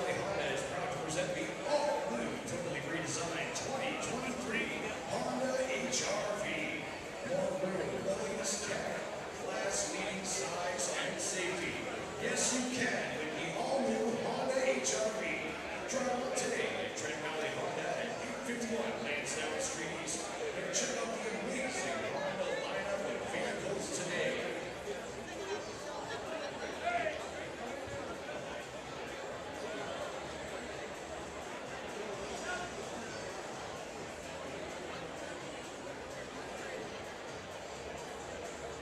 Valley Honda is proud to present the all-new, totally redesigned 2023 Honda HR-V. More room, the latest tech, class-leading size and safety. Yes, you can with the all-new Honda HR-V. Drive up today at Trent Valley Honda at 851 Lansdowne Street East. And check out the amazing Honda lineup of vehicles today.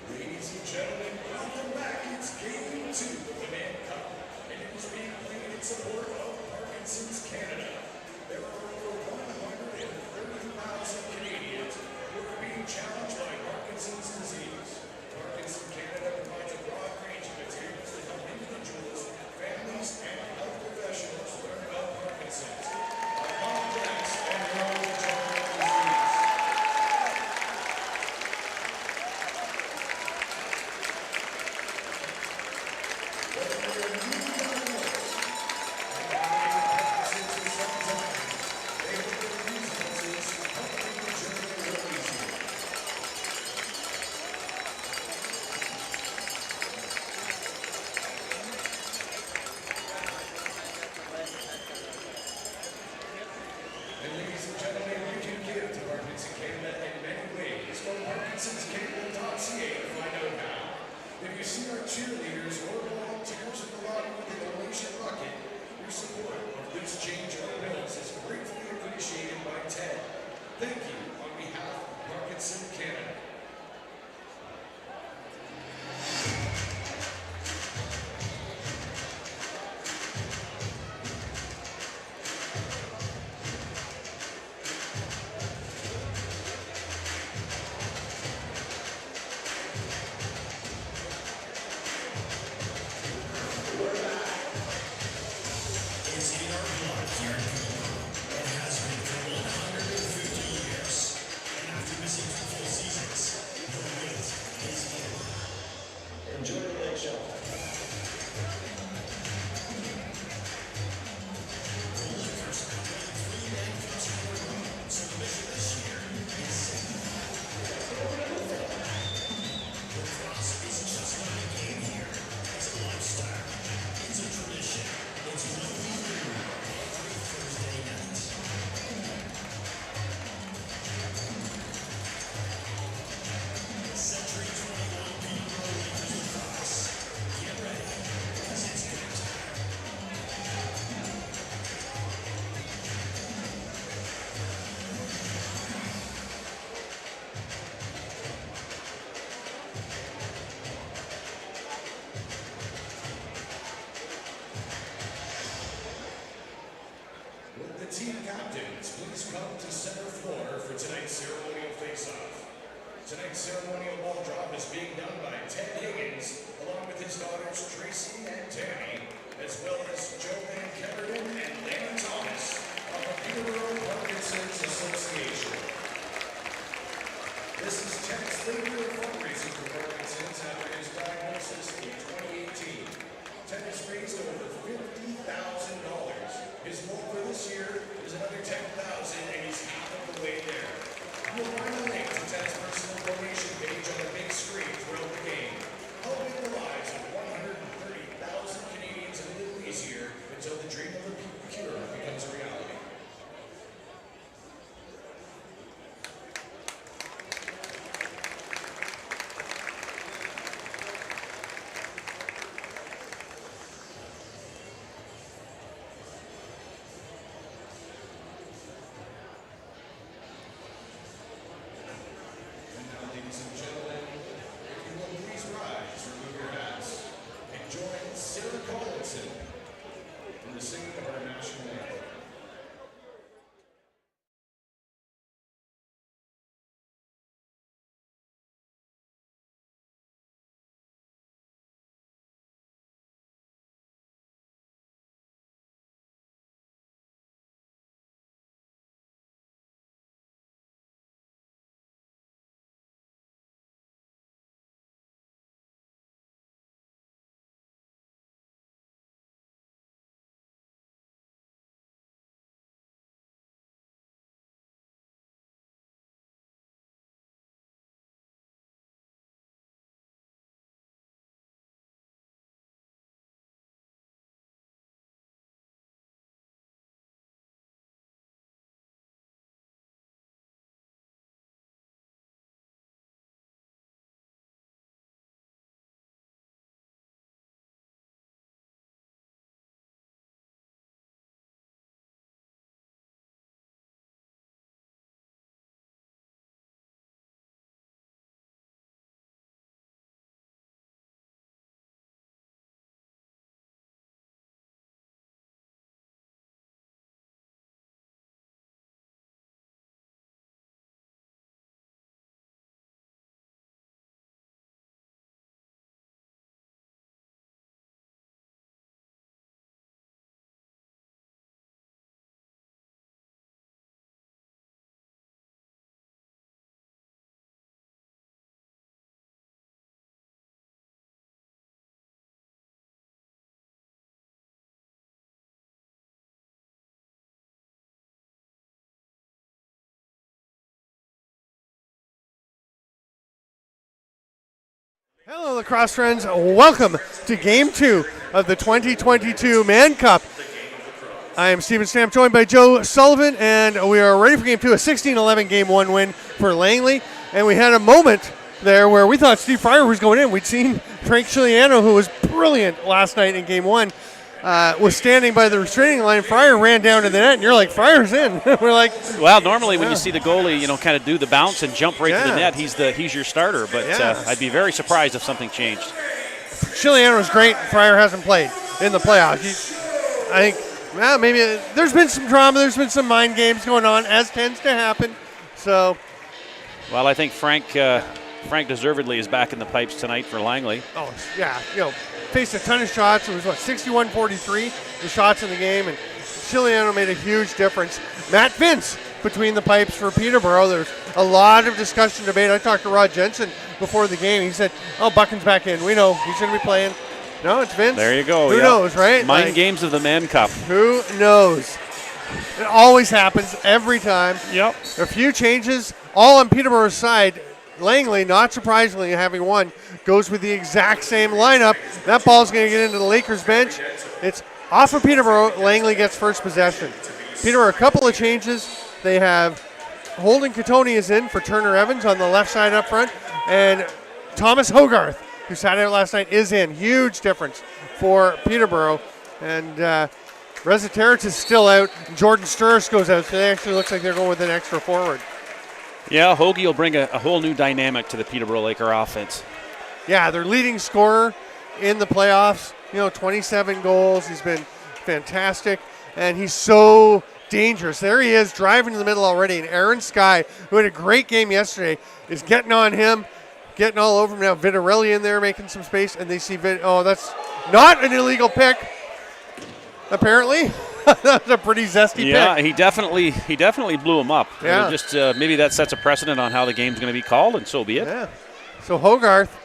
Ladies and gentlemen, welcome back. It's Game 2 of the Mann Cup, and it is being played in support of Parkinson's Canada. There are over 130,000 Canadians who are being challenged by Parkinson's disease. Parkinson's Canada provides a broad range of materials to help individuals, families, and health professionals learn about Parkinson's, a complex and neurodegenerative disease. And ladies and gentlemen, you can give to Parkinson's Canada in many ways. Go to parkinsonscanada.ca to find out how. If you see our cheerleaders or volunteers in the lobby with a donation bucket, your support of loose change or bills is gratefully appreciated by Ted. Thank you on behalf of Parkinson's Canada. It's in our blood here in Peterborough. It has been for 150 years. And after missing 2 full seasons, the wait is over. Enjoy the lake show. The Lakers have won 3 Mann Cups in a row, so the mission this year is simple. Lacrosse isn't just not a game here. It's a lifestyle. It's a tradition. It's what we do every Thursday night. Century 21 Peterborough Lakers Lacrosse. Get ready, because it's go time. Will the team captains please come to center floor for tonight's ceremonial face-off? Tonight's ceremonial ball drop is being done by Ted Higgins, along with his daughters Tracy and Tammy, as well as Joe Van Keverden and Lana Thomas of the Peterborough Parkinson's Association. This is Ted's third year of fundraising for Parkinson's after his diagnosis in 2018. Ted has raised over $50,000. His goal for this year is another $10,000, and he's half of the way there. You'll find a link to Ted's personal donation page on the big screen throughout the game, helping the lives of 130,000 Canadians a little easier until the dream of a cure becomes a reality. And now, ladies and gentlemen, if you will please rise, remove your hats, and join Sarah Collinson in the singing of our national anthem. Hello, lacrosse friends. Welcome to Game 2 of the 2022 Mann Cup. I am Stephen Stamp, joined by Joe Sullivan, and we are ready for Game 2, a 16-11 Game 1 win for Langley. And we had a moment there where we thought Steve Fryer was going in. We'd seen Frank Chiliano, who was brilliant last night in Game 1, was standing by the restraining line. Fryer ran down to the net, and you're like, Fryer's in. We're like, well, normally when you see the goalie, kind of do the bounce and jump right to the net, he's your starter. But I'd be very surprised if something changed. Chiliano was great. Fryer hasn't played in the playoffs. I think, well, maybe there's been some drama. There's been some mind games going on, as tends to happen. So, well, I think Frank deservedly is back in the pipes tonight for Langley. Oh, yeah. Faced a ton of shots. It was, 61-43, the shots in the game, and Chiliano made a huge difference. Matt Vince between the pipes for Peterborough. There's a lot of discussion, debate. I talked to Rod Jensen before the game. He said, Buchan's back in. We know he's going to be playing. No, it's Vince. There you go. Who knows, right? Mind games of the Mann Cup. Who knows? It always happens every time. Yep. A few changes, all on Peterborough's side. Langley, not surprisingly, having won, goes with the exact same lineup. That ball's going to get into the Lakers bench. It's off of Peterborough. Langley gets first possession. Peterborough, a couple of changes. They have Holden Catoni is in for Turner Evans on the left side up front, and Thomas Hogarth, who sat out last night, is in. Huge difference for Peterborough. And Reziteritz is still out. Jordan Sturris goes out, so it actually looks like they're going with an extra forward. Yeah, Hoagie will bring a whole new dynamic to the Peterborough Laker offense. Yeah, their leading scorer in the playoffs, 27 goals. He's been fantastic, and he's so dangerous. There he is, driving in the middle already, and Aaron Skye, who had a great game yesterday, is getting on him, getting all over him now. Vitarelli in there making some space, and they see that's not an illegal pick, apparently. That's a pretty zesty pick. Yeah, he definitely blew him up. Yeah. Just maybe that sets a precedent on how the game's going to be called, and so be it. Yeah. So Hogarth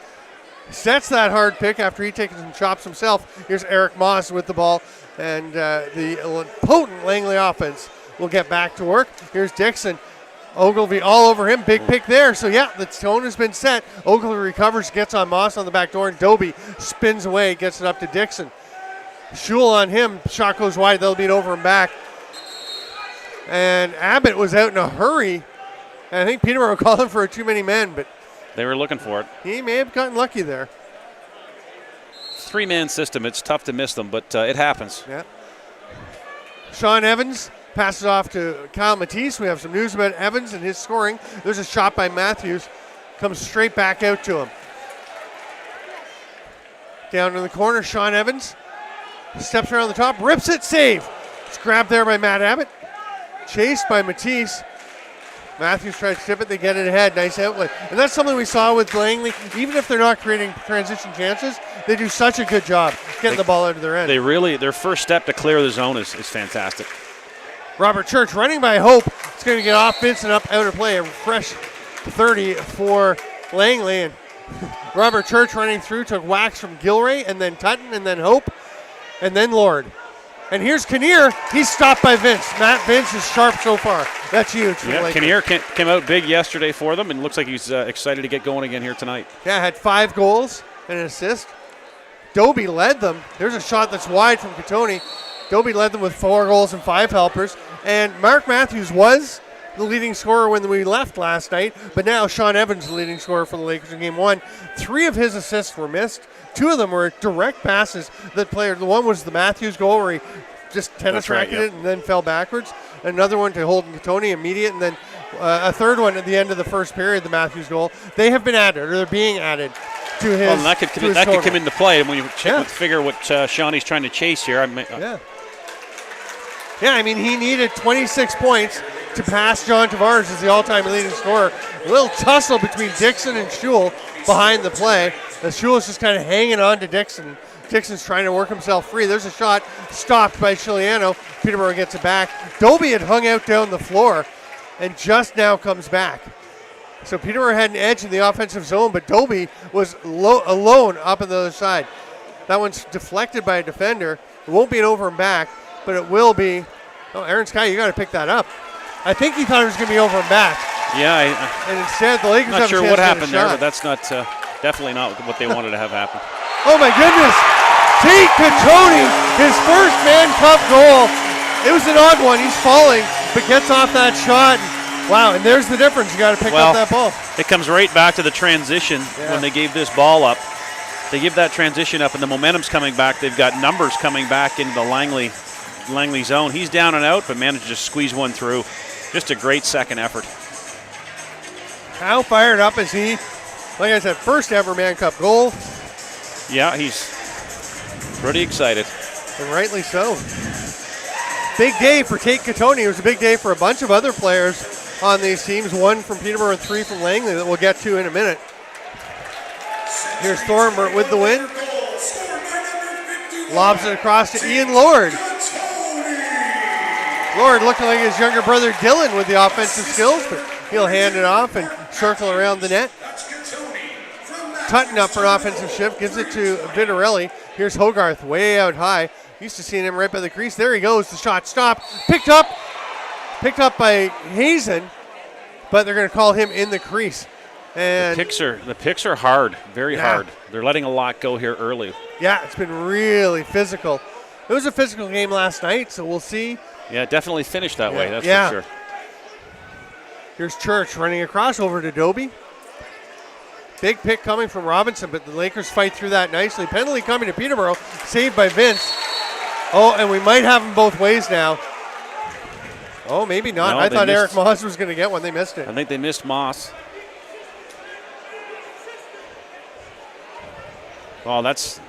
sets that hard pick after he takes some chops himself. Here's Eric Moss with the ball, and the potent Langley offense will get back to work. Here's Dixon. Ogilvy all over him. Big pick there. So, the tone has been set. Ogilvy recovers, gets on Moss on the back door, and Doby spins away, gets it up to Dixon. Schul on him. Shot goes wide. They'll beat over and back. And Abbott was out in a hurry. And I think Peterborough called him for too many men, but they were looking for it. He may have gotten lucky there. Three-man system. It's tough to miss them, but it happens. Yeah. Sean Evans passes off to Kyle Matisse. We have some news about Evans and his scoring. There's a shot by Matthews. Comes straight back out to him. Down in the corner, Sean Evans steps around the top, rips it, save. It's grabbed there by Matt Abbott. Chased by Matisse. Matthews tries to tip it, they get it ahead. Nice outlet. And that's something we saw with Langley. Even if they're not creating transition chances, they do such a good job getting the ball out of their end. Their first step to clear the zone is fantastic. Robert Church running by Hope. It's going to get off Vincent up out of play. A fresh 30 for Langley. And Robert Church running through, took whacks from Gilray and then Tutton and then Hope and then Lord. And here's Kinnear. He's stopped by Vince. Matt Vince is sharp so far. That's huge for the Lakers. Kinnear came out big yesterday for them and looks like he's excited to get going again here tonight. Yeah, had 5 goals and an assist. Doby led them. There's a shot that's wide from Catoni. Doby led them with 4 goals and 5 helpers. And Mark Matthews was the leading scorer when we left last night, but now Sean Evans is the leading scorer for the Lakers in Game 1. 3 of his assists were missed. 2 of them were direct passes that played. The one was the Matthews goal where he just tennis racketed it and then fell backwards. Another one to Holden Catoni, immediate, and then a third one at the end of the first period, the Matthews goal. They have been added, or they're being added to his Well, that could come into play. And when you figure what Shawnee's trying to chase here. Yeah, I mean, he needed 26 points to pass John Tavares as the all-time leading scorer. A little tussle between Dixon and Schul behind the play. Schul is just kind of hanging on to Dixon. Dixon's trying to work himself free. There's a shot stopped by Chiliano. Peterborough gets it back. Doby had hung out down the floor and just now comes back. So Peterborough had an edge in the offensive zone, but Doby was alone up on the other side. That one's deflected by a defender. It won't be an over and back, but it will be. Oh, Aaron Skye, you got to pick that up. I think he thought it was going to be over and back. Yeah. And instead, the Lakers have a chance not sure what happened there, but that's that's not. Definitely not what they wanted to have happen. Oh my goodness! Tate Catoni, his first Mann Cup goal. It was an odd one. He's falling, but gets off that shot. Wow, and there's the difference. You got to pick up that ball. It comes right back to the transition when they gave this ball up. They give that transition up, and the momentum's coming back. They've got numbers coming back into the Langley zone. He's down and out, but managed to squeeze one through. Just a great second effort. How fired up is he? Like I said, first ever Mann Cup goal. Yeah, he's pretty excited. And rightly so. Big day for Tate Catoni. It was a big day for a bunch of other players on these teams. 1 from Peterborough and 3 from Langley that we'll get to in a minute. Here's Thornbert with the win. Lobs it across to Ian Lord. Lord looking like his younger brother Dylan with the offensive skills, but he'll hand it off and circle around the net. Tutton up for an offensive shift, gives it to Vitarelli. Here's Hogarth way out high. Used to seeing him right by the crease. There he goes. The shot stopped. Picked up by Hazen, but they're going to call him in the crease. And the picks are hard, very hard. They're letting a lot go here early. Yeah, it's been really physical. It was a physical game last night, so we'll see. Yeah, it definitely finished that way, that's for sure. Here's Church running across over to Dobie. Big pick coming from Robinson, but the Lakers fight through that nicely. Penalty coming to Peterborough, saved by Vince. Oh, and we might have them both ways now. Oh, maybe not. No, I thought Eric Moss was going to get one. They missed it. I think they missed Moss. Oh, that's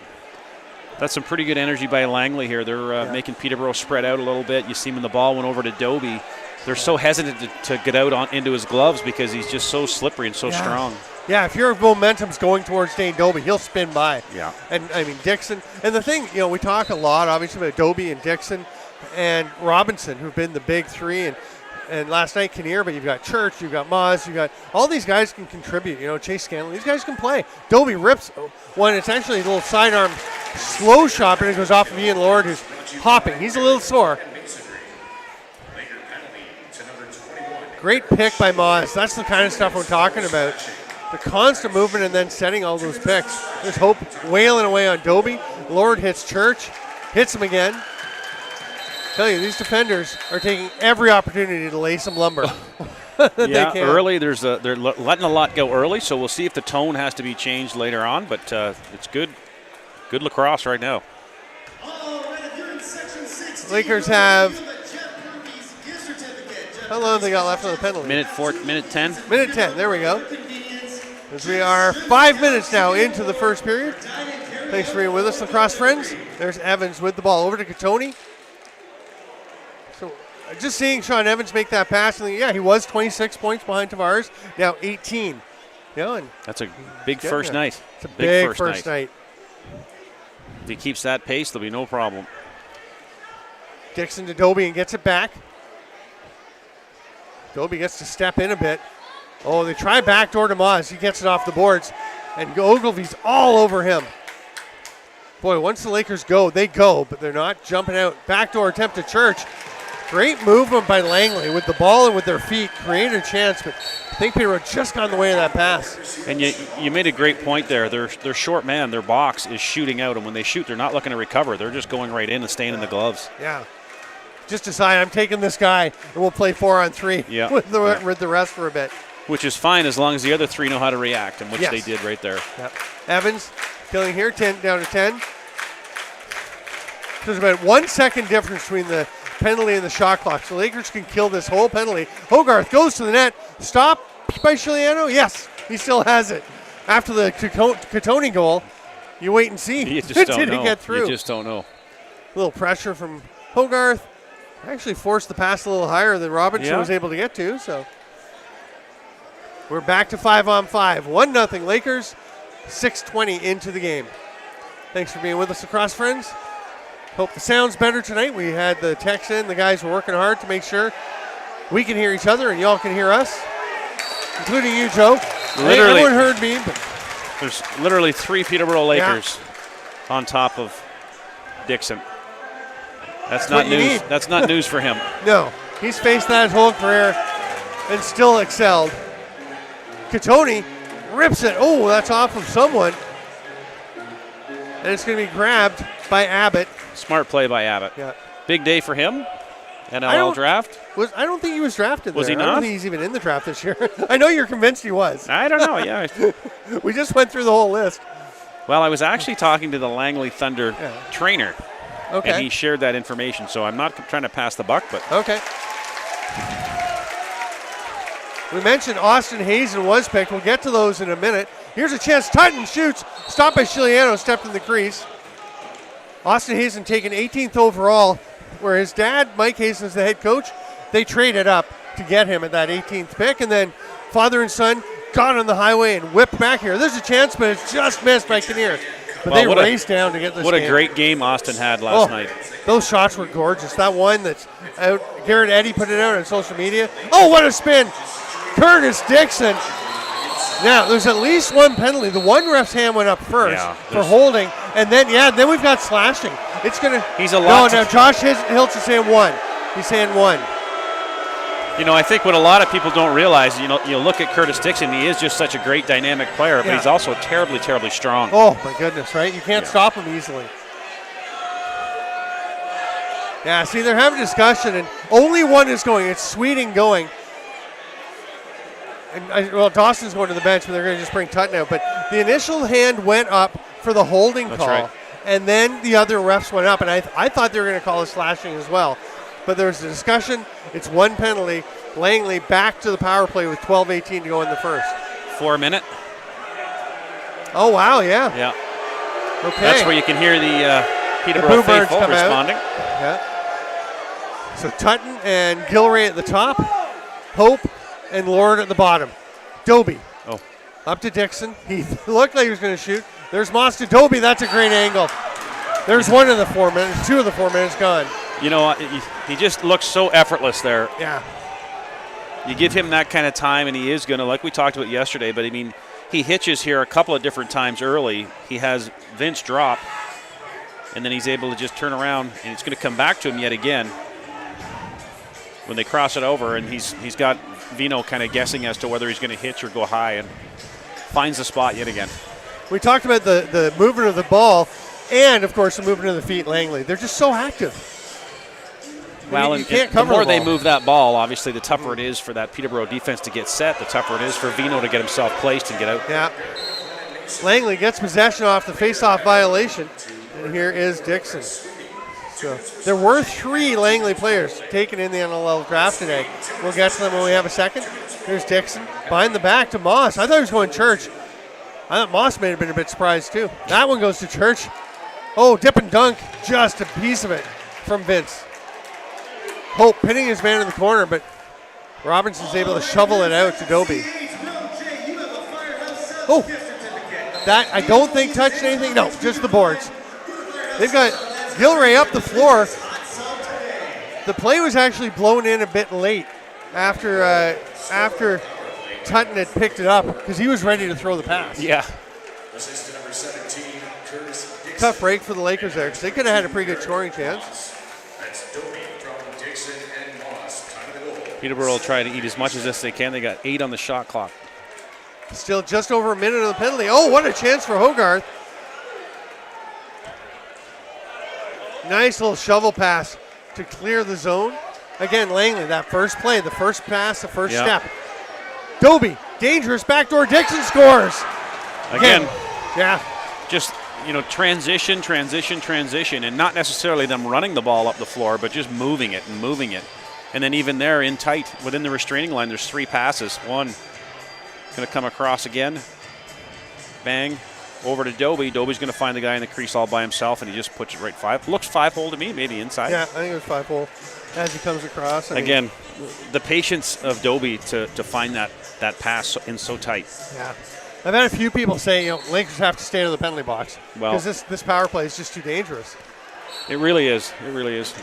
some pretty good energy by Langley here. They're making Peterborough spread out a little bit. You see him when the ball went over to Dobie. They're so hesitant to get out into his gloves because he's just so slippery and so strong. Yeah, if your momentum's going towards Dane Dobie, he'll spin by. Yeah. And, I mean, Dixon. And the thing, we talk a lot, obviously, about Dobie and Dixon and Robinson, who've been the big three. And last night, Kinnear, but you've got Church, you've got Moz, you've got all these guys can contribute. Chase Scanlon, these guys can play. Dobie rips one. It's actually a little sidearm slow shot, and it goes off of Ian Lord, who's hopping. He's a little sore. Great pick by Moz. That's the kind of stuff we're talking about. The constant movement and then setting all those picks. There's Hope wailing away on Dobie. Lord hits Church, hits him again. Tell you, these defenders are taking every opportunity to lay some lumber. Early. They're letting a lot go early, so we'll see if the tone has to be changed later on. But it's good lacrosse right now. Lakers have. How long have they got left on the penalty? Minute 10. Minute 10. There we go. As we are 5 minutes now into the first period. Thanks for being with us, lacrosse friends. There's Evans with the ball over to Catoni. So just seeing Sean Evans make that pass, and he was 26 points behind Tavares, now 18. And that's a big first night. It's a big first night. If he keeps that pace, there'll be no problem. Dixon to Dobie and gets it back. Dobie gets to step in a bit. Oh, they try backdoor to Moz. He gets it off the boards, and Ogilvy's all over him. Boy, once the Lakers go, they go, but they're not jumping out. Backdoor attempt to Church. Great movement by Langley with the ball and with their feet. Created a chance, but I think Peterborough just got in the way of that pass. And you made a great point there. Their short man, their box is shooting out, and when they shoot, they're not looking to recover. They're just going right in and staying in the gloves. Yeah. Just decide, I'm taking this guy, and we'll play 4-on-3 with the rest for a bit. Which is fine as long as the other three know how to react, and which they did right there. Yep. Evans killing here, 10 down to 10. There's about 1 second difference between the penalty and the shot clock. So Lakers can kill this whole penalty. Hogarth goes to the net. Stop by Chiliano. Yes, he still has it. After the Catoni goal, you wait and see. You just don't know. Get through. You just don't know. A little pressure from Hogarth. Actually forced the pass a little higher than Robinson was able to get to. So we're back to 5-on-5. 1-0 Lakers. 6:20 into the game. Thanks for being with us, lacrosse friends. Hope the sound's better tonight. We had the techs in. The guys were working hard to make sure we can hear each other and y'all can hear us, including you, Joe. Literally, everyone heard me. But there's literally 3 Peterborough Lakers on top of Dixon. That's not news. That's not news for him. No, he's faced that his whole career and still excelled. Catoni rips it. Oh, that's off of someone. And it's going to be grabbed by Abbott. Smart play by Abbott. Yeah. Big day for him. NLL draft. I don't think he was drafted Was there. he not? I don't think he's even in the draft this year. I know you're convinced he was. I don't know, yeah. We just went through the whole list. Well, I was actually talking to the Langley Thunder trainer, Okay. and he shared that information, so I'm not trying to pass the buck, but Okay. We mentioned Austin Hazen was picked. We'll get to those in a minute. Here's a chance. Tutton shoots. Stopped by Chiliano. Stepped in the crease. Austin Hazen taken 18th overall, where his dad, Mike Hazen, is the head coach. They traded up to get him at that 18th pick, and then father and son got on the highway and whipped back here. There's a chance, but it's just missed by Kinnear. But they raced down to get this What game. a great game Austin had last night. Those shots were gorgeous. That one that's out, Garrett Eddy put it out on social media. Oh, what a spin. Curtis Dixon. Now, there's at least one penalty. The one ref's hand went up first for holding, and then we've got slashing. It's going to... He's a lot... No, now Josh Hiltz is saying one. He's saying one. You know, I think what a lot of people don't realize, you look at Curtis Dixon, he is just such a great dynamic player, but he's also terribly, terribly strong. Oh, my goodness, right? You can't stop him easily. Yeah, see, they're having a discussion, and only one is going. It's Sweeting going. And Dawson's going to the bench, but they're going to just bring Tutton out. But the initial hand went up for the holding call, right. and then the other refs went up, and I thought they were going to call a slashing as well. But there was a discussion. It's one penalty. Langley back to the power play with 12:18 to go in the first. 4 minute. Oh, wow, yeah. Yeah. Okay. That's where you can hear the Peterborough faithful responding. Yeah. So Tutton and Gilray at the top, Hope and Lord at the bottom. Doby up to Dixon. He looked like he was going to shoot. There's Moss to Doby. That's a great angle. There's 1 of the 4 minutes. 2 of the 4 minutes gone. You know, he just looks so effortless there. Yeah. You give him that kind of time, and he is going to, like we talked about yesterday, but I mean, he hitches here a couple of different times early. He has Vince drop, and then he's able to just turn around, and it's going to come back to him yet again when they cross it over, and he's got Vino kind of guessing as to whether he's going to hitch or go high, and finds the spot yet again. We talked about the movement of the ball and, of course, the movement of the feet, Langley. They're just so active. Well, you can't the cover more the ball. they move that ball, obviously, the tougher it is for that Peterborough defense to get set, the tougher it is for Vino to get himself placed and get out. Yeah. Langley gets possession off the face-off violation, and here is Dixon. So there were 3 Langley players taken in the NLL draft today. We'll get to them when we have a second. Here's Dixon behind the back to Moss. I thought he was going Church. I thought Moss may have been a bit surprised too. That one goes to Church. Oh, dip and dunk, just a piece of it from Vince. Hope pinning his man in the corner, but Robinson's able to shovel it out to Doby. Oh, that I don't think touched anything. No, just the boards. They've got Gilray up the floor. The play was actually blown in a bit late after Tutton had picked it up because he was ready to throw the pass. Yeah. Tough break for the Lakers there because they could have had a pretty good scoring chance. Peterborough will try to eat as much as this they can. They got 8 on the shot clock. Still just over a minute of the penalty. Oh, what a chance for Hogarth. Nice little shovel pass to clear the zone. Again, Langley, that first play, the first pass, the first step. Doby, dangerous backdoor. Dixon scores. Again. Yeah. Just, transition, and not necessarily them running the ball up the floor, but just moving it. And then even there, in tight, within the restraining line, there's 3 passes. One going to come across again. Bang. Over to Doby. Doby's going to find the guy in the crease all by himself, and he just puts it right 5. Looks 5-hole to me, maybe inside. Yeah, I think it was 5-hole as he comes across. Again, the patience of Doby to find that pass in so tight. Yeah. I've had a few people say, Lakers have to stay in the penalty box because this power play is just too dangerous. It really is.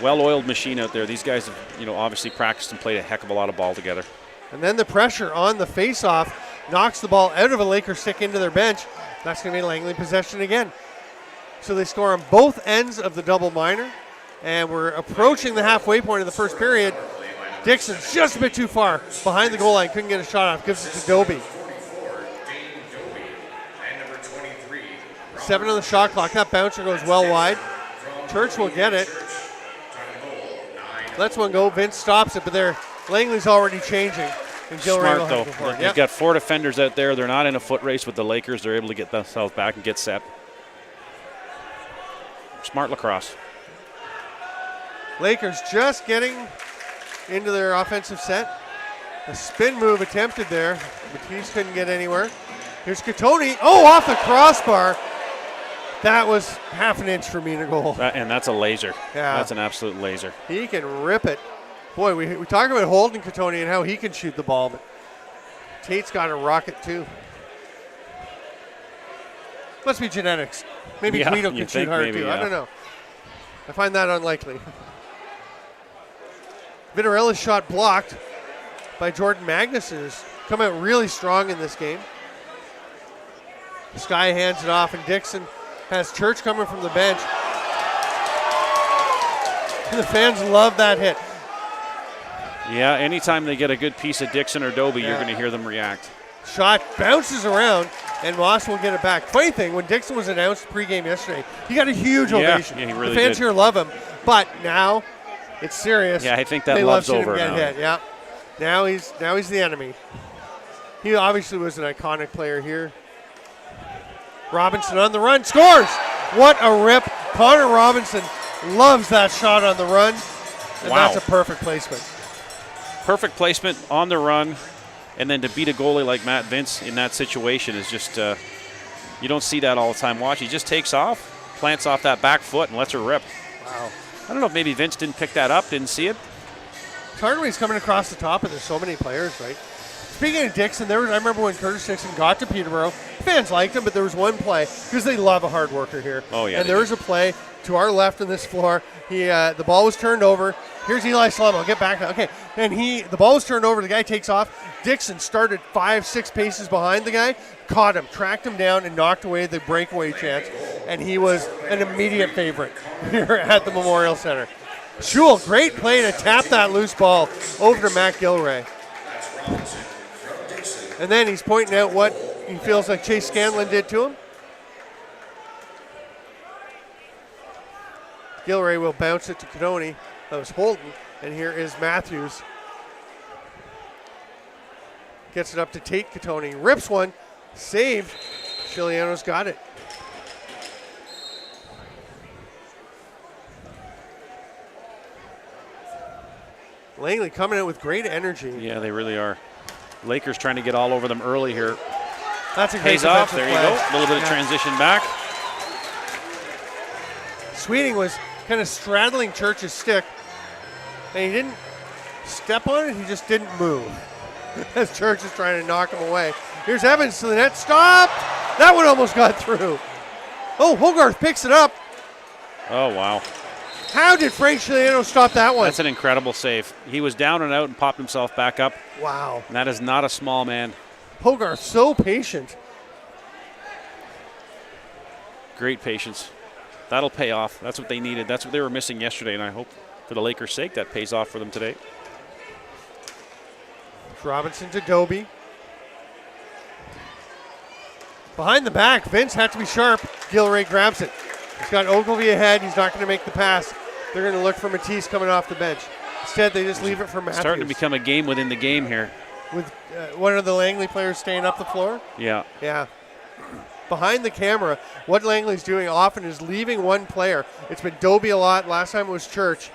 Well-oiled machine out there. These guys have, obviously practiced and played a heck of a lot of ball together. And then the pressure on the face-off knocks the ball out of a Laker stick into their bench. That's going to be Langley possession again. So they score on both ends of the double minor, and we're approaching the halfway point of the first period. Dixon's just a bit too far behind the goal line. Couldn't get a shot off. Gives it to Doby. 7 on the shot clock. That bouncer goes well wide. Church will get it. Lets one go. Vince stops it, but there, Langley's already changing. And Gilray will Smart, have though. to go for it. You've got 4 defenders out there. They're not in a foot race with the Lakers. They're able to get themselves back and get set. Smart lacrosse. Lakers just getting into their offensive set. A spin move attempted there. Matisse couldn't get anywhere. Here's Catoni. Oh, off the crossbar. That was half an inch for me to goal. And that's a laser. Yeah. That's an absolute laser. He can rip it. Boy, we talk about Holden Catoni and how he can shoot the ball, but Tate's got a rocket too. Must be genetics. Maybe Yeah, Guido you can shoot think hard maybe, too. yeah. I don't know. I find that unlikely. Vitarella's shot blocked by Jordan Magnus, who's come out really strong in this game. Sky hands it off, and Dixon has Church coming from the bench. The fans love that hit. Yeah, anytime they get a good piece of Dixon or Dobie, you're going to hear them react. Shot bounces around, and Moss will get it back. Funny thing, when Dixon was announced pregame yesterday, he got a huge ovation. Yeah, he really the fans did. here love him, but now it's serious. Yeah, I think that they love's love seeing over him now. get hit. Yeah, now he's the enemy. He obviously was an iconic player here. Robinson on the run, scores! What a rip! Connor Robinson loves that shot on the run, and Wow. that's a perfect placement. Perfect placement on the run, and then to beat a goalie like Matt Vince in that situation is just, you don't see that all the time. Watch, he just takes off, plants off that back foot, and lets her rip. Wow. I don't know if maybe Vince didn't pick that up, didn't see it. It's hard when he's coming across the top, and there's so many players, right? Speaking of Dixon, I remember when Curtis Dixon got to Peterborough, fans liked him, but there was one play, because they love a hard worker here. Oh, yeah, and they there was a play to our left on this floor. The ball was turned over. Here's Eli Slummo. Get back now. Okay. And the ball was turned over. The guy takes off. Dixon started 5-6 paces behind the guy, caught him, tracked him down, and knocked away the breakaway chance. And he was an immediate favorite here at the Memorial Center. Schul, great play to tap that loose ball over to Matt Gilray. And then he's pointing out what he feels like Chase Scanlon did to him. Gilray will bounce it to Catoni. That was Holden. And here is Matthews. Gets it up to Tate Catoni. Rips one. Saved. Chiliano's got it. Langley coming out with great energy. Yeah, they really are. Lakers trying to get all over them early here. That's a great Pays off. defensive There you play. go. A little bit of transition back. Sweeting was kind of straddling Church's stick, and he didn't step on it, he just didn't move. As Church is trying to knock him away. Here's Evans to the net. Stop! That one almost got through. Oh, Hogarth picks it up. Oh, wow. How did Frank Chiliano stop that one? That's an incredible save. He was down and out and popped himself back up. Wow. And that is not a small man. Hogarth so patient. Great patience. That'll pay off. That's what they needed. That's what they were missing yesterday, and I hope for the Lakers' sake that pays off for them today. Robinson to Dobie. Behind the back, Vince had to be sharp. Gilray grabs it. He's got Ogilvy ahead. He's not going to make the pass. They're going to look for Matisse coming off the bench. Instead, they just leave it for Matthews. Starting to become a game within the game here. With one of the Langley players staying up the floor. Yeah. Yeah. Behind the camera, what Langley's doing often is leaving one player. It's been Dobie a lot. Last time it was Church.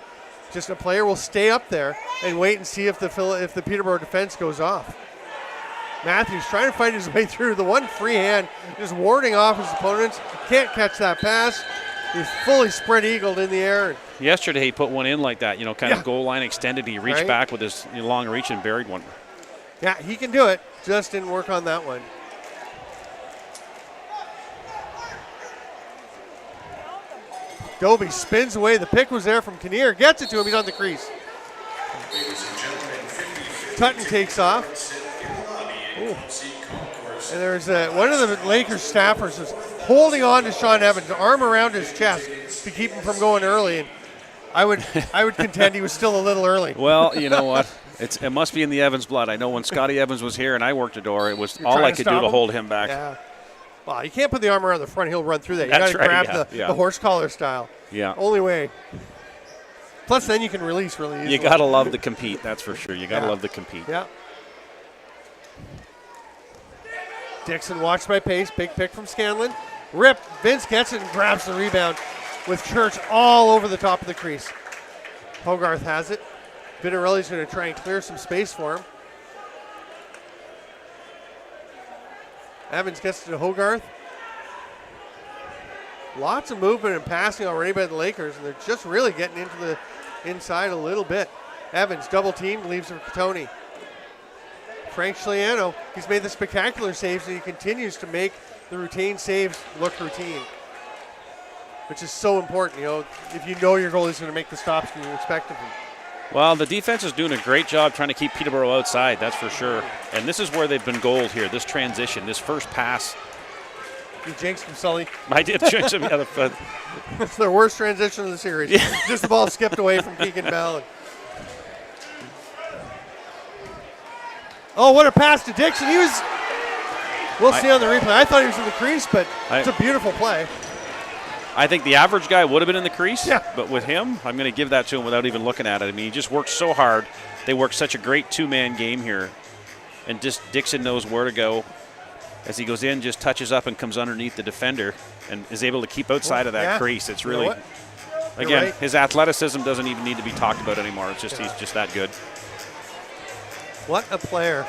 Just a player will stay up there and wait and see if the Peterborough defense goes off. Matthews trying to fight his way through. The one free hand, just warding off his opponents. Can't catch that pass. He's fully spread-eagled in the air. Yesterday he put one in like that, kind Yeah. of goal line extended. He reached Right. back with his long reach and buried one. Yeah, he can do it. Just didn't work on that one. Dobie spins away. The pick was there from Kinnear. Gets it to him. He's on the crease. Tutton takes off. Ooh. And there's one of the Lakers staffers was holding on to Sean Evans, arm around his chest to keep him from going early. And I would contend he was still a little early. Well, you know what? It must be in the Evans blood. I know when Scotty Evans was here and I worked the door, it was all trying I to could do stop to him? hold him back. Yeah. Well, you can't put the arm around the front. He'll run through that. You got That's to right, grab yeah. the horse collar style. Yeah. Only way. Plus, then you can release really easily. You got to love the compete, that's for sure. You got to Yeah. love the compete. Yeah. Dixon watched by Pace. Big pick from Scanlon. Rip. Vince gets it and grabs the rebound with Church all over the top of the crease. Hogarth has it. Vitarelli's going to try and clear some space for him. Evans gets to Hogarth. Lots of movement and passing already by the Lakers, and they're just really getting into the inside a little bit. Evans double teamed, leaves it for Tony. Frank Schliano, he's made the spectacular saves, and he continues to make the routine saves look routine, which is so important. You know, if you know your goalie's going to make the stops you expect of him. Well, the defense is doing a great job trying to keep Peterborough outside, that's for sure. And this is where they've been gold here, this transition, this first pass. You jinxed him, Sully. I did jinx him. Yeah, It's their worst transition of the series. Yeah. Just the ball skipped away from Keegan Bell. Oh, what a pass to Dixon. We'll see on the replay. I thought he was in the crease, but it's a beautiful play. I think the average guy would have been in the crease, yeah. But with him, I'm going to give that to him without even looking at it. I mean, he just works so hard. They work such a great two-man game here. And just Dixon knows where to go. As he goes in, just touches up and comes underneath the defender and is able to keep outside of that crease. It's really, again, his athleticism doesn't even need to be talked about anymore. It's just he's just that good. What a player.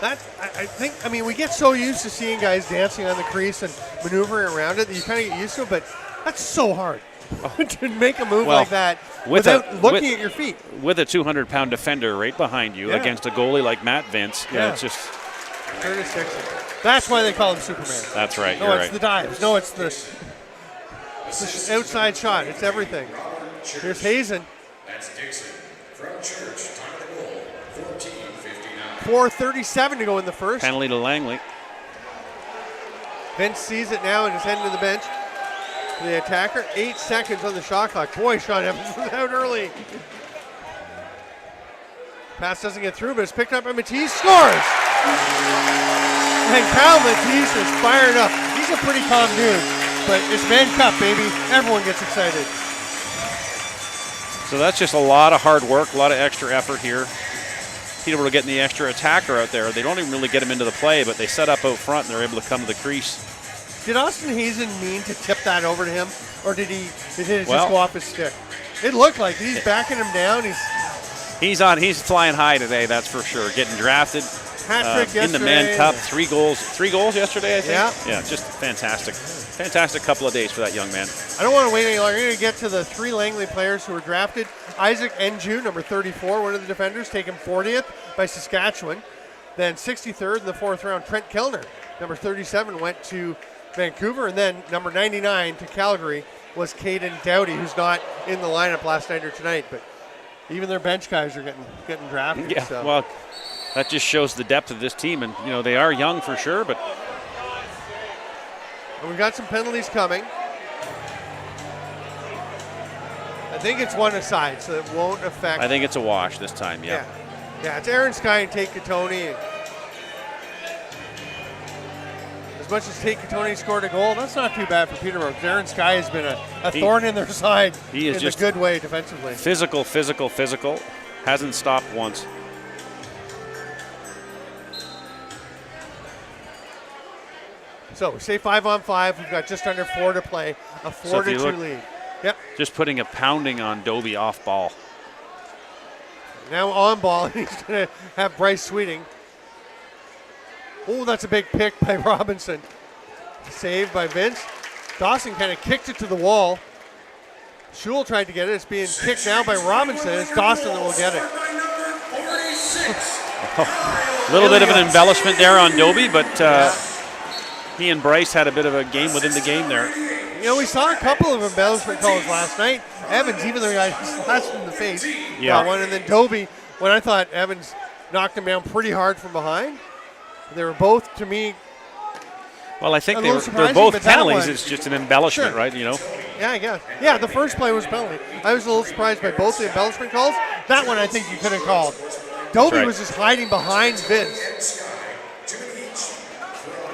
That I think, I mean, we get so used to seeing guys dancing on the crease and maneuvering around it that you kind of get used to it, but that's so hard to make a move like that without looking at your feet. With a 200-pound defender right behind you against a goalie like Matt Vince, it's just... Curtis Dixon. That's why they call him Superman. That's right. No, it's the dives. No, it's the outside shot. It's everything. Here's Hazen. That's Dixon from Church. Time of the goal, 14:59. 4:37 to go in the first. Penalty to Langley. Vince sees it now and is heading to the bench. For the attacker, 8 seconds on the shot clock. Boy, Sean Evans was out early. Pass doesn't get through, but it's picked up by Matisse. Scores! And Kyle Matisse is fired up. He's a pretty calm dude, but it's Mann Cup, baby. Everyone gets excited. So that's just a lot of hard work, a lot of extra effort here. Peterborough getting the extra attacker out there. They don't even really get him into the play, but they set up out front and they're able to come to the crease. Did Austin Hazen mean to tip that over to him, or did it just go off his stick? It looked like he's backing him down. He's flying high today, that's for sure. Getting drafted in the Mann Cup, 3 goals yesterday, I think. Yeah, just fantastic couple of days for that young man. I don't want to wait any longer. We're going to get to the 3 Langley players who were drafted. Isaac Enju, number 34, one of the defenders, taken 40th by Saskatchewan. Then 63rd in the 4th round, Trent Kellner, number 37, went to Vancouver. And then number 99 to Calgary was Caden Dowdy, who's not in the lineup last night or tonight. But even their bench guys are getting drafted. Yeah, so. Well, that just shows the depth of this team. And, they are young for sure, but... And we've got some penalties coming. I think it's one aside, so it won't affect... I think it's a wash this time, yeah. Yeah, it's Aaron Sky and Tate Katoni. As much as Tate Katoni scored a goal, that's not too bad for Peterborough. Aaron Sky has been a thorn in their side in a good way defensively. Physical. Hasn't stopped once. So we stay 5-on-5. We've got just under 4 to play. A 4-2 lead. Yep. Just putting a pounding on Doby off ball. Now on ball, he's going to have Bryce Sweeting. Oh, that's a big pick by Robinson. Saved by Vince. Dawson kind of kicked it to the wall. Schul tried to get it. It's being kicked now by Robinson. It's Dawson that will get it. A little bit of an embellishment there on Doby, but he and Bryce had a bit of a game within the game there. We saw a couple of embellishment calls last night. Evans, even though he got slashed in the face, got one. And then Doby, when I thought Evans knocked him down pretty hard from behind. They were both, to me, well, I think they're both penalties. It's just an embellishment, right? Yeah, I guess. Yeah, the first play was a penalty. I was a little surprised by both the embellishment calls. That one I think you could have called. Doby was just hiding behind Vince.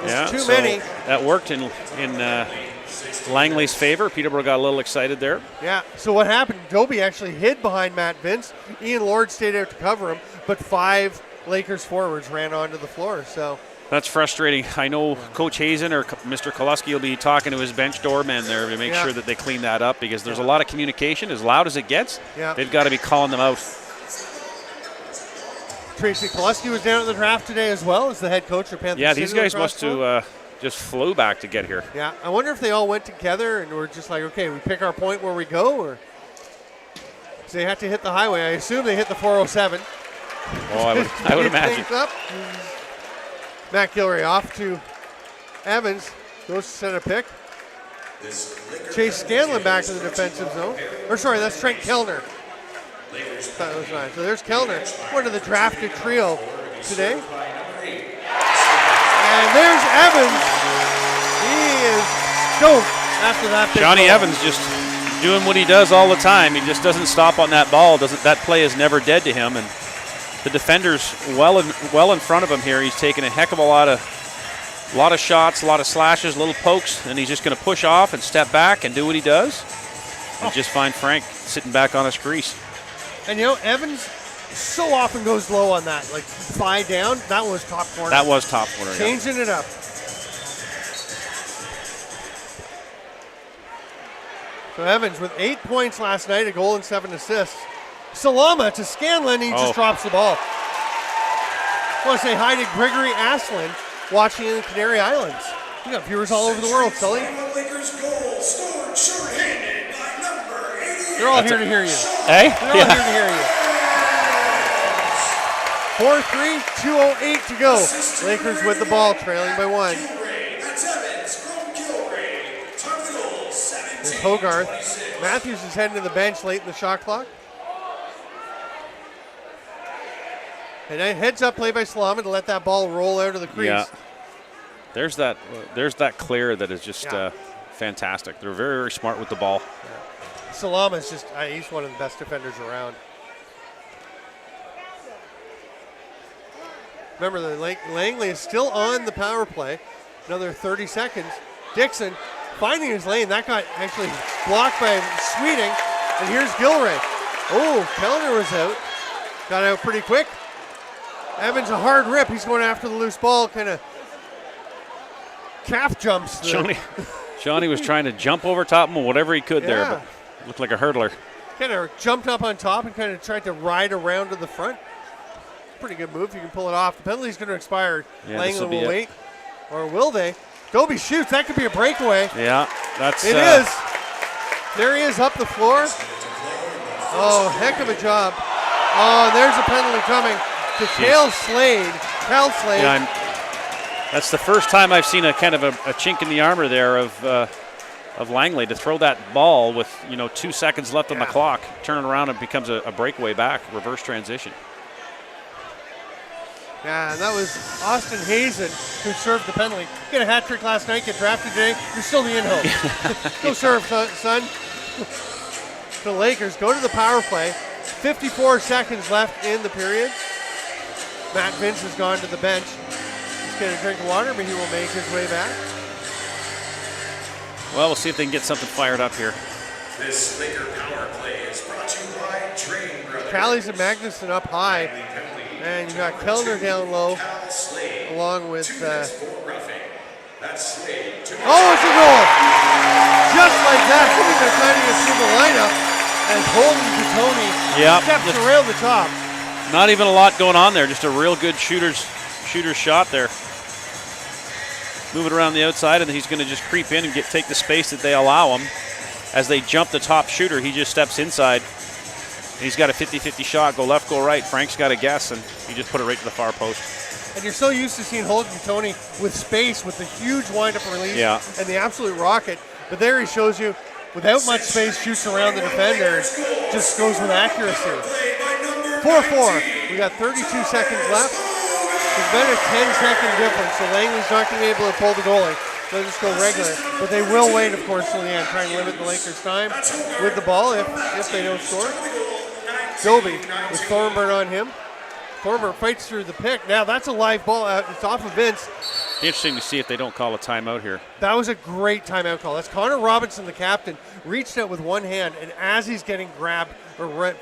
It's too so many. That worked in Langley's favor. Peterborough got a little excited there. Yeah, so what happened, Dobie actually hid behind Matt Vince. Ian Lord stayed out to cover him, but 5 Lakers forwards ran onto the floor. So That's frustrating. I know Coach Hazen or Mr. Koleski will be talking to his bench doorman there to make sure that they clean that up, because there's a lot of communication. As loud as it gets, they've got to be calling them out. Tracy Koleski was down at the draft today as well as the head coach of Panther City. These guys Lacrosse must have just flew back to get here. Yeah, I wonder if they all went together and were just like, okay, we pick our point where we go, or so they have to hit the highway. I assume they hit the 407. Oh, I would imagine. Up. Matt Gilray off to Evans, goes to set a pick. Chase Scanlon back to the defensive zone. Or sorry, that's Trent Kellner. That was nice. So there's Kellner, one of the drafted trio today. And there's Evans. He is stoked after that big Johnny goal. Evans just doing what he does all the time. He just doesn't stop on that ball. That play is never dead to him. And the defender's well in front of him here. He's taking a heck of a lot of shots, a lot of slashes, little pokes, and he's just going to push off and step back and do what he does. And just find Frank sitting back on his crease. And you know, Evans so often goes low on that, like thigh down. That was top corner. That was top corner. Changing it up. So Evans with 8 points last night, a goal and 7 assists. Salama to Scanlon, he just drops the ball. I want to say hi to Gregory Aslan watching in the Canary Islands. We got viewers all over the world, Sully. They're all here to hear you. Hey? They're all here to hear you. 4-3, 2:08 to go. Lakers with the ball, trailing by 1. There's Hogarth. Matthews is heading to the bench late in the shot clock. And a heads up play by Salama to let that ball roll out of the crease. Yeah. There's that clear that is just fantastic. They're very, very smart with the ball. Salama is just, he's one of the best defenders around. Remember, the Langley is still on the power play. Another 30 seconds. Dixon finding his lane. That got actually blocked by Sweeting. And here's Gilray. Oh, Kellner was out. Got out pretty quick. Evans a hard rip. He's going after the loose ball. Kind of calf jumps. Johnny was trying to jump over top of him, whatever he could there, but looked like a hurdler. Kind of jumped up on top and kind of tried to ride around to the front. Pretty good move. You can pull it off. The penalty's going to expire. Langley will wait. Or will they? Dobie shoots. That could be a breakaway. Yeah, that's it is. There he is up the floor. Oh, heck of a job. Oh, and there's a penalty coming to Cal Slade. Yeah, that's the first time I've seen a kind of a chink in the armor there of Langley to throw that ball with 2 seconds left on the clock, turn it around and becomes a breakaway back, reverse transition. Yeah, and that was Austin Hazen who served the penalty. Get a hat trick last night, get drafted today. You're still the in-home. Go serve, son. The Lakers go to the power play. 54 seconds left in the period. Matt Vince has gone to the bench. He's getting a drink of water, but he will make his way back. Well, we'll see if they can get something fired up here. This Laker power play is brought to you by Train Brothers. Callies and Magnuson up high. And you got Kellner down low, along with. Oh, it's a goal! Just like that, putting their trying to get through the lineup as Holden Catoni steps around the top. Not even a lot going on there, just a real good shooter's shot there. Move it around the outside, and he's going to just creep in and take the space that they allow him. As they jump the top shooter, he just steps inside. He's got a 50-50 shot, go left, go right. Frank's got a guess, and he just put it right to the far post. And you're so used to seeing Holden Catoni with space, with the huge wind-up release and the absolute rocket. But there he shows you, without much space, shoots around the defender and just goes with accuracy. 4-4. We got 32 seconds left. There's been a 10-second difference, so Langley's not going to be able to pull the goalie. They'll just go regular. But they will wait, of course, till the end, try and limit the Lakers' time with the ball if they don't score. Dobie with Thornburn on him. Thornburn fights through the pick. Now that's a live ball out. It's off of Vince. Be interesting to see if they don't call a timeout here. That was a great timeout call. That's Connor Robinson, the captain, reached out with one hand, and as he's getting grabbed or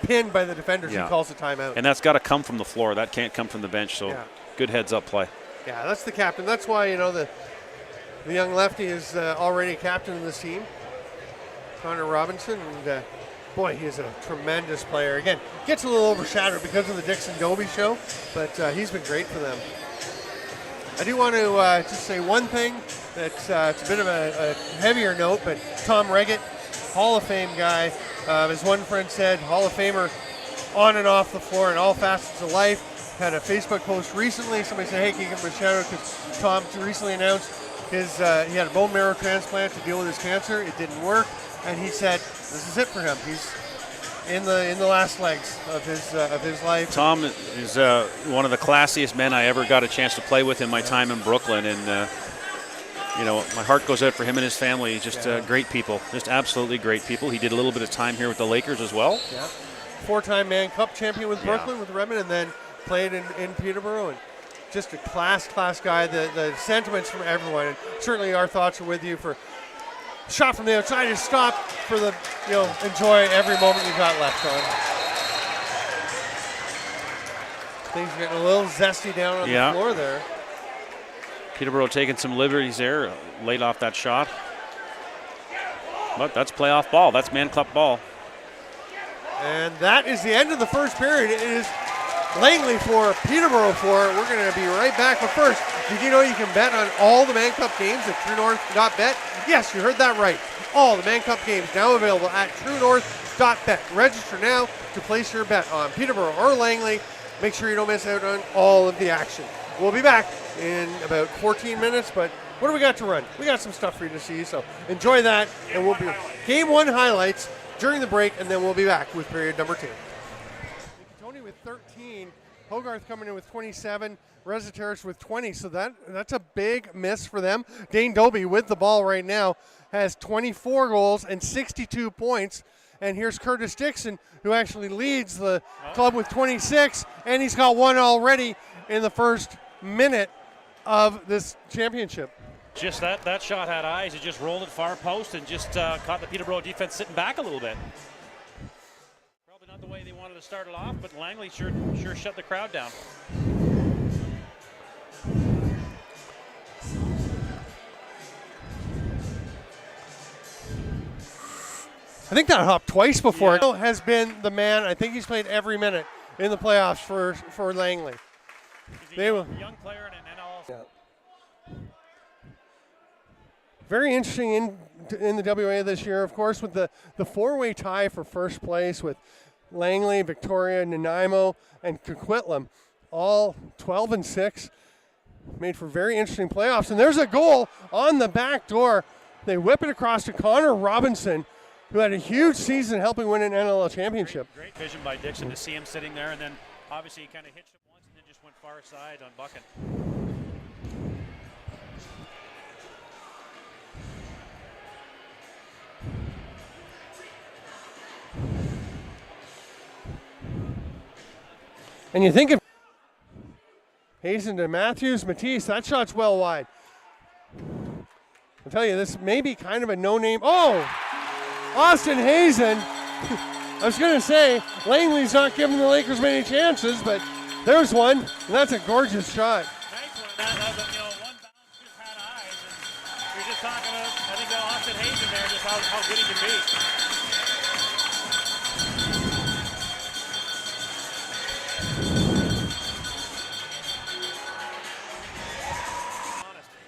pinned by the defenders, he calls a timeout. And that's got to come from the floor. That can't come from the bench, so good heads-up play. Yeah, that's the captain. That's why, you know, the young lefty is already captain of this team, Connor Robinson, and boy, he is a tremendous player. Again, gets a little overshadowed because of the Dixon Dobie show, but he's been great for them. I do want to just say one thing that's it's a bit of a heavier note, but Tom Reggett, Hall of Fame guy, as one friend said, Hall of Famer on and off the floor in all facets of life. Had a Facebook post recently. Somebody said, hey, can you give him a shout out because Tom recently announced his he had a bone marrow transplant to deal with his cancer. It didn't work, and he said this is it for him. He's in the last legs of his life. Tom is one of the classiest men I ever got a chance to play with in my time in Brooklyn, and you know, my heart goes out for him and his family. Just great people, just absolutely great people. He did a little bit of time here with the Lakers as well. Yeah, 4-time Mann Cup champion with Brooklyn with Redmond, and then played in Peterborough, and just a class guy. The sentiments from everyone, and certainly our thoughts are with you for shot from the outside. Just stop for the, you know, enjoy every moment you got left on. Things are getting a little zesty down on the floor there. Peterborough taking some liberties there, late off that shot. But that's playoff ball. That's Mann Cup ball. And that is the end of the first period. It is Langley 4, Peterborough 4. We're going to be right back. But first, did you know you can bet on all the Mann Cup games at TrueNorth.bet? Yes, you heard that right. All the Mann Cup games now available at TrueNorth.bet. Register now to place your bet on Peterborough or Langley. Make sure you don't miss out on all of the action. We'll be back in about 14 minutes, but what do we got to run? We got some stuff for you to see, so enjoy that, and we'll be Game 1 highlights during the break, and then we'll be back with period number 2. Tony with 13, Hogarth coming in with 27, Resiteris with 20, so that's a big miss for them. Dane Dobie with the ball right now has 24 goals and 62 points. And here's Curtis Dixon, who actually leads the club with 26, and he's got one already in the first minute of this championship. Just that shot had eyes. It just rolled it far post and just caught the Peterborough defense sitting back a little bit. Probably not the way they wanted to start it off, but Langley sure shut the crowd down. I think that hopped twice before. Has been the man. I think he's played every minute in the playoffs for Langley. He's a young player and also. Very interesting in the WA this year, of course, with the four-way tie for first place with Langley, Victoria, Nanaimo, and Coquitlam, all 12-6. Made for very interesting playoffs. And there's a goal on the back door. They whip it across to Connor Robinson, who had a huge season helping win an NLL championship. Great vision by Dixon to see him sitting there, and then obviously he kind of hitched it once and then just went far side on Buchan. And you think of Hazen to Matthews, Matisse, that shot's well wide. I'll tell you, this may be kind of a no-name. Oh! Austin Hazen. I was going to say, Langley's not giving the Lakers many chances, but there's one, and that's a gorgeous shot. Nice one. That one bounce just had eyes. And you're just talking about, I think, Austin Hazen there, just how good he can be.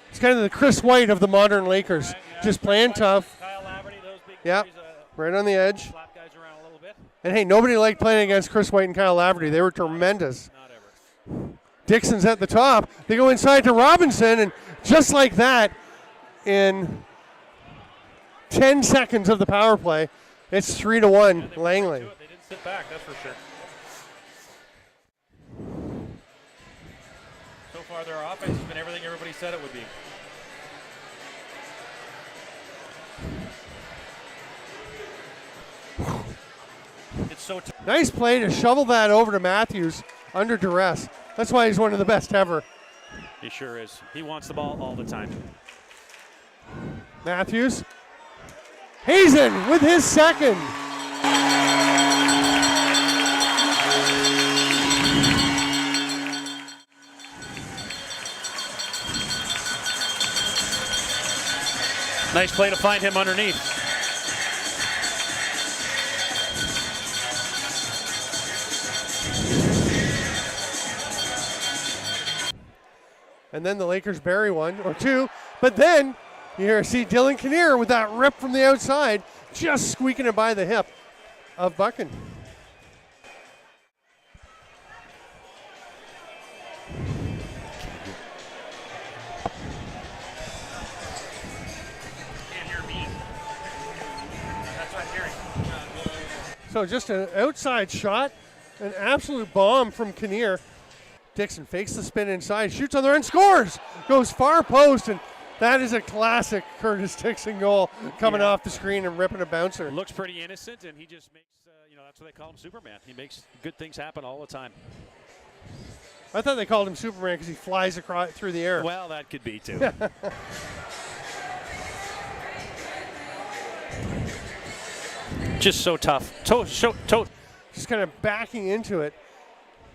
It's kind of the Chris White of the modern Lakers, right, just playing tough. Kyle Laverty, those big threes, right on the edge. Slap guys around a little bit. And hey, nobody liked playing against Chris White and Kyle Laverty. They were tremendous. Not ever. Dixon's at the top. They go inside to Robinson, and just like that, in 10 seconds of the power play, it's 3-1 Langley. They didn't sit back, that's for sure. So far, their offense has been everything everybody said it would be. It's so nice play to shovel that over to Matthews under duress. That's why he's one of the best ever. He sure is. He wants the ball all the time. Matthews. Hazen with his second. Nice play to find him underneath. And then the Lakers bury one or two. But then you see Dylan Kinnear with that rip from the outside, just squeaking it by the hip of Buchan. So just an outside shot, an absolute bomb from Kinnear. Dixon fakes the spin inside, shoots on the run, scores! Goes far post, and that is a classic Curtis Dixon goal coming off the screen and ripping a bouncer. Looks pretty innocent, and he just makes, that's what they call him, Superman. He makes good things happen all the time. I thought they called him Superman because he flies across through the air. Well, that could be too. Just so tough. Just kind of backing into it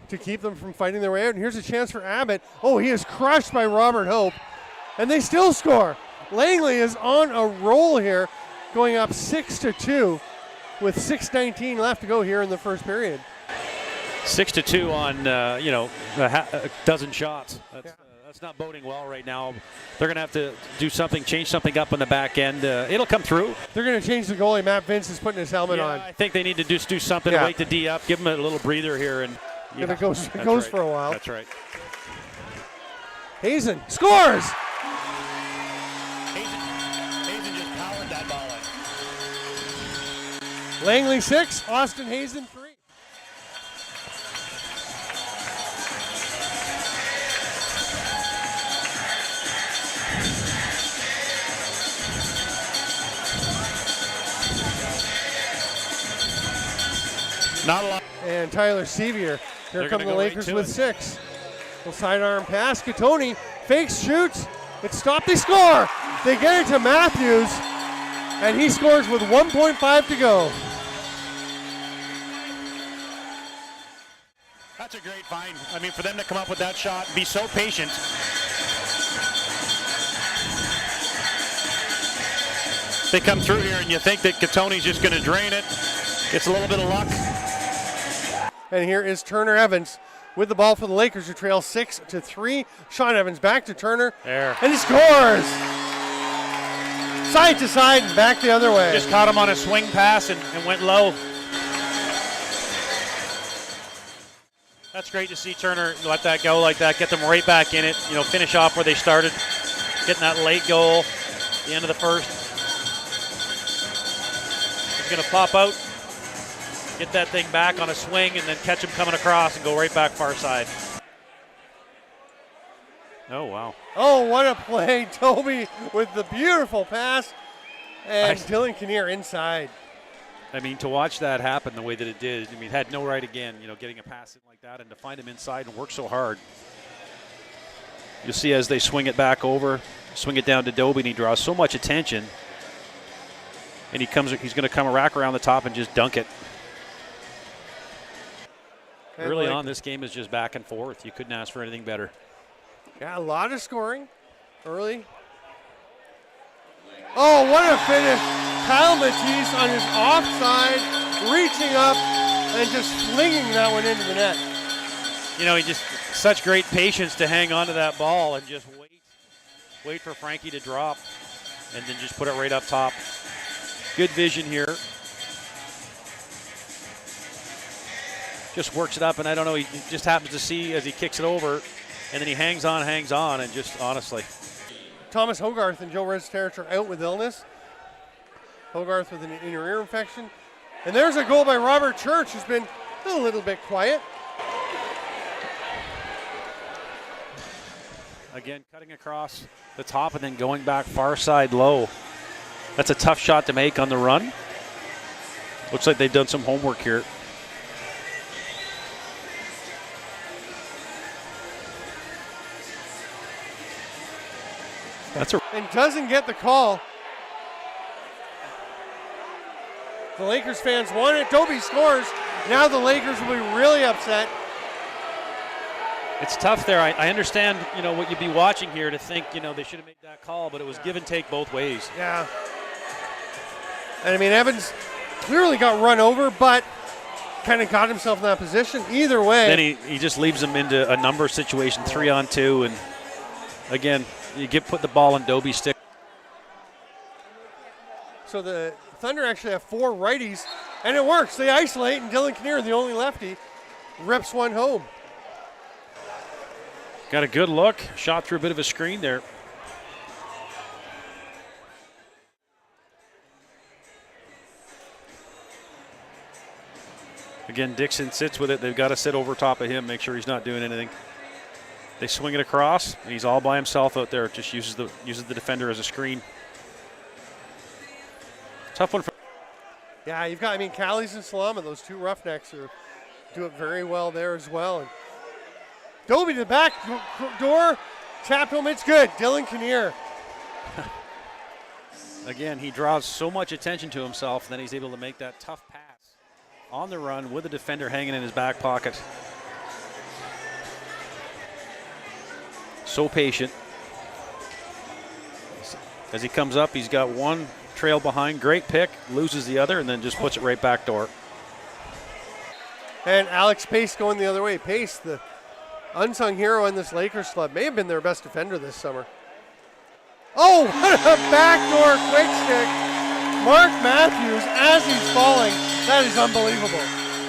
to keep them from fighting their way out. And here's a chance for Abbott. Oh, he is crushed by Robert Hope. And they still score. Langley is on a roll here, going up 6-2 with 6:19 left to go here in the first period. 6-2 on, a dozen shots. That's not boding well right now. They're going to have to do something, change something up on the back end. It'll come through. They're going to change the goalie. Matt Vince is putting his helmet on. I think they need to just do something to wake the D up, give him a little breather here. And it goes right for a while. That's right. Hazen scores! Hazen just powered that ball in. Langley 6, Austin Hazen 3. Not a lot. And Tyler Sevier. Here come the Lakers with 6. Little sidearm pass. Catoni fakes, shoots. It's stopped. They score. They get it to Matthews. And he scores with 1.5 to go. That's a great find. I mean, for them to come up with that shot, be so patient. They come through here and you think that Catoni's just going to drain it. Gets a little bit of luck. And here is Turner Evans with the ball for the Lakers, who trail 6-3. Sean Evans back to Turner. There. And he scores! Side to side and back the other way. Just caught him on a swing pass and went low. That's great to see Turner let that go like that, get them right back in it, finish off where they started. Getting that late goal, the end of the first. He's going to pop out. Get that thing back on a swing and then catch him coming across and go right back far side. Oh, wow. Oh, what a play. Toby with the beautiful pass. And Dylan Kinnear inside. I mean, to watch that happen the way that it did, had no right again, getting a pass in like that and to find him inside and work so hard. You'll see as they swing it back over, swing it down to Dobie, and he draws so much attention. And he's going to come a rack around the top and just dunk it. And early on, this game is just back and forth. You couldn't ask for anything better. Yeah, a lot of scoring early. Oh, what a finish. Kyle Matisse on his offside, reaching up and just flinging that one into the net. He just such great patience to hang on to that ball and just wait for Frankie to drop and then just put it right up top. Good vision here. Just works it up, and I don't know, he just happens to see as he kicks it over, and then he hangs on, and just honestly. Thomas Hogarth and Joe Rez-Terich are out with illness. Hogarth with an inner ear infection. And there's a goal by Robert Church, who's been a little bit quiet. Again, cutting across the top and then going back far side low. That's a tough shot to make on the run. Looks like they've done some homework here. That's a and doesn't get the call. The Lakers fans want it. Dobie scores. Now the Lakers will be really upset. It's tough there. I understand, what you'd be watching here to think, they should have made that call, but it was give and take both ways. Yeah. And I mean, Evans clearly got run over, but kind of got himself in that position. Either way. Then he just leaves him into a number situation, 3-on-2, and again, you put the ball in Dobie's stick. So the Thunder actually have 4 righties, and it works. They isolate, and Dylan Kinnear, the only lefty, rips one home. Got a good look. Shot through a bit of a screen there. Again, Dixon sits with it. They've got to sit over top of him, make sure he's not doing anything. They swing it across, and he's all by himself out there. Just uses the defender as a screen. Tough one for. Yeah, you've got, Callies and Salama, those 2 roughnecks do it very well there as well. And Dobie to the back door, tapped home, it's good. Dylan Kinnear. Again, he draws so much attention to himself, and then he's able to make that tough pass on the run with the defender hanging in his back pocket. So patient. As he comes up, he's got one trail behind. Great pick, loses the other, and then just puts it right back door. And Alex Pace going the other way. Pace, the unsung hero in this Lakers club, may have been their best defender this summer. Oh, what a backdoor quick stick. Mark Matthews, as he's falling, that is unbelievable.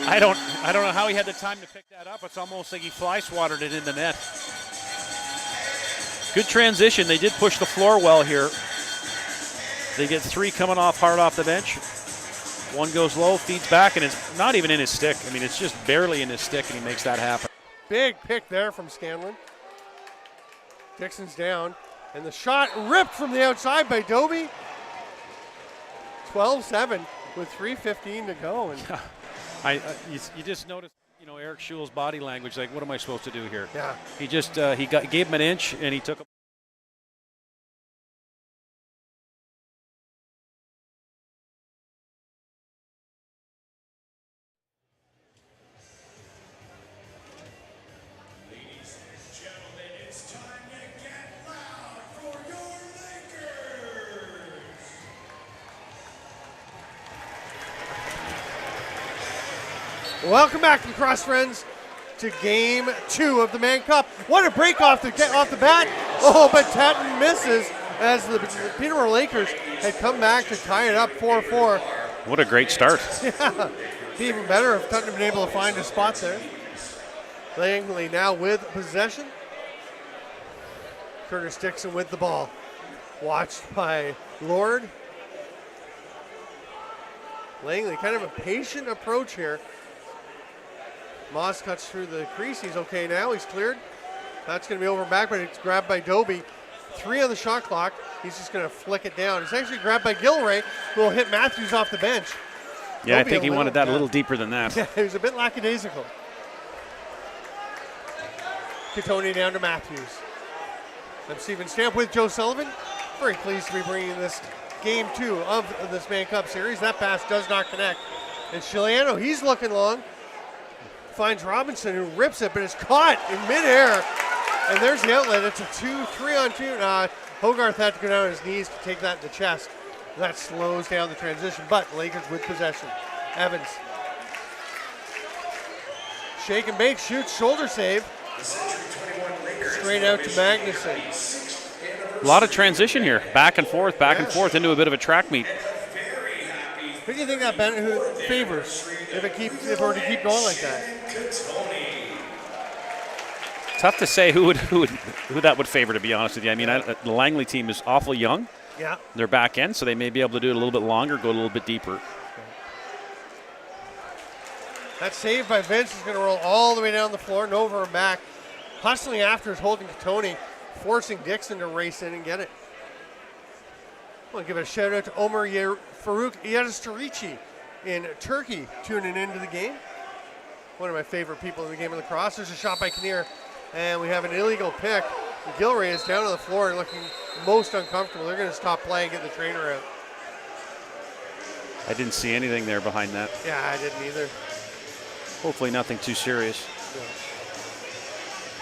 I don't know how he had the time to pick that up. It's almost like he fly swatted it in the net. Good transition. They did push the floor well here. They get 3 coming off hard off the bench. One goes low, feeds back, and it's not even in his stick. It's just barely in his stick, and he makes that happen. Big pick there from Scanlon. Dixon's down, and the shot ripped from the outside by Dobie. 12-7 with 3:15 to go. And you just noticed, Eric Schule's body language. Like, what am I supposed to do here? Yeah. He just gave him an inch, and he took a. Ladies and gentlemen, it's time to get loud for your Lakers. Welcome back, lacrosse friends, to Game 2 of the Mann Cup. What a break off the bat. Oh, but Tatton misses as the Peterborough Lakers had come back to tie it up 4-4. What a great start. Yeah, be even better if Tatton had been able to find a spot there. Langley now with possession. Curtis Dixon with the ball. Watched by Lord. Langley, kind of a patient approach here. Moss cuts through the crease. He's okay now. He's cleared. That's going to be over back, but it's grabbed by Dobie. 3 on the shot clock. He's just going to flick it down. It's actually grabbed by Gilray, who will hit Matthews off the bench. Yeah, Dobie I think he wanted that a little deeper than that. Yeah, he was a bit lackadaisical. Catoni down to Matthews. I'm Stephen Stamp with Joe Sullivan. Very pleased to be bringing this Game 2 of this Mann Cup series. that pass does not connect. And Chiliano, he's looking long. Finds Robinson, who rips it, but it's caught in midair. And there's the outlet. It's a 3-on-2. Hogarth had to go down on his knees to take that in the chest. That slows down the transition, but Lakers with possession. Evans. Shake and bake, shoots, shoulder save. Straight out to Magnuson. A lot of transition here. Back and forth into a bit of a track meet. Who do you think that favors if it were to keep going like that? Tough to say who that would favor, to be honest with you. The Langley team is awful young. Yeah. They're back end, so they may be able to do it a little bit longer, go a little bit deeper. That save by Vince is going to roll all the way down the floor and over and back. Hustling after is holding Catoni, forcing Dixon to race in and get it. I want to give a shout out to Omar Farouk Yadistarici in Turkey tuning into the game. One of my favorite people in the game of lacrosse. There's a shot by Kinnear, and we have an illegal pick Gilray is down on the floor looking most uncomfortable. They're going to stop playing, get the trainer out. I didn't see anything there behind that. Yeah, I didn't either. Hopefully nothing too serious.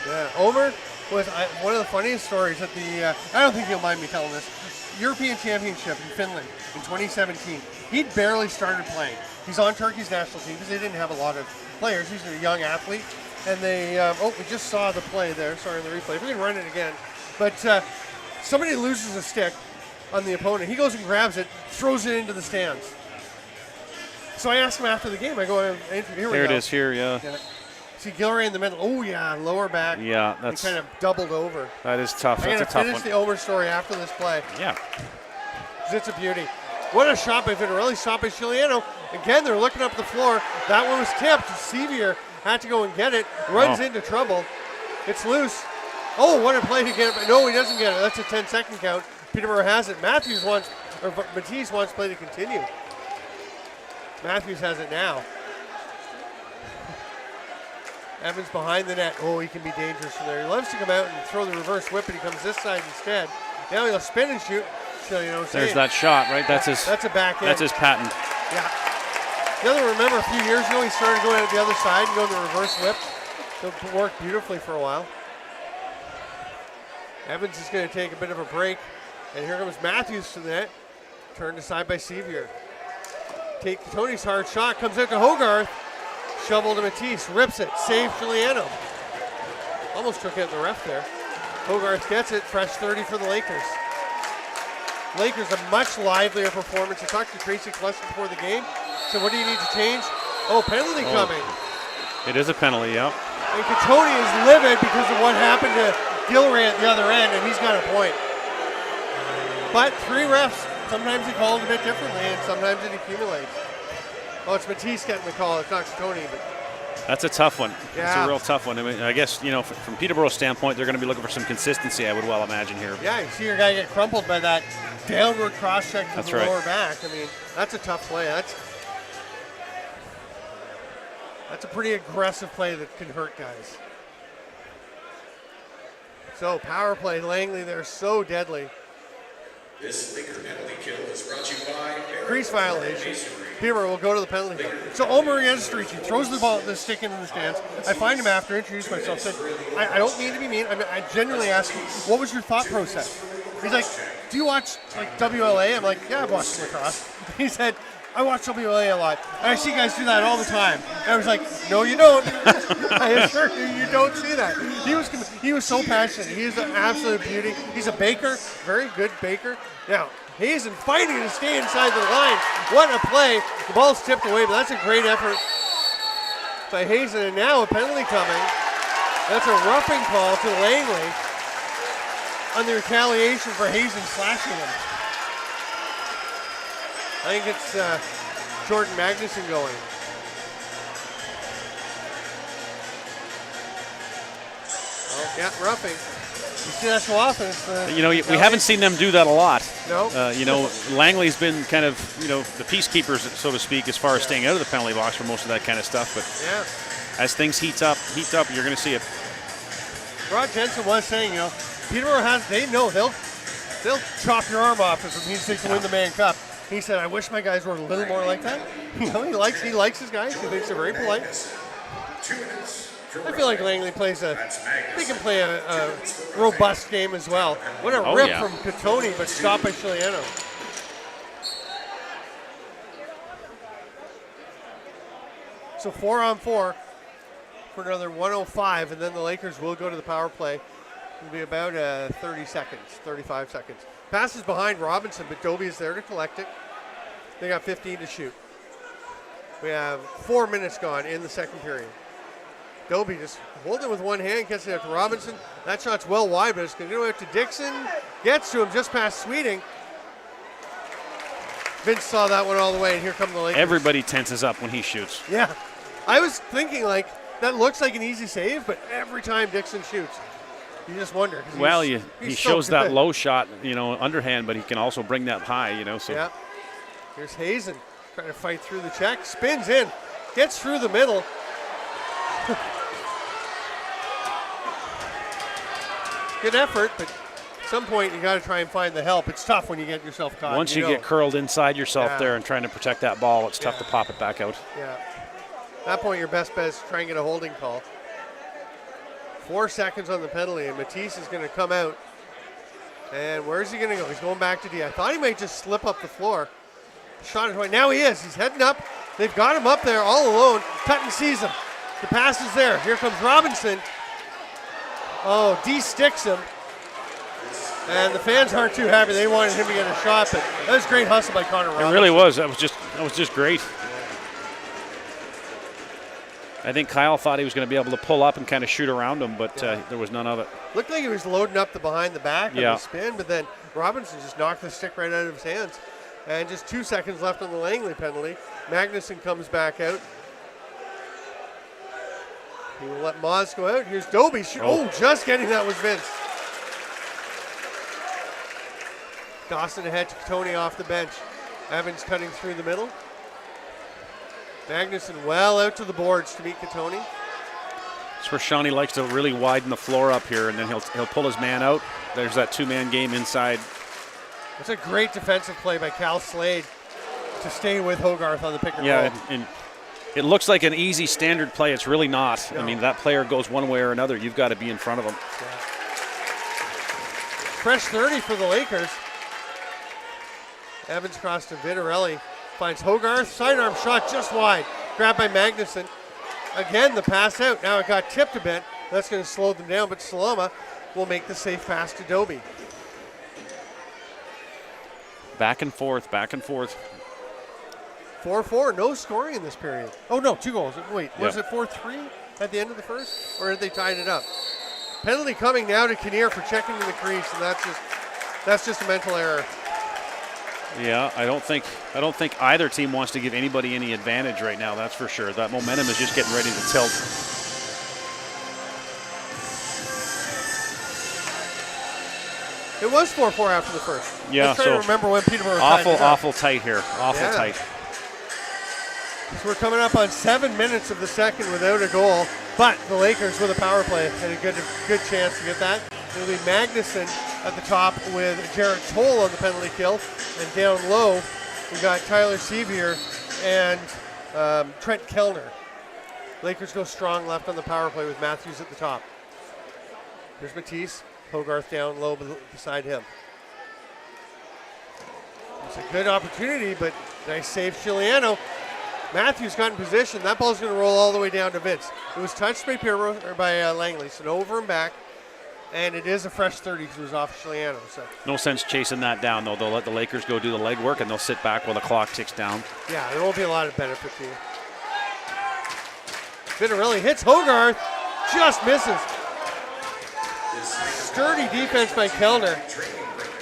Yeah, Omer was one of the funniest stories at the, I don't think you'll mind me telling this, European Championship in Finland in 2017. He'd barely started playing. He's on Turkey's national team because they didn't have a lot of players. He's a young athlete. And they, we just saw the play there. Sorry, the replay. If we can run it again. But somebody loses a stick on the opponent. He goes and grabs it, throws it into the stands. So I asked him after the game, I go, here we go. There it is here, yeah. See Gilray in the middle. Oh, yeah, lower back. Yeah, that's... He kind of doubled over. That is tough. I'm That's a going to tough finish one. the Omer story after this play. Yeah. It's a beauty. What a shot by Vitorelli, shot by Chiliano. Again, they're looking up the floor. That one was tipped. Sevier had to go and get it. Runs into trouble. It's loose. Oh, what a play to get it. No, he doesn't get it. That's a 10-second count. Peterborough has it. Matthews wants play to continue. Matthews has it now. Evans behind the net. Oh, he can be dangerous from there. He loves to come out and throw the reverse whip, but he comes this side instead. Now he'll spin and shoot. There's that shot, right? That's a back end. That's his patent. Yeah. The other, remember a few years ago, he started going out the other side and going the reverse whip. It worked beautifully for a while. Evans is going to take a bit of a break. And here comes Matthews to the net. Turned aside by Sevier. Tony's hard shot. Comes out to Hogarth. Shovel to Matisse. Rips it. Save Giuliano. Almost took out the ref there. Hogarth gets it. Fresh 30 for the Lakers. Lakers a much livelier performance. I talked to Tracy Klesser before the game. So what do you need to change? Oh, penalty coming. It is a penalty, yeah. And Catoni is livid because of what happened to Gilray at the other end, and he's got a point. But three refs, sometimes they call it a bit differently, and sometimes it accumulates. Oh, it's Matisse getting the call. It's not Catoni, but that's a tough one. Yeah. It's a real tough one. I mean, I guess, from Peterborough's standpoint, they're going to be looking for some consistency, I would well imagine here. Yeah, you see your guy get crumpled by that downward cross check to the lower back. I mean, that's a tough play. That's a pretty aggressive play that can hurt guys. So power play, Langley, they're so deadly. This Laker penalty kill is brought to you by Crease violation. Peterborough will go to the penalty kill. So Omer Yazdrici throws the stick into the stands. I find him after, introduce myself, said, I don't mean to be mean. I genuinely asked him, what was your thought process? He's like, do you watch WLA? I'm like, yeah, I've watched lacrosse. He said, I watch WLA a lot. And I see guys do that all the time. And I was like, no, you don't. I assure you don't see that. He was so passionate. He is an absolute beauty. He's a baker, very good baker. Now, Hazen fighting to stay inside the line. What a play. The ball's tipped away, but that's a great effort by Hazen. And now a penalty coming. That's a roughing call to Langley on the retaliation for Hazen slashing him. I think it's Jordan Magnuson going. Oh, yeah, roughing. You see that so often. We haven't seen them do that a lot. No. Langley's been kind of, the peacekeepers, so to speak, as far as staying out of the penalty box for most of that kind of stuff. But yeah, as things heat up, you're going to see it. Rod Jensen was saying, Peterborough they know they'll chop your arm off if it means they can win the Mann Cup. He said, I wish my guys were a little more like that. He likes his guys. He thinks they're very polite. 2 minutes. I feel like Langley they can play a robust game as well. What a rip from Catoni, but stopped by Chiliano. So 4-on-4 for another 1:05, and then the Lakers will go to the power play. It'll be about 35 seconds. Passes behind Robinson, but Dobie is there to collect it. They got 15 to shoot. We have 4 minutes gone in the second period. Dobie just holding it with one hand, gets it out to Robinson. That shot's well wide, but it's going to go out to Dixon. Gets to him just past Sweeting. Vince saw that one all the way, and here come the Lakers. Everybody tenses up when he shoots. Yeah. I was thinking, that looks like an easy save, but every time Dixon shoots, you just wonder. Well, he shows that low shot, underhand, but he can also bring that high, So. Yeah. Here's Hazen trying to fight through the check. Spins in. Gets through the middle. Good effort, but at some point you got to try and find the help. It's tough when you get yourself caught. Once you get curled inside yourself Yeah. there and trying to protect that ball, it's tough to pop it back out. Yeah. At that point, your best bet is to try and get a holding call. 4 seconds on the penalty, and Matisse is going to come out. And where is he going to go? He's going back to D. I thought he might just slip up the floor. Shot is right. Now he is. He's heading up. They've got him up there all alone. Tutton sees him. The pass is there. Here comes Robinson. Oh, D sticks him. And the fans aren't too happy. They wanted him to get a shot, but that was great hustle by Connor Robinson. It really was. That was just great. I think Kyle thought he was going to be able to pull up and kind of shoot around him, but there was none of it. Looked like he was loading up the behind the back on Yeah. the spin, but then Robinson just knocked the stick right out of his hands. And just 2 seconds left on the Langley penalty. Magnuson comes back out. He will let Moz go out. Here's Doby. Just getting that was Vince. Dawson ahead to Tony off the bench. Evans cutting through the middle. Magnuson well out to the boards to meet Katoni. That's where Shawnee likes to really widen the floor up here, and then he'll pull his man out. There's that two-man game inside. It's a great defensive play by Cal Slade to stay with Hogarth on the pick and roll. Yeah, and it looks like an easy standard play. It's really not. No. I mean, that player goes one way or another. You've got to be in front of him. Yeah. Fresh 30 for the Lakers. Evans cross to Vitarelli. Finds Hogarth. Sidearm shot just wide. Grabbed by Magnuson. Again, the pass out. Now it got tipped a bit. That's going to slow them down, but Salama will make the safe pass to Doby. Back and forth, back and forth. 4-4, no scoring in this period. Oh, no, 2 goals. Wait, was Yep. it 4-3 at the end of the first? Or had they tied it up? Penalty coming now to Kinnear for checking in the crease, and that's just a mental error. Yeah, I don't think either team wants to give anybody any advantage right now, that's for sure. That momentum is just getting ready to tilt. It was 4-4 after the first. Yeah, I'm trying to remember when Peterborough tied it up. Awful tight here. Awful Yeah. tight. So we're coming up on 7 minutes of the second without a goal, but the Lakers with a power play had a good chance to get that. It'll be Magnuson at the top with Jarrett Toll on the penalty kill, and down low we got Tyler Sevier and Trent Kellner. Lakers go strong left on the power play with Matthews at the top. Here's Matisse, Hogarth down low beside him. It's a good opportunity, but nice save, Chiliano. Matthews got in position. That ball's going to roll all the way down to Vince. It was touched by Langley, so over and back. And it is a fresh 30 because it was off Chiliano. So. No sense chasing that down, though. They'll let the Lakers go do the legwork, and they'll sit back while the clock ticks down. Yeah, there won't be a lot of benefit to you. Vitarelli hits Hogarth. Just misses. Sturdy defense by Kellner.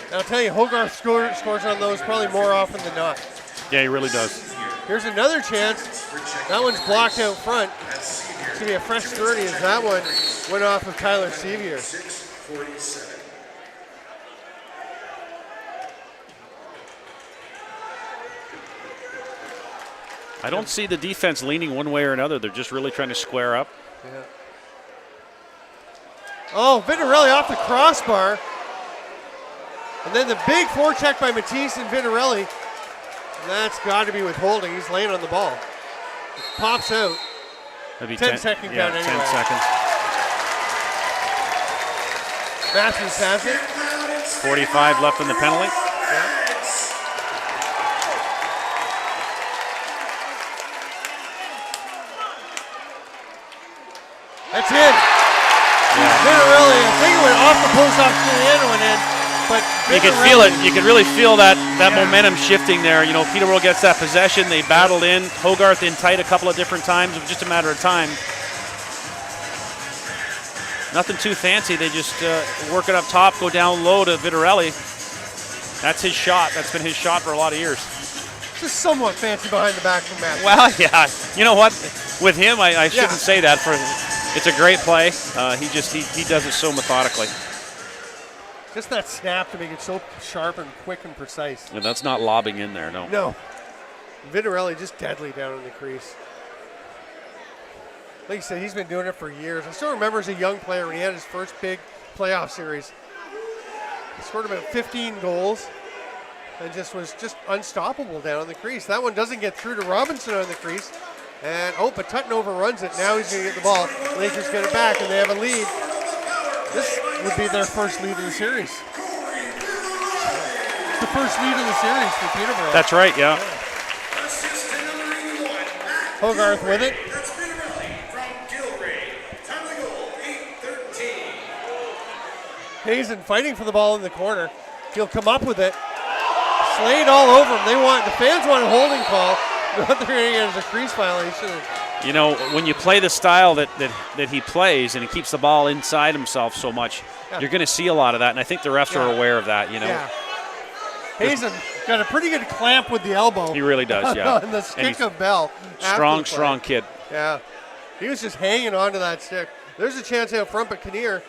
And I'll tell you, Hogarth scores on those probably more often than not. Yeah, he really does. Here's another chance. That one's blocked out front. It's going to be a fresh 30 as that one went off of Tyler Sevier. 6:47. I don't see the defense leaning one way or another. They're just really trying to square up. Yeah. Oh, Vitarelli off the crossbar. And then the big forecheck by Matisse and Vitarelli. And that's got to be withholding. He's laying on the ball. It pops out. That'd be 10-second count yeah, anyway. 10 seconds. Matthews has it. 45 left in the penalty. Yeah. That's in. Vitarelli, I think it went off the post off Giuliano and in. But You could feel it. You could really feel that momentum shifting there. You know, Peterborough gets that possession. They battled in. Hogarth in tight a couple of different times. It was just a matter of time. Nothing too fancy. They just work it up top, go down low to Vitarelli. That's his shot. That's been his shot for a lot of years. just somewhat fancy behind the back from Matthews. Well, yeah. You know what? With him, I shouldn't say that. It's a great play. He does it so methodically. Just that snap to make it so sharp and quick and precise. And that's not lobbing in there, no. No. Vitarelli just deadly down in the crease. Like you said, he's been doing it for years. I still remember as a young player when he had his first big playoff series. He scored about 15 goals and just was just unstoppable down on the crease. That one doesn't get through to Robinson on the crease. And, but Tutton overruns it. Now he's going to get the ball. Lakers get it back, and they have a lead. This would be their first lead of the series. It's the first lead of the series for Peterborough. That's right, yeah. Hogarth with it. Hazen fighting for the ball in the corner. He'll come up with it. Slade all over him. The fans want a holding call. What they're going to get is a crease violation. You know, when you play the style that he plays and he keeps the ball inside himself so much, you're going to see a lot of that, and I think the refs are aware of that, you know. Yeah. Hazen got a pretty good clamp with the elbow. He really does, yeah. And the stick of Bell. Strong kid. Yeah. He was just hanging on to that stick. There's a chance out front, but Kinnear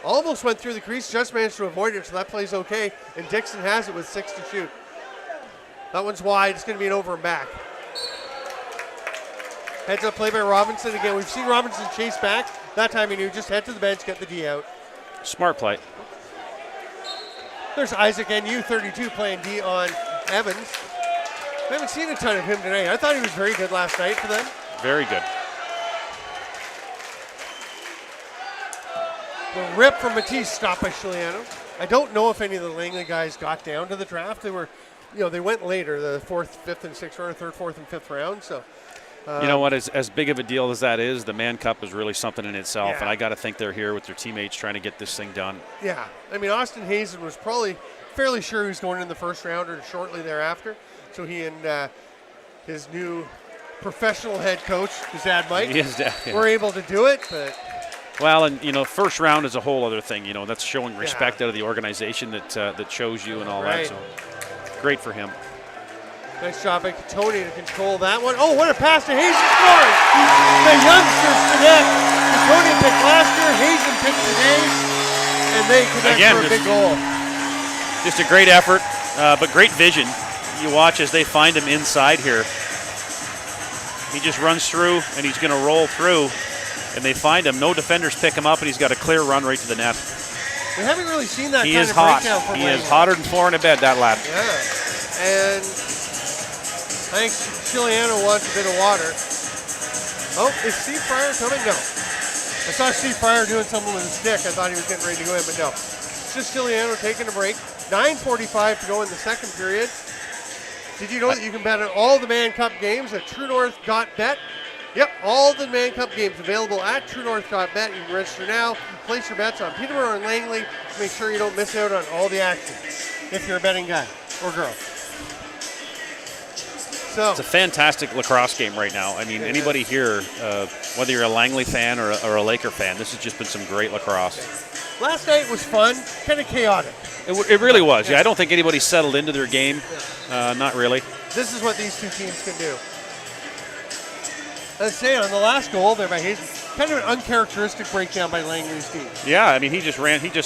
almost went through the crease, just managed to avoid it, so that plays okay. And Dixon has it with 6 to shoot. That one's wide. It's going to be an over and back. Heads up play by Robinson again. We've seen Robinson chase back. That time he knew just head to the bench, get the D out. Smart play. There's Isaac NU 32 playing D on Evans. I haven't seen a ton of him today. I thought he was very good last night for them. Very good. The rip from Matisse stopped by Chiliano. I don't know if any of the Langley guys got down to the draft. They were, they went later, the 4th, 5th, and 6th round, 3rd, 4th, and 5th round. So, you know what? As big of a deal as that is, the Mann Cup is really something in itself, Yeah. and I got to think they're here with their teammates trying to get this thing done. Yeah, I mean, Austin Hazen was probably fairly sure he was going in the first round or shortly thereafter. So he and his new professional head coach, his dad Mike, were able to do it, but. Well, and first round is a whole other thing. That's showing respect out of the organization that chose you and all that. So great for him. Nice job by Tony to control that one. Oh, what a pass to Hazen! Scores! The youngsters connect. Tony picked last year, Hazen picked today, and they connect for a big goal. Just a great effort, but great vision. You watch as they find him inside here. He just runs through, and he's going to roll through. And they find him. No defenders pick him up, and he's got a clear run right to the net. We haven't really seen that he kind is of hot. breakdown from He Langley. is hotter than 4 in a bed, that lad. Yeah. And I think Chiliano wants a bit of water. Oh, is Steve Fryer coming? No. I saw Steve Fryer doing something with a stick. I thought he was getting ready to go in, but no. It's just Chiliano taking a break. 9:45 to go in the second period. Did you know that you can bet on all the Mann Cup games at TrueNorth.bet? Yep, all the Mann Cup games available at TrueNorth.bet. You can register now, place your bets on Peterborough and Langley. Make sure you don't miss out on all the action if you're a betting guy or girl. So it's a fantastic lacrosse game right now. I mean, anybody here, whether you're a Langley fan or a Laker fan, this has just been some great lacrosse. Last night was fun, kind of chaotic. It really was. Yeah, I don't think anybody settled into their game. Not really. This is what these two teams can do. Let's say on the last goal there by Hazen, kind of an uncharacteristic breakdown by Langley's team. Yeah, I mean, he just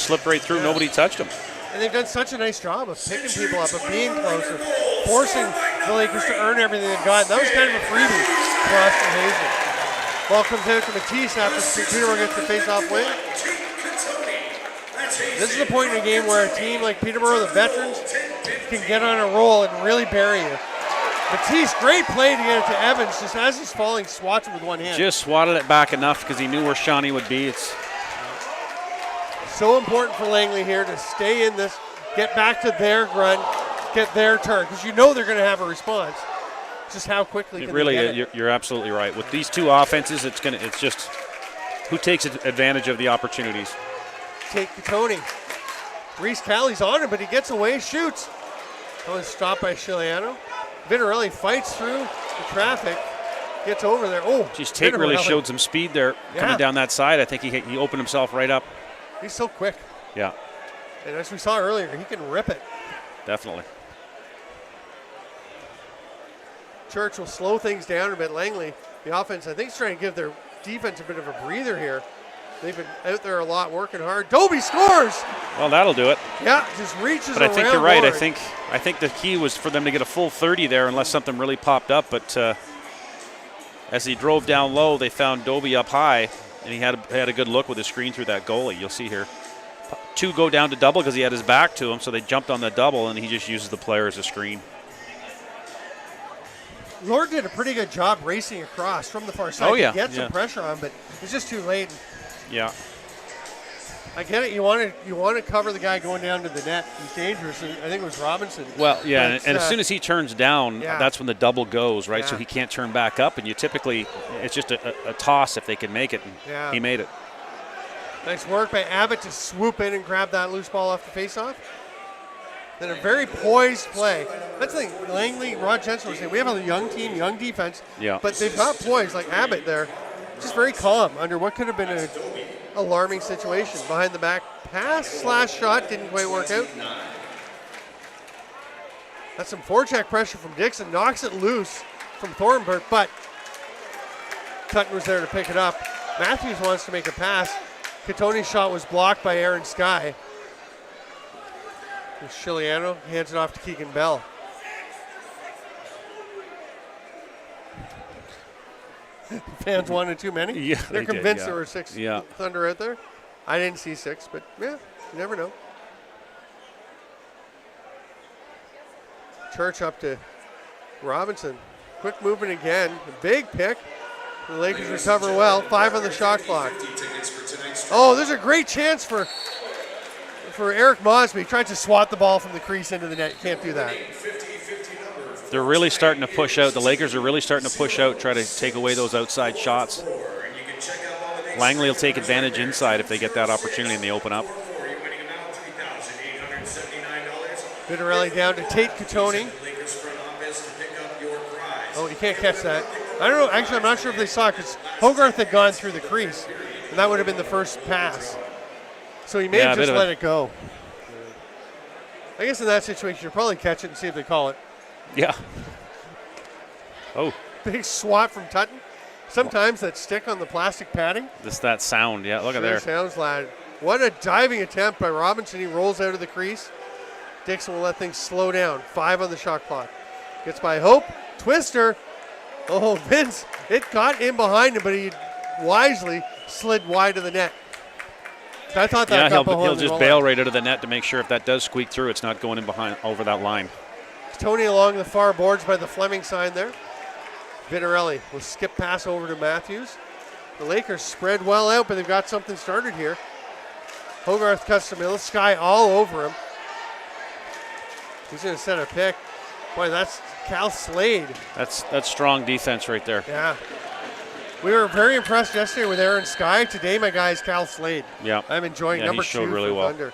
slipped right through. Nobody touched him. And they've done such a nice job of picking people up, of being close, of forcing the Lakers to earn everything they've got. That was kind of a freebie for Austin Hazen. Ball comes out to Matisse after Peterborough gets the face-off win. This is the point in a game where a team like Peterborough, the veterans, can get on a roll and really bury you. Matisse, great play to get it to Evans, just as he's falling, swats it with one hand. Just swatted it back enough because he knew where Shawnee would be. It's so important for Langley here to stay in this, get back to their run, get their turn, because you know they're going to have a response. Just how quickly can they get it. You're absolutely right. With these two offenses, it's just who takes advantage of the opportunities. Take Tony. Reese Callie's on him, but he gets away, shoots. That was stopped by Chiliano. Vittorelli fights through the traffic, gets over there. Oh, geez, Tate really showed some speed there coming down that side. I think he opened himself right up. He's so quick. Yeah. And as we saw earlier, he can rip it. Definitely. Church will slow things down a bit. Langley, the offense, I think, is trying to give their defense a bit of a breather here. They've been out there a lot, working hard. Doby scores! Well, that'll do it. Yeah, just reaches around. But I think you're right. Board. I think the key was for them to get a full 30 there, unless something really popped up. But As he drove down low, they found Dobie up high, and he had a good look with his screen through that goalie. You'll see here. 2 go down to double because he had his back to him, so they jumped on the double, and he just uses the player as a screen. Lord did a pretty good job racing across from the far side Oh, yeah. to get some pressure on, but it's just too late. Yeah. I get it. You want to cover the guy going down to the net. He's dangerous. And I think it was Robinson. Well, yeah, But, and as soon as he turns down, that's when the double goes, right? So Yeah. he can't turn back up, and you typically, it's just a toss if they can make it, and he made it. Nice work by Abbott to swoop in and grab that loose ball off the faceoff. Then a very poised play. That's the thing. Langley, Rod Jensen was saying, we have a young team, young defense, but they've got poise like Abbott there. Just very calm under what could have been an alarming situation. Behind the back pass / shot didn't quite work out. That's some forecheck pressure from Dixon. Knocks it loose from Thornburg, but Tutton was there to pick it up. Matthews wants to make a pass. Catoni's shot was blocked by Aaron Skye. Chiliano hands it off to Keegan Bell. Fans wanted too many? Yeah, They're convinced there were 6 Yeah. Thunder out there. I didn't see 6, but yeah, you never know. Church up to Robinson. Quick movement again. A big pick. The Lakers recover well. 5 on the shot clock. Oh, there's a great chance for Eric Mosby. He tried to swat the ball from the crease into the net. You can't do that. They're really starting to push out. The Lakers are really starting to push out, try to take away those outside shots. Langley will take advantage inside if they get that opportunity and they open up. Vitarelli down to Tate Catoni. Oh, you can't catch that. I don't know. Actually, I'm not sure if they saw it because Hogarth had gone through the crease, and that would have been the first pass. So he may have just let it go. I guess in that situation, you'll probably catch it and see if they call it. Yeah. Oh. Big swat from Tutton. Sometimes that stick on the plastic padding. Just that sound, yeah, look at there. Sounds loud. What a diving attempt by Robinson. He rolls out of the crease. Dixon will let things slow down. 5 on the shot clock. Gets by Hope. Twister. Oh, Vince. It got in behind him, but he wisely slid wide of the net. I thought that he'll just bail right out of the net to make sure if that does squeak through, it's not going in behind over that line. Tony along the far boards by the Fleming sign there. Vitarelli will skip pass over to Matthews. The Lakers spread well out, but they've got something started here. Hogarth cuts to Mill. Skye all over him. He's going to set a pick. Boy, that's Cal Slade. That's strong defense right there. Yeah. We were very impressed yesterday with Aaron Skye. Today, my guy is Cal Slade. Yeah. I'm enjoying number 2 showed really well. Thunder.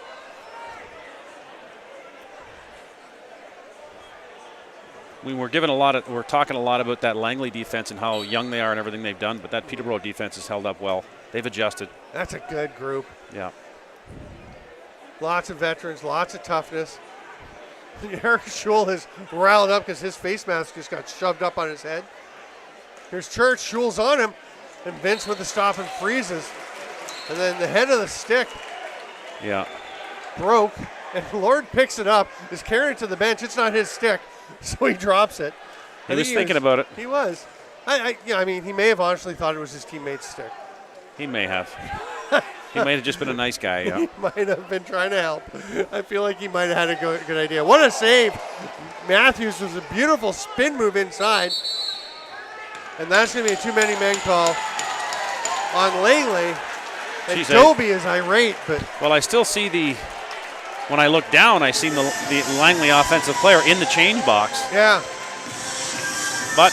We're talking a lot about that Langley defense and how young they are and everything they've done, but that Peterborough defense has held up well. They've adjusted. That's a good group. Yeah. Lots of veterans, lots of toughness. Eric Schul is riled up because his face mask just got shoved up on his head. Here's Church. Schul's on him, and Vince with the stop and freezes. And then the head of the stick broke, and Lord picks it up, is carrying it to the bench. It's not his stick, so he drops it. He was thinking about it. He was. I mean, he may have honestly thought it was his teammate's stick. He may have. He might have just been a nice guy. Yeah. He might have been trying to help. I feel like he might have had a good idea. What a save. Matthews was a beautiful spin move inside. And that's going to be a too-many-men call on Langley. And Dobie is irate. Well, I still see when I look down, I see the Langley offensive player in the change box. Yeah. But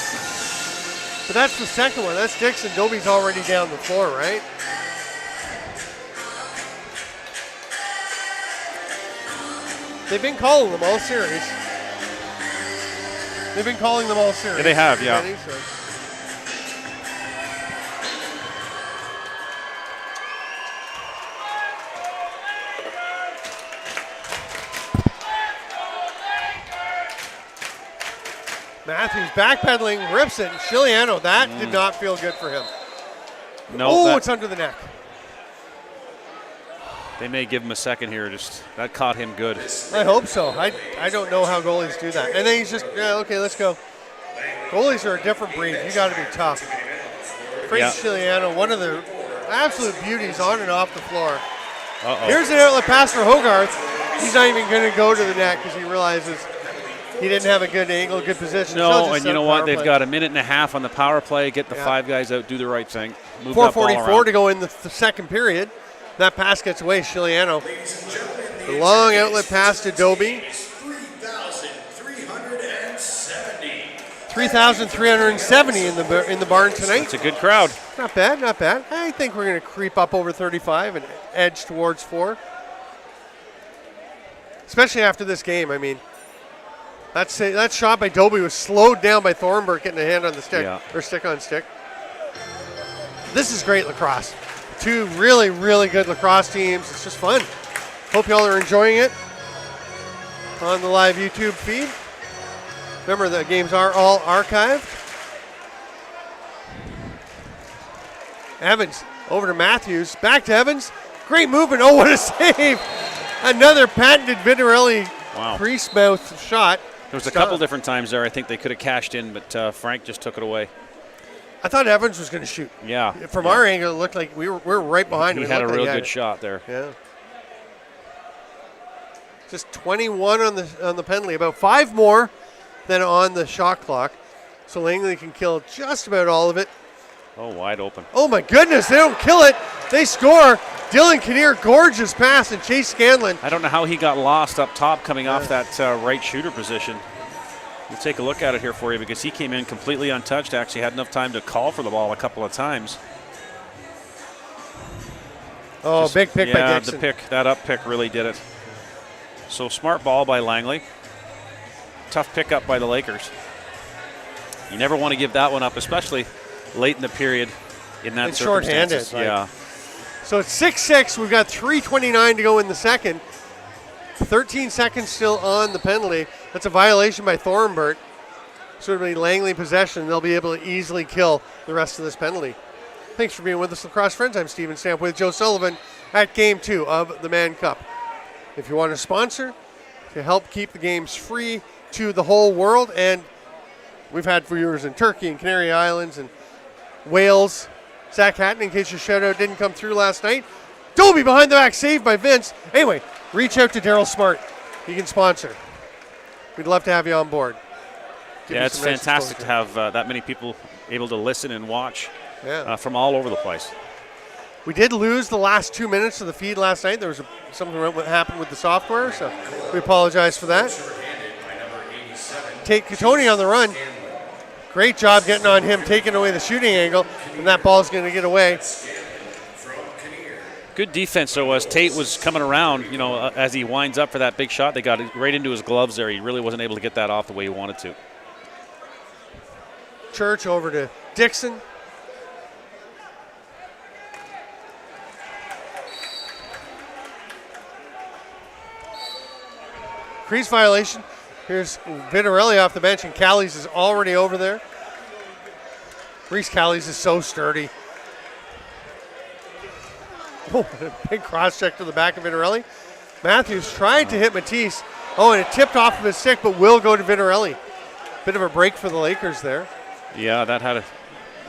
that's the second one. That's Dixon. Dobie's already down the floor, right? They've been calling them all series. Yeah, they have, yeah. Matthews backpedaling, rips it. Chiliano, that did not feel good for him. No, it's under the neck. They may give him a second here. That caught him good. I hope so. I don't know how goalies do that. And then he's just, okay, let's go. Goalies are a different breed. You got to be tough. Fraser Chiliano, one of the absolute beauties on and off the floor. Uh-oh. Here's an outlet pass for Hogarth. He's not even going to go to the net because he realizes he didn't have a good angle, good position. No, and you know what? They've got a minute and a half on the power play. Get the 5 guys out, do the right thing. Move that ball around. 4:44 to go in the second period. That pass gets away, Chiliano. The long outlet pass to Doby. 3,370 in the barn tonight. It's a good crowd. Not bad, not bad. I think we're going to creep up over 35 and edge towards 4. Especially after this game. I mean, that shot by Doby was slowed down by Thornburg getting a hand on the stick, or stick on stick. This is great lacrosse. 2 really, really good lacrosse teams. It's just fun. Hope y'all are enjoying it on the live YouTube feed. Remember, the games are all archived. Evans over to Matthews. Back to Evans. Great movement. Oh, what a save. Another patented Vitarelli crease mouth shot. There was a couple different times there. I think they could have cashed in, but Frank just took it away. I thought Evans was going to shoot. Yeah. From our angle, it looked like we were right behind him. He had a real good shot there. Yeah. Just 21 on the penalty. About 5 more than on the shot clock. So Langley can kill just about all of it. Oh, wide open. Oh, my goodness. They don't kill it. They score. Dylan Kinnear, gorgeous pass, and Chase Scanlon. I don't know how he got lost up top coming off that right shooter position. We'll take a look at it here for you because he came in completely untouched. Actually had enough time to call for the ball a couple of times. Oh, big pick by Dixon. That up pick really did it. So smart ball by Langley. Tough pickup by the Lakers. You never want to give that one up, especially late in the period in that circumstances. Short-handed. Yeah. So it's 6-6. We've got 3:29 to go in the second. 13 seconds still on the penalty. That's a violation by Thornburg. So it'll be Langley possession. They'll be able to easily kill the rest of this penalty. Thanks for being with us, lacrosse friends. I'm Steven Stamp with Joe Sullivan at Game 2 of the Mann Cup. If you want to sponsor to help keep the games free to the whole world, and we've had viewers in Turkey and Canary Islands and Wales. Zach Hatton, in case your shout-out didn't come through last night. Doby behind the back, saved by Vince. Anyway, reach out to Daryl Smart. He can sponsor. We'd love to have you on board. Yeah, it's fantastic to have that many people able to listen and watch from all over the place. We did lose the last 2 minutes of the feed last night. There was something that happened with the software, so we apologize for that. Tate Catoni on the run. Great job getting on him, taking away the shooting angle, and that ball's going to get away. Good defense though, as Tate was coming around, as he winds up for that big shot. They got it right into his gloves there. He really wasn't able to get that off the way he wanted to. Church over to Dixon. Crease violation. Here's Vitarelli off the bench, and Callies is already over there. Reese Callies is so sturdy. Oh, a big cross check to the back of Vitarelli. Matthews tried to hit Matisse. Oh, and it tipped off of his stick, but will go to Vitarelli. Bit of a break for the Lakers there. Yeah, that had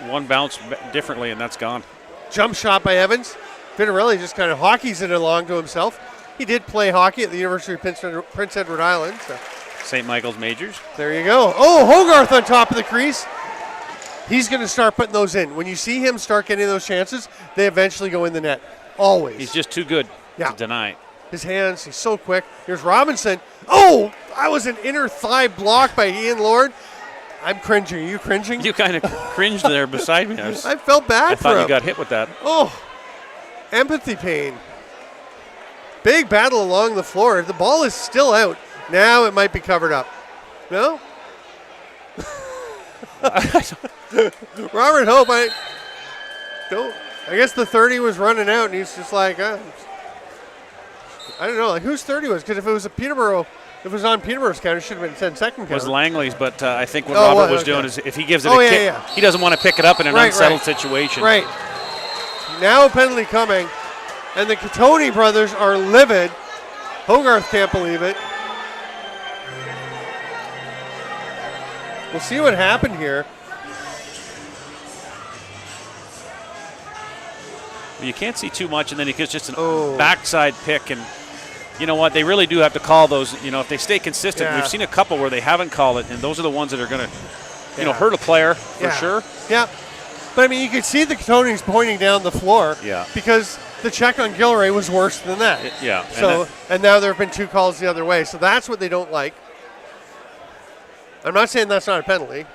one bounce differently, and that's gone. Jump shot by Evans. Vitarelli just kind of hockeys it along to himself. He did play hockey at the University of Prince Edward Island. So. St. Michael's Majors. There you go. Oh, Hogarth on top of the crease. He's going to start putting those in. When you see him start getting those chances, they eventually go in the net. Always. He's just too good to deny. His hands, he's so quick. Here's Robinson. Oh, that was an inner thigh block by Ian Lord. I'm cringing. Are you cringing? You kind of cringed there beside me. I felt bad for him. I thought you got hit with that. Oh, empathy pain. Big battle along the floor. The ball is still out. Now it might be covered up. No? Robert Hope, I guess the 30 was running out, and he's just like, I don't know, like whose 30 was? Because if it was a Peterborough, if it was on Peterborough's counter, it should have been 10-second counter. It was Langley's, but I think what Robert was doing is if he gives it a kick, he doesn't want to pick it up in an unsettled situation. Right. Now a penalty coming, and the Catoni brothers are livid. Hogarth can't believe it. We'll see what happened here. You can't see too much, and then it gets just a backside pick. And you know what? They really do have to call those. If they stay consistent. We've seen a couple where they haven't called it, and those are the ones that are going to, hurt a player for sure. Yeah. But, I mean, you could see the Cottonians pointing down the floor because the check on Gilray was worse than that. And now there have been 2 calls the other way. So that's what they don't like. I'm not saying that's not a penalty.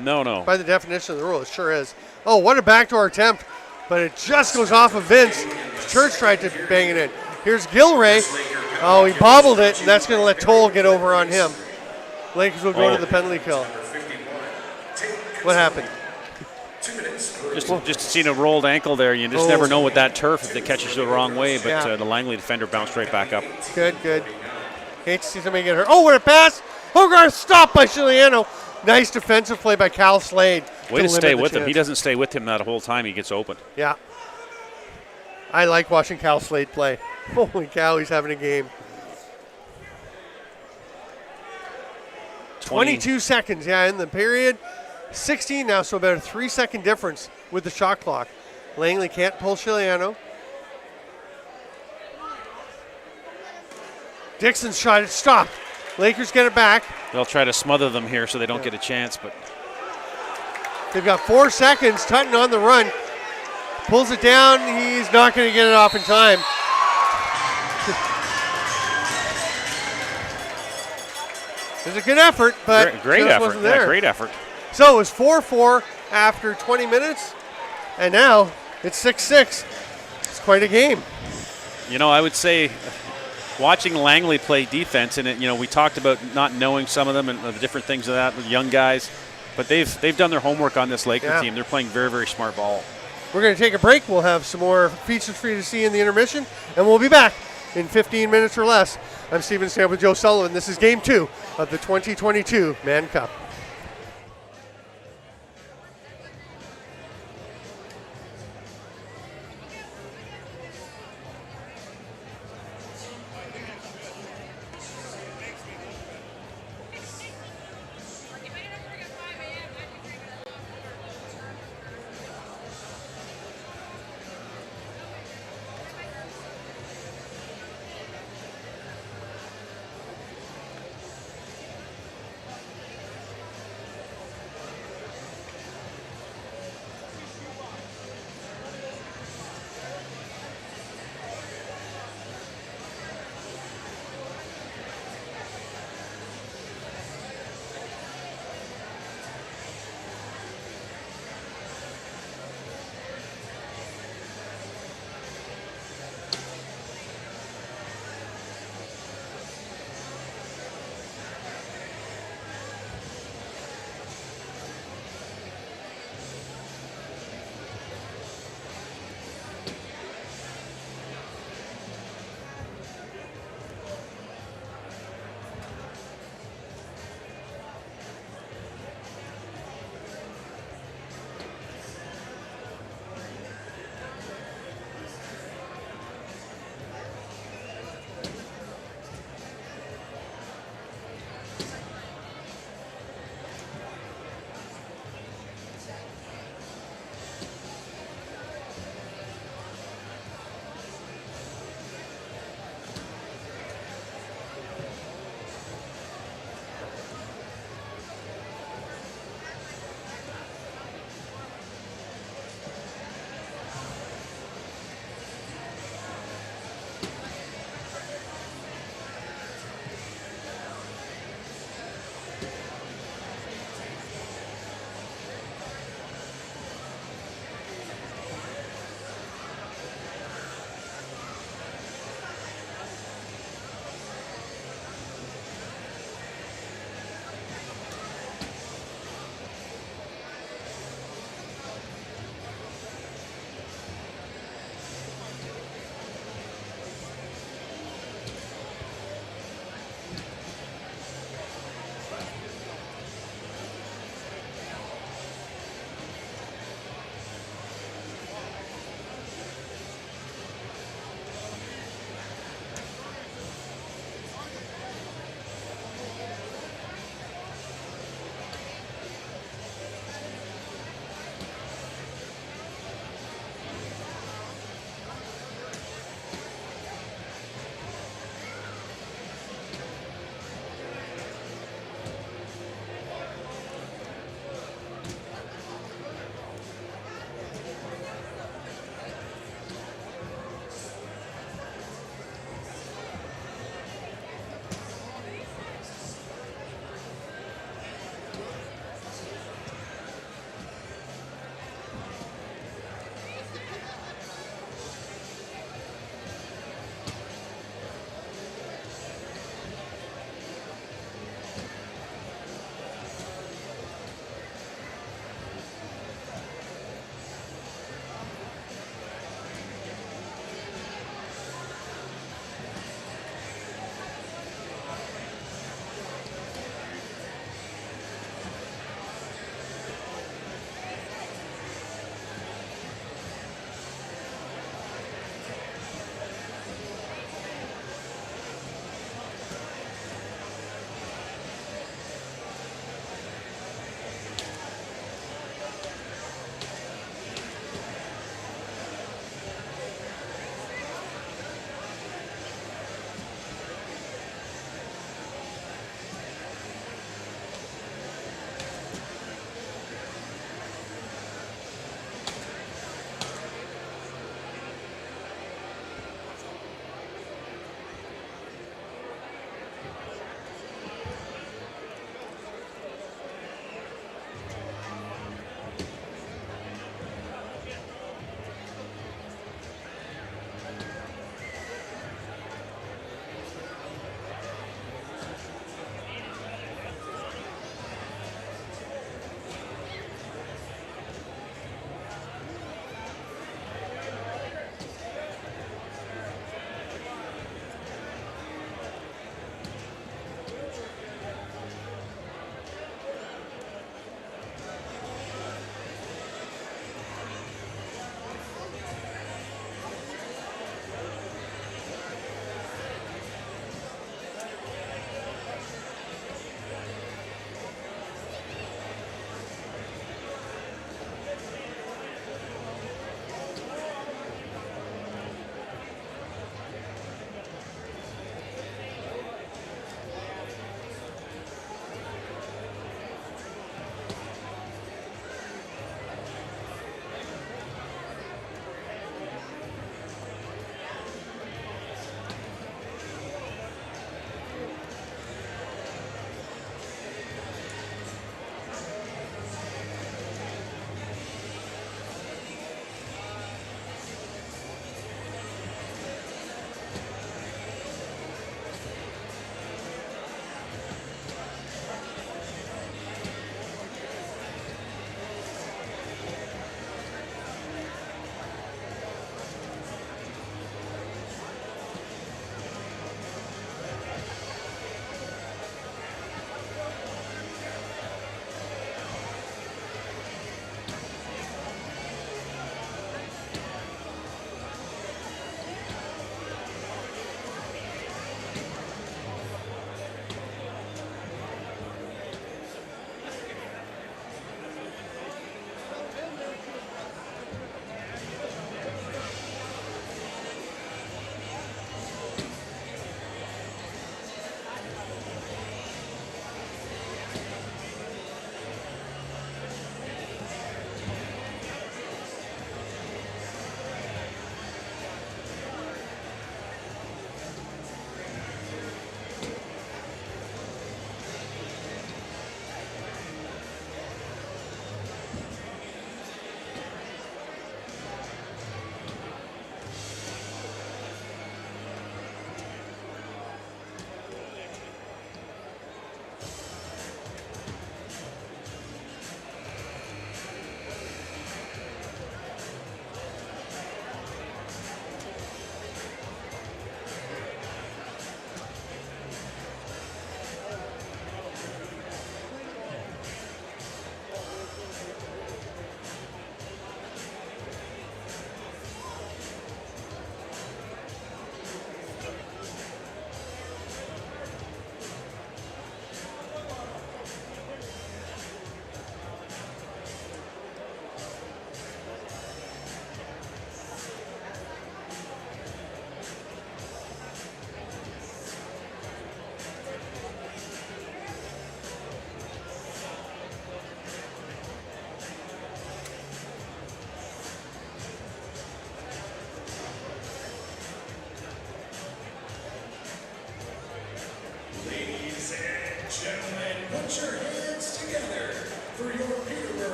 No. By the definition of the rule, it sure is. Oh, what a backdoor attempt. But it just goes off of Vince. Church tried to bang it in. Here's Gilray. Oh, he bobbled it, and that's going to let Toll get over on him. Lakers will go to the penalty kill. What happened? Just seeing a rolled ankle there. You just never know with that turf if it catches you the wrong way. But the Langley defender bounced right back up. Good. Hate to see somebody get hurt. Oh, what a pass. Hogarth stopped by Chiliano. Nice defensive play by Cal Slade. Way to stay with him. He doesn't stay with him that whole time. He gets open. Yeah. I like watching Cal Slade play. Holy cow, he's having a game. 22 seconds, in the period. 16 now, so about a 3-second difference with the shot clock. Langley can't pull Chiliano. Dixon's shot, it stopped. Lakers get it back. They'll try to smother them here so they don't get a chance, but they've got 4 seconds. Tutton on the run. Pulls it down. He's not going to get it off in time. It was a good effort, but great effort. wasn't there. Yeah, great effort. So it was 4-4 after 20 minutes, and now it's 6-6. It's quite a game. I would say watching Langley play defense, and we talked about not knowing some of them and the different things of that with young guys, but they've done their homework on this Laker team. They're playing very, very smart ball. We're going to take a break. We'll have some more features for you to see in the intermission, and we'll be back in 15 minutes or less. I'm Steven Stamp with Joe Sullivan. This is Game 2 of the 2022 Mann Cup.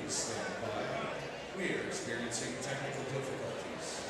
Please stand by. We are experiencing technical difficulties.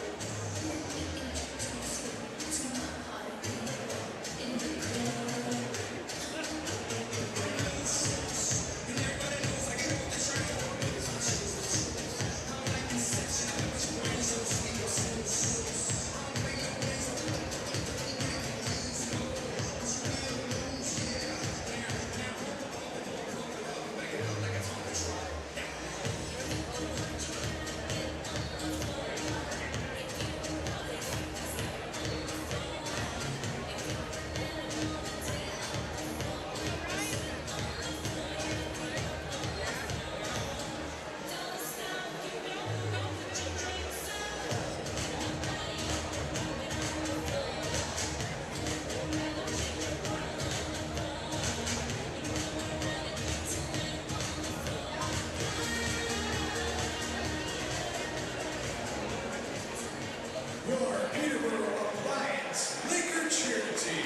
Your Peterborough Alliance Laker Charity.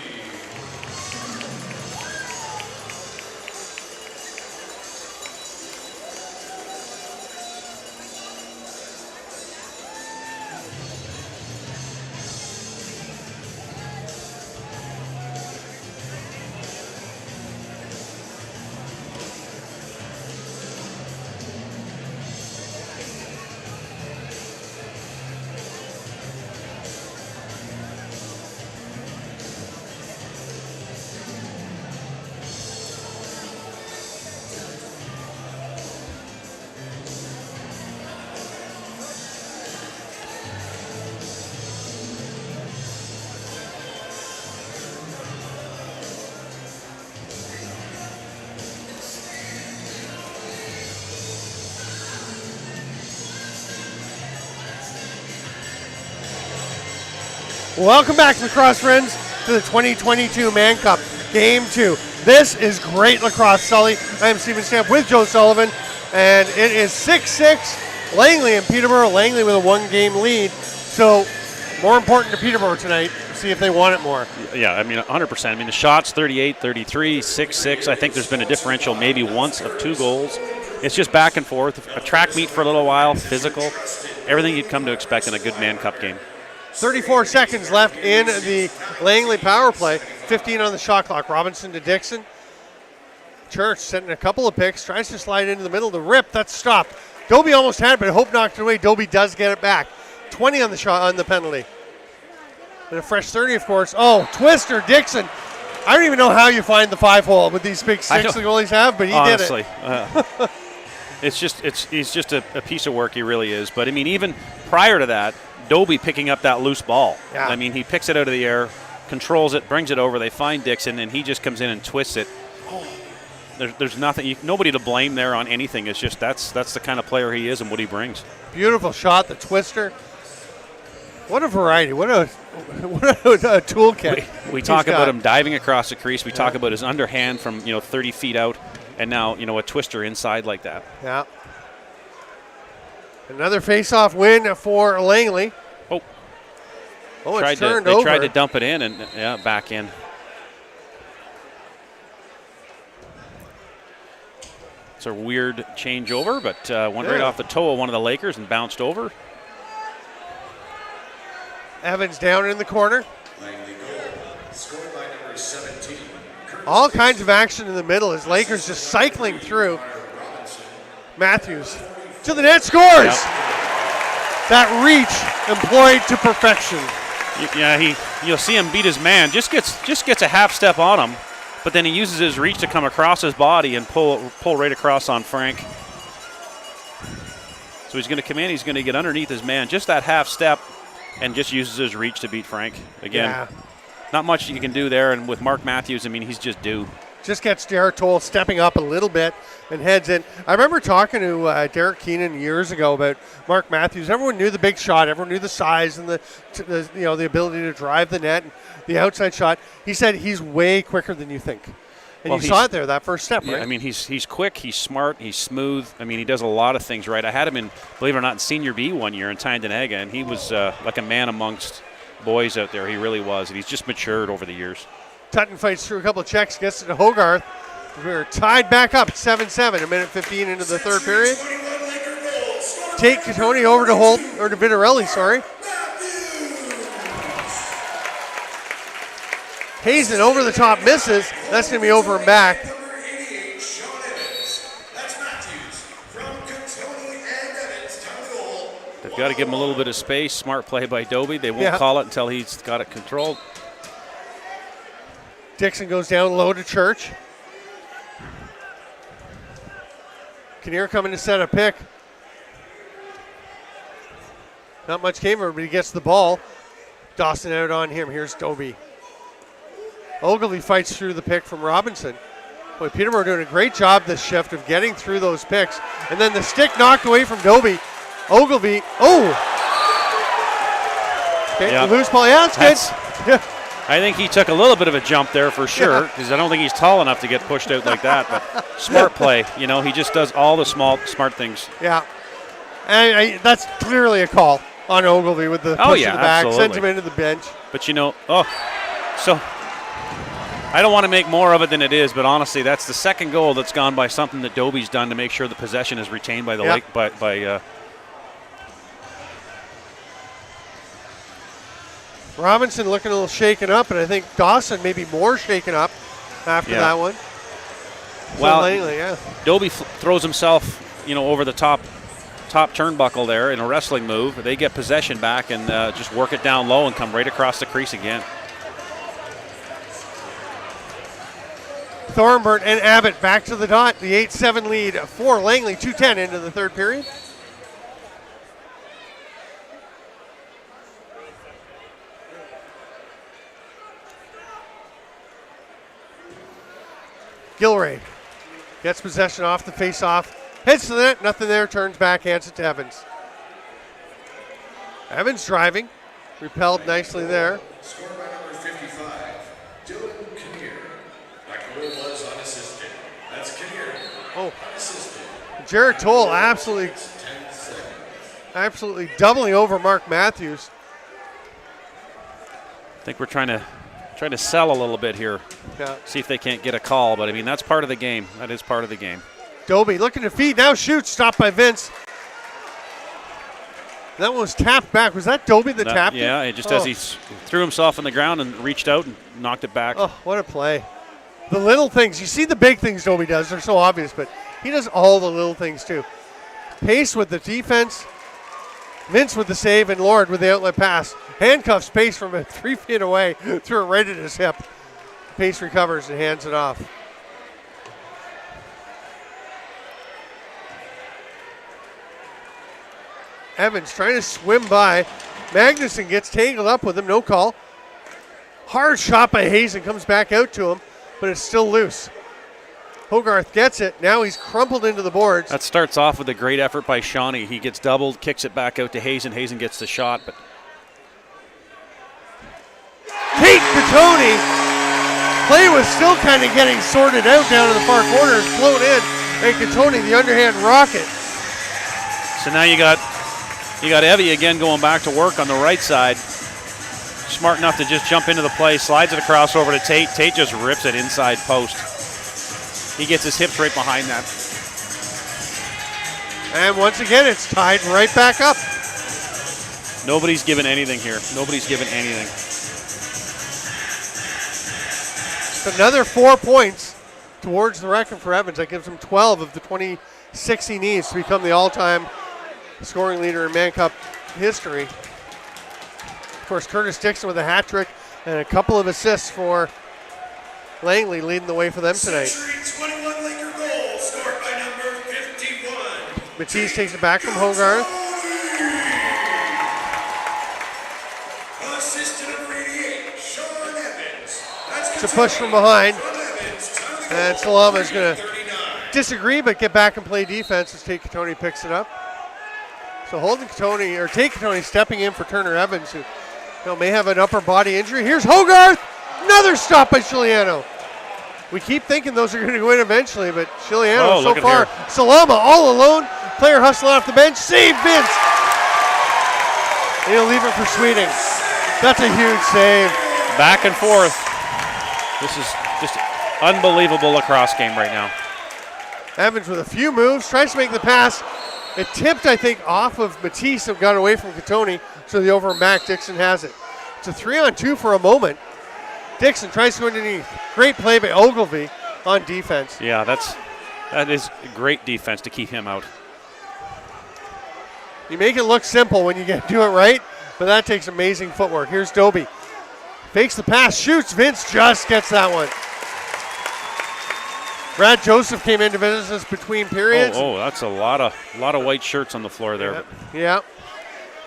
Welcome back, lacrosse friends, to the 2022 Mann Cup, Game 2. This is great lacrosse, Sully. I am Steven Stamp with Joe Sullivan, and it is 6-6, Langley and Peterborough. Langley with a one-game lead. So, more important to Peterborough tonight, see if they want it more. Yeah, I mean, 100%. I mean, the shots 38, 33, 6-6. I think there's been a differential maybe once of 2 goals. It's just back and forth. A track meet for a little while, physical. Everything you'd come to expect in a good Mann Cup game. 34 seconds left in the Langley power play. 15 on the shot clock. Robinson to Dixon. Church setting a couple of picks. Tries to slide into the middle. The rip, that's stopped. Dobie almost had it, but Hope knocked it away. Dobie does get it back. 20 on the shot on the penalty. And a fresh 30, of course. Oh, Twister, Dixon. I don't even know how you find the 5-hole with these big sticks the goalies have, but he honestly, did it. he's just a piece of work. He really is. But I mean, even prior to that, Dobie picking up that loose ball. Yeah. I mean, he picks it out of the air, controls it, brings it over. They find Dixon, and he just comes in and twists it. There's nothing, nobody to blame there on anything. It's just that's the kind of player he is and what he brings. Beautiful shot, the twister. What a variety. What a toolkit. We talk about him diving across the crease. We talk about his underhand from 30 feet out, and now a twister inside like that. Yeah. Another face-off win for Langley. It's turned over. They tried to dump it in, and back in. It's a weird changeover, but went right off the toe of one of the Lakers and bounced over. Evans down in the corner. Langley goal, scored by number 17. All kinds of action in the middle as Lakers just cycling through. Matthews to the net, scores! Yep. That reach employed to perfection. Yeah, you'll see him beat his man. Just gets a half step on him, but then he uses his reach to come across his body and pull right across on Frank. So he's going to come in. He's going to get underneath his man. Just that half step, and just uses his reach to beat Frank. Again, not much you can do there. And with Mark Matthews, I mean, he's just due. Just gets Derek Toll stepping up a little bit and heads in. I remember talking to Derek Keenan years ago about Mark Matthews. Everyone knew the big shot. Everyone knew the size and the ability to drive the net and the outside shot. He said he's way quicker than you think. And you saw it there, that first step, right? Yeah, I mean, he's quick, he's smart, he's smooth. I mean, he does a lot of things right. I had him in, believe it or not, in Senior B one year in Tyndonega, and he was like a man amongst boys out there. He really was, and he's just matured over the years. Tutton fights through a couple of checks, gets it to Hogarth. We're tied back up at 7-7, a minute 15 into the third period. Tate Catoni over to Holton, or to Vitarelli, sorry. Hazen over the top misses. That's going to be over and back. Number 88, Sean Evans. That's Matthews from Catoni and Evans down the goal. They've got to give him a little bit of space. Smart play by Dobie. They won't call it until he's got it controlled. Dixon goes down low to Church. Kinnear coming to set a pick. Not much came of it, but he gets the ball. Dawson out on him. Here's Dobie. Ogilvie fights through the pick from Robinson. Boy, Peterborough doing a great job this shift of getting through those picks. And then the stick knocked away from Dobie. Ogilvie, okay, Yeah. loose ball, yeah, that's good. I think he took a little bit of a jump there for sure, because I don't think he's tall enough to get pushed out like that. But smart play, he just does all the smart things. Yeah, and that's clearly a call on Ogilvie with the push to the back, absolutely. sends him into the bench. But so I don't want to make more of it than it is, but honestly, that's the second goal that's gone by something that Dobie's done to make sure the possession is retained by the Lake by Robinson looking a little shaken up, and I think Dawson maybe more shaken up after that one. Well, Langley, Dobie throws himself, over the top turnbuckle there in a wrestling move. They get possession back and just work it down low and come right across the crease again. Thornburn and Abbott back to the dot. The 8-7 lead for Langley, 2:10 into the third period. Gilray gets possession off the face-off, heads to the net, nothing there, turns back, hands it to Evans. Evans driving, repelled nicely there. Scored by number 55, Dylan Kinnear. That goal was unassisted. That's Kinnear. Unassisted. Jared Toll absolutely doubling over Mark Matthews. I think we're trying to sell a little bit here. Yeah. See if they can't get a call, but that's part of the game. That is part of the game. Dobie looking to feed, now shoots, stopped by Vince. That one was tapped back. Was that Dobie that tapped it? Yeah, as he threw himself on the ground and reached out and knocked it back. Oh, what a play. The little things. You see the big things Dobie does. They're so obvious, but he does all the little things too. Pace with the defense. Vince with the save, and Lord with the outlet pass. Handcuffs Pace from 3 feet away. Threw it right at his hip. Pace recovers and hands it off. Evans trying to swim by. Magnuson gets tangled up with him, no call. Hard shot by Hazen, comes back out to him, but it's still loose. Hogarth gets it, now he's crumpled into the boards. That starts off with a great effort by Shawnee. He gets doubled, kicks it back out to Hazen. Hazen gets the shot, but Tate Catoni. Play was still kind of getting sorted out down in the far corner. It's flown in, and Catoni, the underhand rocket. so now you got Evie again going back to work on the right side. Smart enough to just jump into the play, slides it across over to Tate. Tate just rips it inside post. He gets his hips right behind that. And once again, it's tied right back up. Nobody's given anything here. Nobody's given anything. Another 4 points towards the record for Evans. That gives him 12 of the 26 he needs to become the all-time scoring leader in Mann Cup history. Of course, Curtis Dixon with a hat trick and a couple of assists for Langley, leading the way for them tonight. Century 21 Laker goal scored by number 51. Matisse takes it back from Hogarth. Assistant number 88, Sean Evans. It's a push from behind. And Salama is going to disagree, but get back and play defense as Tate Catoni picks it up. So Tate Catoni stepping in for Turner Evans, who may have an upper body injury. Here's Hogarth. Another stop by Chiliano. We keep thinking those are going to go in eventually, but Chiliano so far. Salama all alone. Player hustling off the bench. Save Vince. And he'll leave it for Sweeting. That's a huge save. Back and forth. This is just unbelievable lacrosse game right now. Evans with a few moves, tries to make the pass. It tipped, I think, off of Matisse and got away from Catoni, so the over Mac Dixon has it. It's a 3-on-2 for a moment. Dixon tries to go underneath. Great play by Ogilvy on defense. Yeah, that is great defense to keep him out. You make it look simple when you do it right, but that takes amazing footwork. Here's Doby. Fakes the pass, shoots. Vince just gets that one. Brad Joseph came into business between periods. Oh, that's a lot of white shirts on the floor there. Yeah.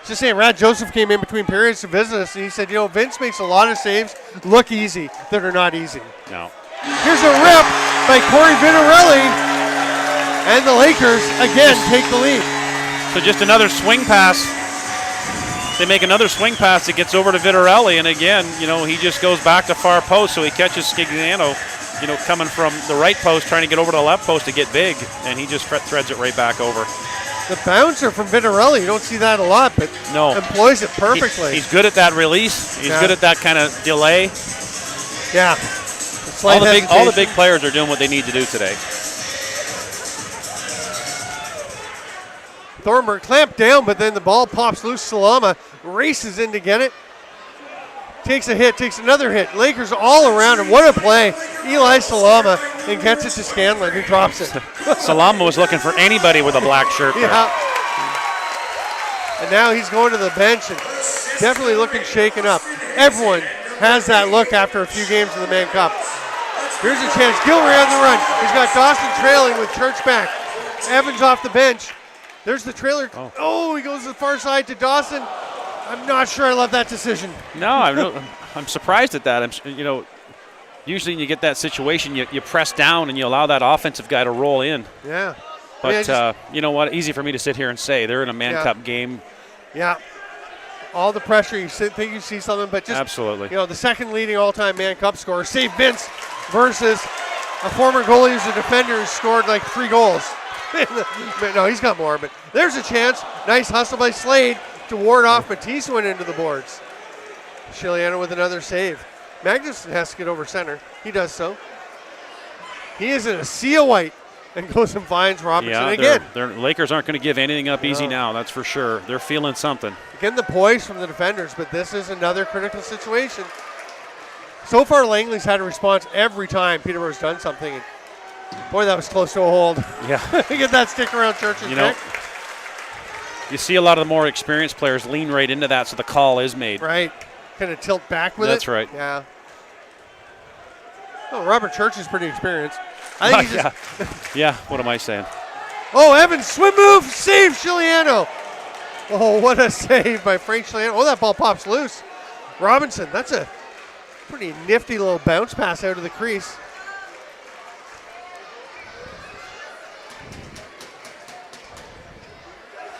Just saying, Brad Joseph came in between periods to visit us, and he said, Vince makes a lot of saves look easy that are not easy. No. Here's a rip by Corey Vitarelli, and the Lakers again take the lead. So just another swing pass. They make another swing pass. It gets over to Vitarelli, and again, he just goes back to far post, so he catches Scigliano, coming from the right post, trying to get over to the left post to get big, and he just threads it right back over. The bouncer from Vitarelli, you don't see that a lot, but employs it perfectly. He's good at that release. He's good at that kind of delay. Yeah. All the big players are doing what they need to do today. Thornburg clamped down, but then the ball pops loose. Salama races in to get it. Takes a hit, takes another hit. Lakers all around him. What a play. Eli Salama, and gets it to Scanlon, who drops it. Salama was looking for anybody with a black shirt there. Yeah. And now he's going to the bench and definitely looking shaken up. Everyone has that look after a few games in the Mann Cup. Here's a chance. Gilroy on the run. He's got Dawson trailing with Church back. Evans off the bench. There's the trailer. Oh, he goes to the far side to Dawson. I'm not sure I love that decision. No, I'm surprised at that. Usually when you get that situation, you press down and you allow that offensive guy to roll in. Yeah. But you know what? Easy for me to sit here and say. They're in a Mann Cup game. Yeah. All the pressure, you think you see something, but just absolutely. The second leading all-time Mann Cup scorer, save Vince, versus a former goalie who's a defender who scored like 3 goals. No, he's got more, but there's a chance. Nice hustle by Slade to ward off. Matisse went into the boards. Chiliano with another save. Magnuson has to get over center. He does so. He is in a sea of white and goes and finds Robinson again. The Lakers aren't going to give anything up easy now, that's for sure. They're feeling something. Again, the poise from the defenders, but this is another critical situation. So far, Langley's had a response every time Peterborough's done something. And boy, that was close to a hold. Yeah. Get that stick around Church's neck. You see a lot of the more experienced players lean right into that, so the call is made. Right. Kind of tilt back with That's right. Yeah. Oh, Robert Church is pretty experienced. I think yeah, what am I saying? Oh, Evans, swim move, save Chiliano. Oh, what a save by Frank Chiliano. Oh, that ball pops loose. Robinson, that's a pretty nifty little bounce pass out of the crease.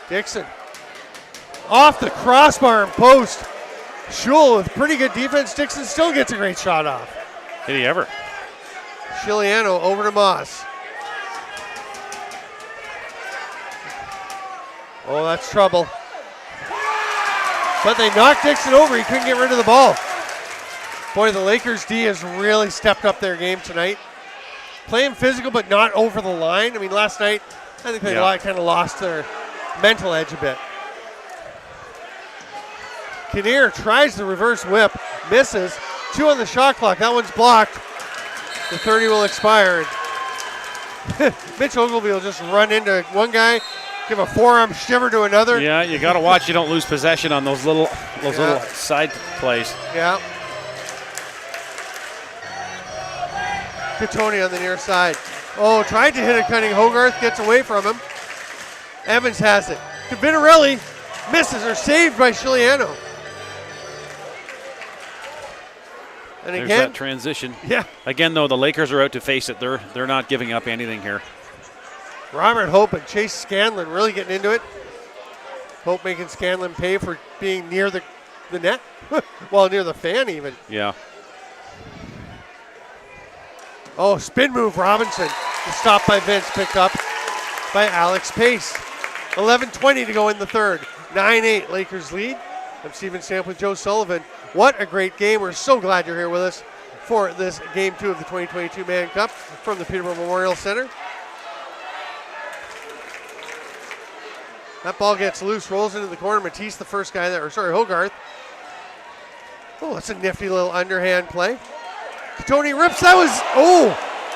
Dixon off the crossbar and post. Schul with pretty good defense. Dixon still gets a great shot off. Did he ever? Chiliano over to Moss. Oh, that's trouble. But they knocked Dixon over. He couldn't get rid of the ball. Boy, the Lakers D has really stepped up their game tonight. Playing physical, but not over the line. I mean, last night, I think they kind of lost their mental edge a bit. Kinnear tries the reverse whip, misses. 2 on the shot clock. That one's blocked. The 30 will expire. Mitch Ogilvy will just run into one guy, give a forearm shiver to another. Yeah, you got to watch you don't lose possession on those little side plays. Yeah. Catoni on the near side. Oh, tried to hit it. Cunning. Hogarth gets away from him. Evans has it. To Vitarelli. Misses or saved by Chiliano. And There's again, that transition. Yeah. Again, though, the Lakers are out to face it. They're not giving up anything here. Robert Hope and Chase Scanlon really getting into it. Hope making Scanlon pay for being near the net. Well, near the fan even. Yeah. Oh, spin move Robinson. The stop by Vince, picked up by Alex Pace. 11:20 to go in the third. 9-8 Lakers lead. I'm Stephen Stamp with Joe Sullivan. What a great game. We're so glad you're here with us for this Game 2 of the 2022 Mann Cup from the Peterborough Memorial Center. That ball gets loose, rolls into the corner. Matisse, the first guy there, or sorry, Hogarth. Oh, that's a nifty little underhand play. Tony rips, that was,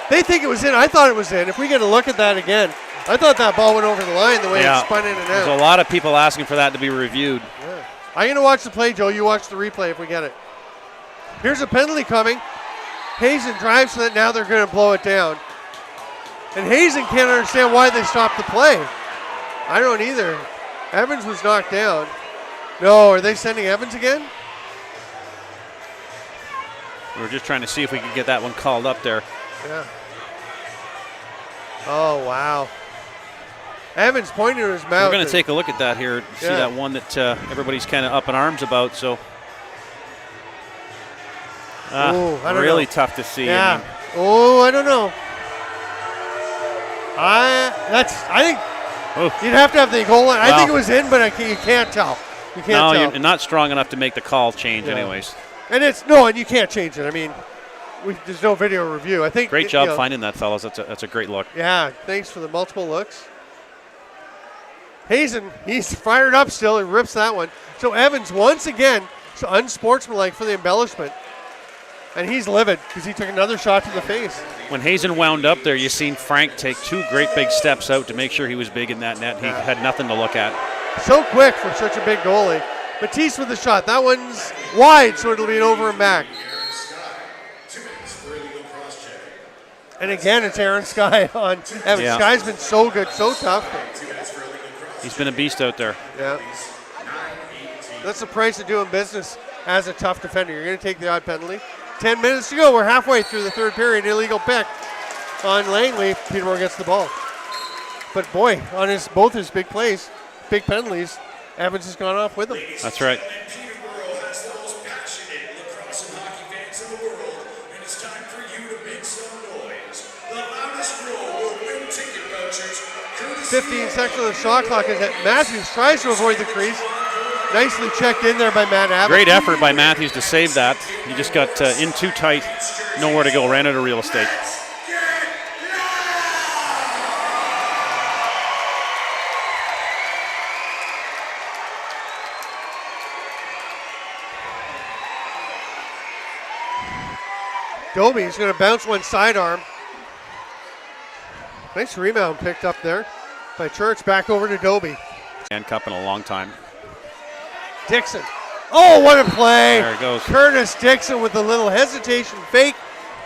they think it was in. I thought it was in. If we get a look at that again, I thought that ball went over the line the way it spun in and out. There's a lot of people asking for that to be reviewed. Yeah. I'm going to watch the play, Joe. You watch the replay if we get it. Here's a penalty coming. Hazen drives so that now they're going to blow it down. And Hazen can't understand why they stopped the play. I don't either. Evans was knocked down. No, are they sending Evans again? We were just trying to see if we could get that one called up there. Yeah. Oh, wow. Evans pointing to his mouth. We're going to take a look at that here. See that one that everybody's kind of up in arms about. So, really tough to see. Yeah. I don't know. I think you'd have to have the goal line. I think it was in, but you can't tell. You can't tell. You're not strong enough to make the call change, anyways. And and you can't change it. I mean, there's no video review. I think. Great job finding that, fellas. That's a great look. Yeah, thanks for the multiple looks. Hazen, he's fired up still. He rips that one. So Evans once again, so unsportsmanlike for the embellishment. And he's livid because he took another shot to the face. When Hazen wound up there, you seen Frank take 2 great big steps out to make sure he was big in that net. He had nothing to look at. So quick for such a big goalie. Matisse with the shot. That one's wide, so it'll be an over and back. And again, it's Aaron Sky on Evans. Yeah. Sky's been so good, so tough. He's been a beast out there. Yeah. That's the price of doing business as a tough defender. You're going to take the odd penalty. 10 minutes to go. We're halfway through the third period. Illegal pick on Langley. Peterborough gets the ball. But boy, on both his big plays, big penalties, Evans has gone off with them. That's right. Peterborough has the most passionate lacrosse and hockey fans in the world, and it's time for you to make some noise. The loudest roll will win ticket vouchers. 15 seconds of the shot clock as Matthews tries to avoid the crease. Nicely checked in there by Matt Abbott. Great effort by Matthews to save that. He just got in too tight, nowhere to go, ran out of real estate. Dobie's going to bounce one sidearm. Nice rebound picked up there by Church. Back over to Dobie. MSL Cup in a long time. Dixon. Oh, what a play. There it goes. Curtis Dixon with a little hesitation fake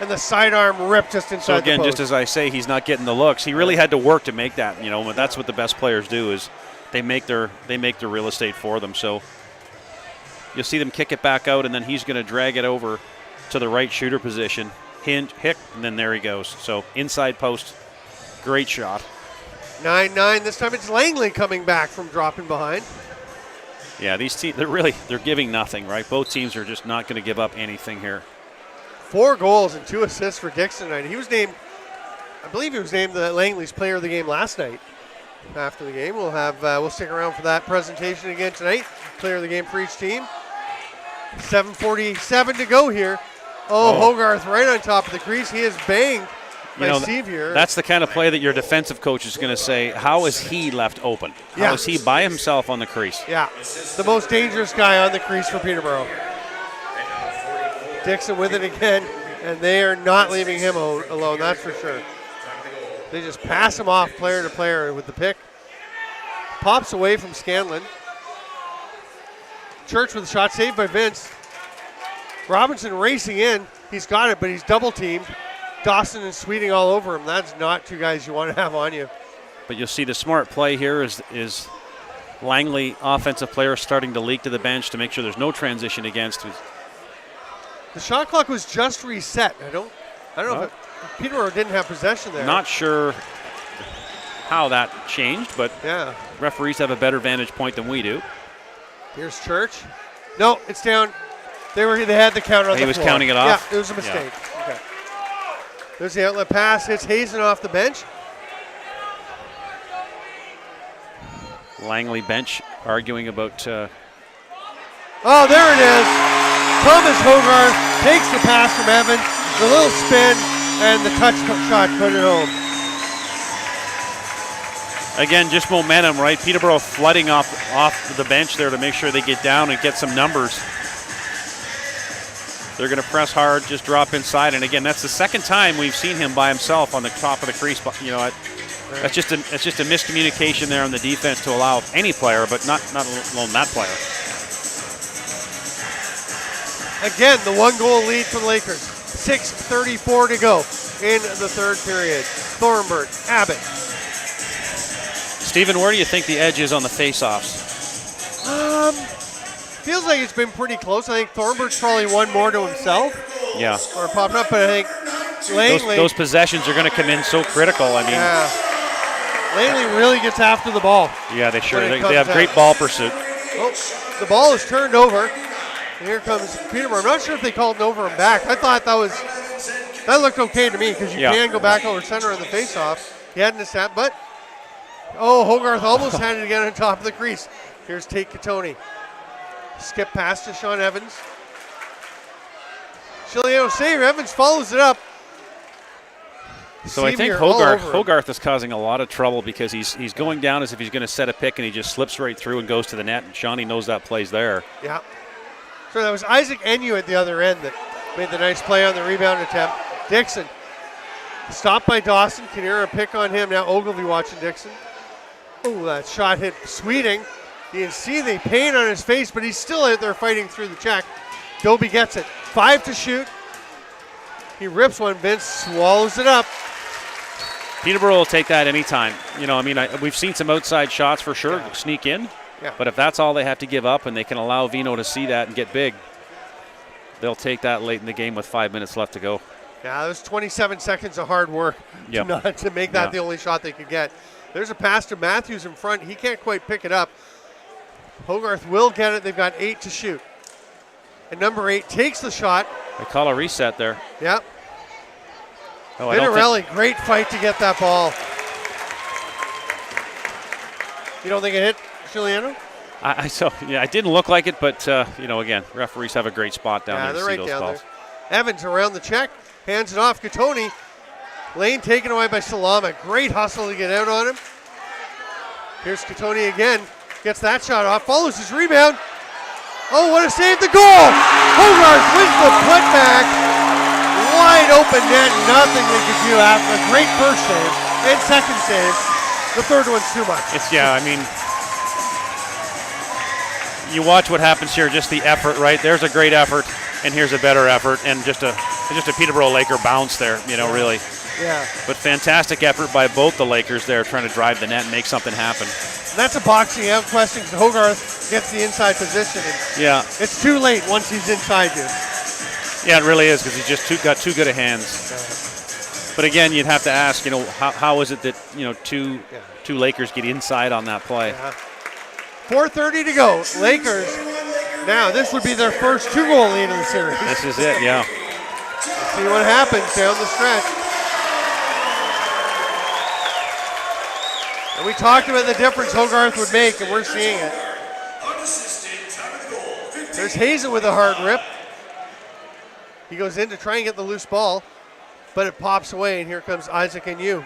and the sidearm rip just inside So again, the post. just as I say, he's not getting the looks. He really had to work to make that. But that's what the best players do is they make their real estate for them. So you'll see them kick it back out, and then he's going to drag it over to the right shooter position. Hick, and then there he goes. So inside post, great shot. 9-9. This time it's Langley coming back from dropping behind. Yeah, these teams, they're giving nothing, right? Both teams are just not going to give up anything here. 4 goals and 2 assists for Dixon tonight. He was named, I believe he was named the Langley's player of the game last night. After the game, we'll stick around for that presentation again tonight. Player of the game for each team. 7:47 to go here. Hogarth right on top of the crease. He is banged by Steve here. That's the kind of play that your defensive coach is going to say, how is he left open? How is he by himself on the crease? Yeah, the most dangerous guy on the crease for Peterborough. Dixon with it again, and they are not leaving him alone, that's for sure. They just pass him off player to player with the pick. Pops away from Scanlon. Church with a shot saved by Vince. Robinson racing in. He's got it, but he's double teamed. Dawson and Sweeting all over him. That's not 2 guys you want to have on you. But you'll see the smart play here is Langley, offensive player, starting to leak to the bench to make sure there's no transition against. The shot clock was just reset. I don't know if Peterborough didn't have possession there. Not sure how that changed, but yeah, referees have a better vantage point than we do. Here's Church. No, it's down. They had the count on the floor. He was counting it off? Yeah, it was a mistake. Yeah. Okay. There's the outlet pass. Hits Hazen off the bench. Langley bench arguing about... Oh, there it is. Thomas Hogarth takes the pass from Evans. The little spin and the touch shot put it home. Again, just momentum, right? Peterborough flooding off the bench there to make sure they get down and get some numbers. They're going to press hard, just drop inside, and again, that's the second time we've seen him by himself on the top of the crease. You know, that's just a miscommunication there on the defense to allow any player, but not alone that player. Again, the 1-goal lead for the Lakers. 6:34 to go in the third period. Thornburg, Abbott. Stephen, where do you think the edge is on the face-offs? Feels like it's been pretty close. I think Thornburg's probably one more to himself. Yeah. Or popped up, but I think Langley. Those possessions are going to come in so critical. I mean, yeah. Langley really gets after the ball. Yeah, they sure. They have out. great ball pursuit. Oh, the ball is turned over. And here comes Peterborough. I'm not sure if they called it over and back. I thought that looked okay to me because you can go back over center on the face-off. He hadn't a snap, but Hogarth almost had it again on top of the crease. Here's Tate Catoni. Skip pass to Sean Evans. Chiliano save. Evans follows it up. So I think Hogarth is causing a lot of trouble because he's going down as if he's going to set a pick and he just slips right through and goes to the net. And Shawnee knows that play's there. Yeah. So that was Isaac Enyu at the other end that made the nice play on the rebound attempt. Dixon stopped by Dawson. Kinnear a pick on him. Now Ogilvy watching Dixon. Oh, that shot hit Sweeting. You can see the pain on his face, but he's still out there fighting through the check. Dobie gets it. 5 to shoot. He rips one. Vince swallows it up. Peterborough will take that anytime. You know, I mean, we've seen some outside shots for sure sneak in. Yeah. But if that's all they have to give up and they can allow Vino to see that and get big, they'll take that late in the game with 5 minutes left to go. Yeah, that was 27 seconds of hard work to make that the only shot they could get. There's a pass to Matthews in front. He can't quite pick it up. Hogarth will get it. They've got 8 to shoot. And number 8 takes the shot. They call a reset there. Yep. Oh, Vinarelli, great fight to get that ball. You don't think it hit Chiliano? I didn't look like it, but again, referees have a great spot down there to see those balls. There. Evans around the check, hands it off. Catoni. Lane taken away by Salama. Great hustle to get out on him. Here's Catoni again. Gets that shot off. Follows his rebound. Oh, what a save. The goal! Hogarth wins the putback. Wide open net. Nothing they could do after a great first save and second save. The third one's too much. You watch what happens here, just the effort, right? There's a great effort, and here's a better effort, and just a Peterborough Laker bounce there, really. Yeah. But fantastic effort by both the Lakers there trying to drive the net and make something happen. And that's a boxing out question because Hogarth gets the inside position. And it's too late once he's inside you. Yeah, it really is because he's just got too good of hands. But again, you'd have to ask, how is it that, two Lakers get inside on that play? Yeah. 4:30 to go. Lakers, now this would be their first 2-goal lead in the series. This is it, yeah. Let's see what happens down the stretch. And we talked about the difference Hogarth would make, and we're seeing it. There's Hazen with a hard rip. He goes in to try and get the loose ball, but it pops away, and here comes Isaac Enyu.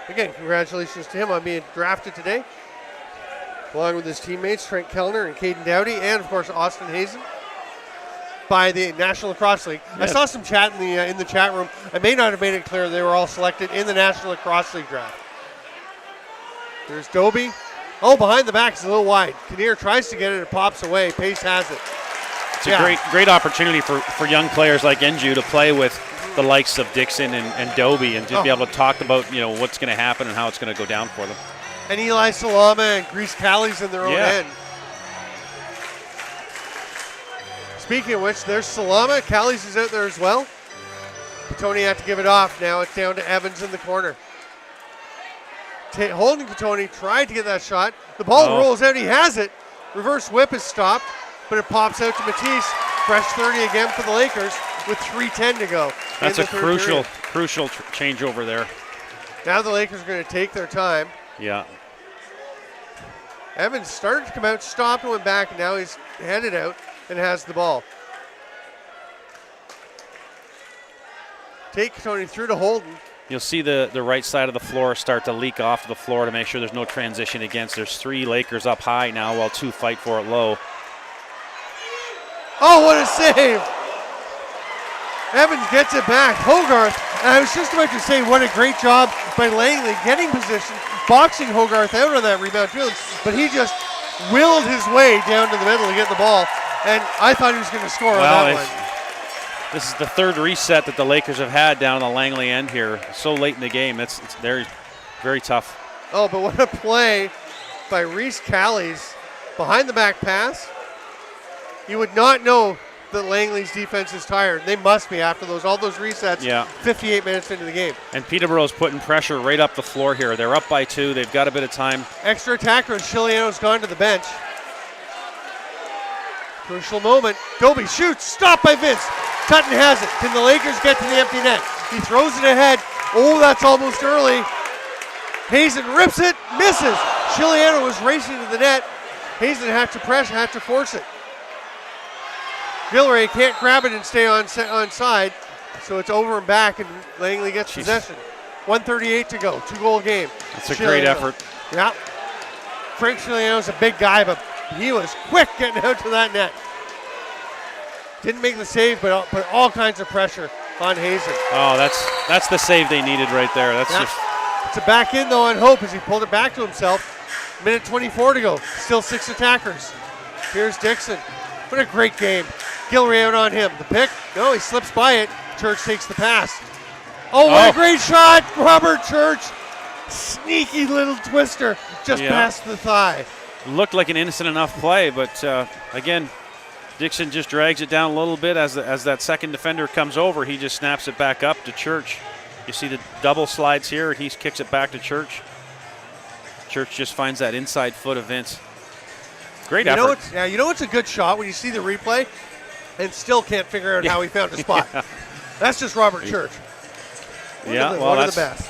Again, congratulations to him on being drafted today, along with his teammates Trent Kellner and Caden Dowdy, and of course Austin Hazen, by the National Lacrosse League. Yeah. I saw some chat in the chat room. I may not have made it clear they were all selected in the National Lacrosse League draft. There's Dobie. Oh, behind the back is a little wide. Kinnear tries to get it. It pops away. Pace has it. It's a great opportunity for young players like Enju to play with the likes of Dixon and Dobie and to be able to talk about what's going to happen and how it's going to go down for them. And Eli Salama and Grease Callies in their own end. Speaking of which, there's Salama. Callies is out there as well. Catoni had to give it off. Now it's down to Evans in the corner. Holding Catoni tried to get that shot. The ball rolls out. He has it. Reverse whip is stopped, but it pops out to Matisse. Fresh 30 again for the Lakers with 3:10 to go. That's a crucial changeover there. Now the Lakers are going to take their time. Yeah. Evans started to come out, stopped and went back, and now he's headed out and has the ball. Take Catoni through to Holden. You'll see the right side of the floor start to leak off to the floor to make sure there's no transition against. There's 3 Lakers up high now while 2 fight for it low. Oh, what a save! Evans gets it back. Hogarth, and I was just about to say what a great job by Langley getting position, boxing Hogarth out on that rebound too, but he just willed his way down to the middle to get the ball, and I thought he was going to score on that one. This is the 3rd reset that the Lakers have had down on the Langley end here. So late in the game, it's very, very tough. Oh, but what a play by Reese Callies. Behind the back pass. You would not know that Langley's defense is tired. They must be after all those resets. Yeah. 58 minutes into the game. And Peterborough's putting pressure right up the floor here. They're up by 2. They've got a bit of time. Extra attacker, and Chiliano's gone to the bench. Crucial moment. Doby shoots. Stopped by Vince. Tutton has it. Can the Lakers get to the empty net? He throws it ahead. Oh, that's almost early. Hazen rips it. Misses. Chiliano was racing to the net. Hazen had to pressure, had to force it. Gilray can't grab it and stay on side, so it's over and back, and Langley gets possession. 1:38 to go, 2-goal game. That's a great effort. Yeah. Frank Chiliano's a big guy, but he was quick getting out to that net. Didn't make the save, but put all kinds of pressure on Hazen. Oh, that's the save they needed right there. That's just. It's a back in though on Hope as he pulled it back to himself. Minute 24 to go. Still 6 attackers. Here's Dixon. What a great game. Gilray out on him. The pick. No, he slips by it. Church takes the pass. Oh, what a great shot. Robert Church. Sneaky little twister. Just past the thigh. Looked like an innocent enough play, but again, Dixon just drags it down a little bit as that second defender comes over. He just snaps it back up to Church. You see the double slides here. He kicks it back to Church. Church just finds that inside foot of Vince. Great effort. You know it's a good shot when you see the replay and still can't figure out how he found the spot. Yeah. That's just Robert Church. One of the best.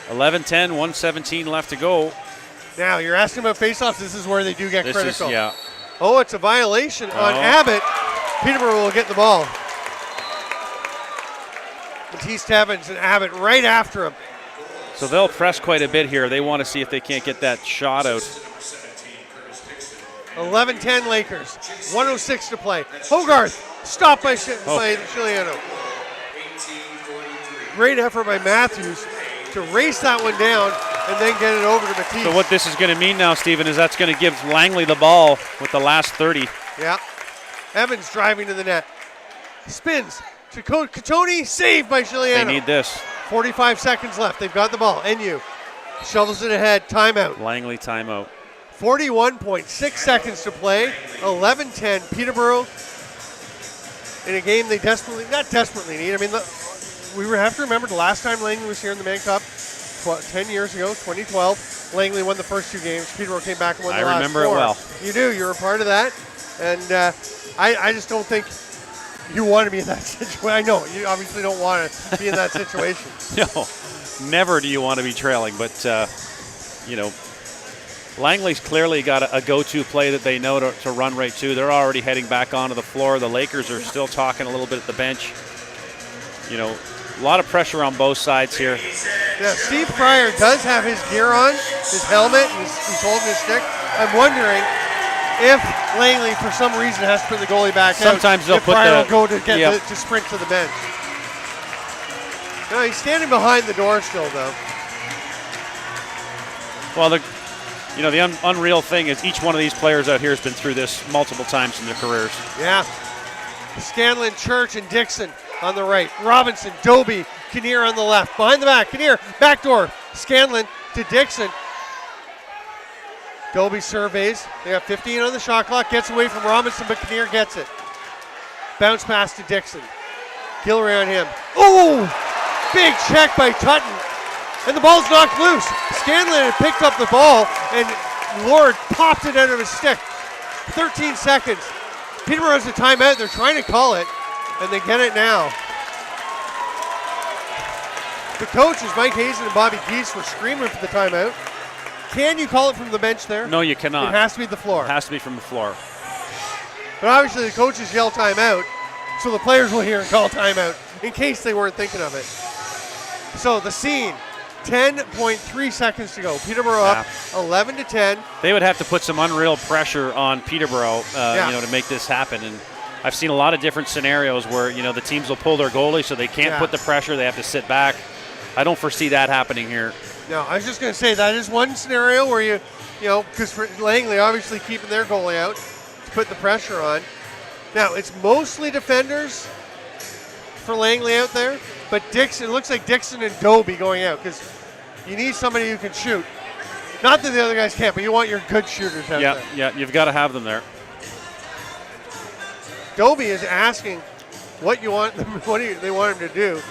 11-10, 1:17 left to go. Now, you're asking about faceoffs. This is where they do get critical. Yeah. Oh, it's a violation on Abbott. Peterborough will get the ball. Batiste Evans and Abbott right after him. So they'll press quite a bit here. They want to see if they can't get that shot out. 11-10 Lakers. 1:06 to play. Hogarth stopped by Chiliano. Great effort by Matthews to race that one down and then get it over to Batiste. So what this is going to mean now, Stephen, is that's going to give Langley the ball with the last 30. Yeah. Evans driving to the net. Spins to Cotoni, saved by Chiliano. They need this. 45 seconds left. They've got the ball. NU shovels it ahead. Timeout. Langley timeout. 41.6 seconds to play. 11-10 Peterborough in a game they not desperately need. I mean, we have to remember the last time Langley was here in the Mann Cup, 10 years ago, 2012. Langley won the first 2 games. Peterborough came back and won the last 4. I remember it well. You do. You're a part of that. And I just don't think you want to be in that situation. I know. You obviously don't want to be in that situation. No. Never do you want to be trailing. But, Langley's clearly got a go-to play that they know to run right to. They're already heading back onto the floor. The Lakers are still talking a little bit at the bench. A lot of pressure on both sides here. Yeah, Steve Pryor does have his gear on, his helmet, and he's holding his stick. I'm wondering if Langley, for some reason, has to put the goalie back Sometimes out. They'll put Pryor will go to get to sprint to the bench. No, he's standing behind the door still, though. Well, the unreal thing is each one of these players out here has been through this multiple times in their careers. Yeah. Scanlon, Church, and Dixon on the right. Robinson, Doby, Kinnear on the left. Behind the back, Kinnear, backdoor. Scanlon to Dixon. Doby surveys. They have 15 on the shot clock. Gets away from Robinson, but Kinnear gets it. Bounce pass to Dixon. Gilray on him. Oh! Big check by Tutton. And the ball's knocked loose. Scanlon had picked up the ball, and Lord popped it out of his stick. 13 seconds. Peterborough has a timeout. They're trying to call it, and they get it now. The coaches, Mike Hazen and Bobby Geese, were screaming for the timeout. Can you call it from the bench there? No, you cannot. It has to be the floor. It has to be from the floor. But obviously the coaches yell timeout, so the players will hear and call timeout in case they weren't thinking of it. So the scene, 10.3 seconds to go. Peterborough up 11-10. They would have to put some unreal pressure on Peterborough, to make this happen. And I've seen a lot of different scenarios where, the teams will pull their goalie so they can't put the pressure. They have to sit back. I don't foresee that happening here. No, I was just going to say that is one scenario where because for Langley obviously keeping their goalie out to put the pressure on. Now, it's mostly defenders for Langley out there, but Dixon, it looks like Dixon and Dobie going out because you need somebody who can shoot. Not that the other guys can't, but you want your good shooters out there. Yeah, you've got to have them there. Dobie is asking what you want them, they want him to do.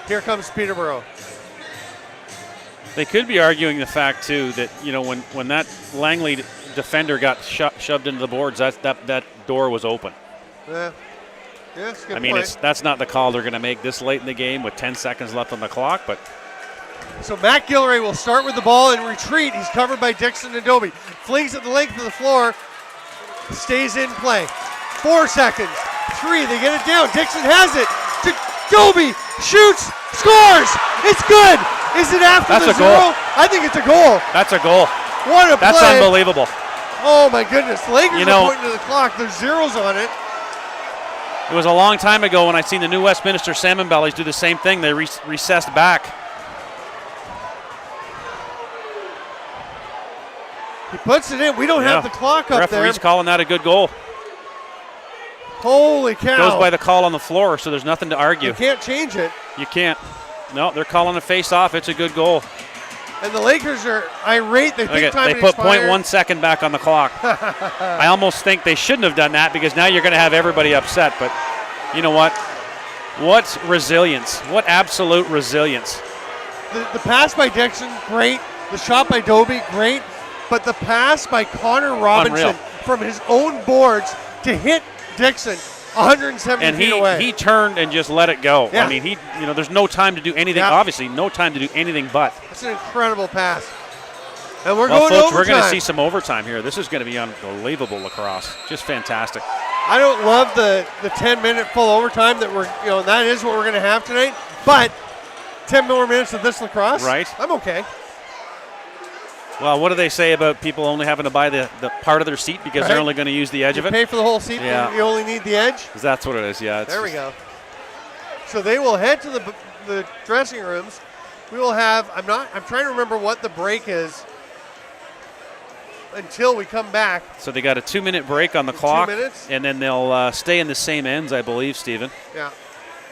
Here comes Peterborough. They could be arguing the fact too that when that Langley defender got shoved into the boards, that door was open. Yeah, that's a good I mean, point. that's not the call they're going to make this late in the game with 10 seconds left on the clock. But so Matt Gilray will start with the ball and retreat. He's covered by Dixon and Dobie. Flings it the length of the floor. Stays in play. 4 seconds. 3. They get it down. Dixon has it. To Dobie. Shoots. Scores. It's good. Is it after That's the a zero? goal. I think it's a goal. that's a goal. What a That's play. unbelievable. Oh, my goodness. The Lakers You are know- pointing to the clock. There's zeros on it. It was a long time ago when I seen the New Westminster Salmon Bellies do the same thing. They recessed back. He puts it in. We don't have the clock up there. Referee's calling that a good goal. Holy cow. Goes by the call on the floor, so there's nothing to argue. You can't change it. You can't. No, they're calling a face-off. It's a good goal. And the Lakers are irate. They think Okay, time they had put expired. 0.1 second back on the clock. I almost think they shouldn't have done that because now you're going to have everybody upset. But you know what? What resilience. What absolute resilience. The pass by Dixon, great. The shot by Dobie, great. But the pass by Connor Robinson Unreal. from his own boards to hit Dixon 170 And feet away. he turned and just let it go. Yeah. I mean, there's no time to do anything. Yeah. Obviously, no time to do anything but. That's an incredible pass. And we're Well, going folks, to we're going to overtime. see some overtime here. This is going to be unbelievable lacrosse. Just fantastic. I don't love the 10-minute full overtime that that is what we're going to have tonight. But 10 more minutes of this lacrosse, Right. I'm okay. Well, what do they say about people only having to buy the part of their seat because they're Right. only going to use the edge You of it? pay for the whole seat, Yeah. but you only need the edge. 'Cause that's what it is, yeah. There we go. So they will head to the dressing rooms. We will have, I'm trying to remember what the break is until we come back. So they got a 2-minute break on the 2 clock. minutes? And then they'll stay in the same ends, I believe, Stephen. Yeah.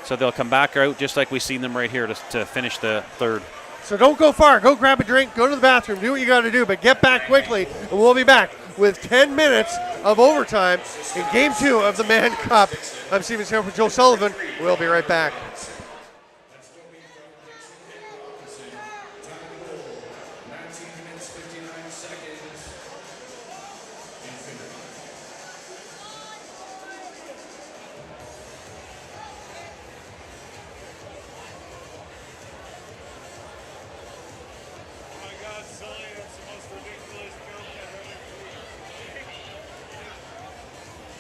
So they'll come back out just like we've seen them right here to finish the third. So don't go far. Go grab a drink, go to the bathroom, do what you got to do, but get back quickly, and we'll be back with 10 minutes of overtime in Game 2 of the Mann Cup. I'm Steven Sam for Joe Sullivan. We'll be right back.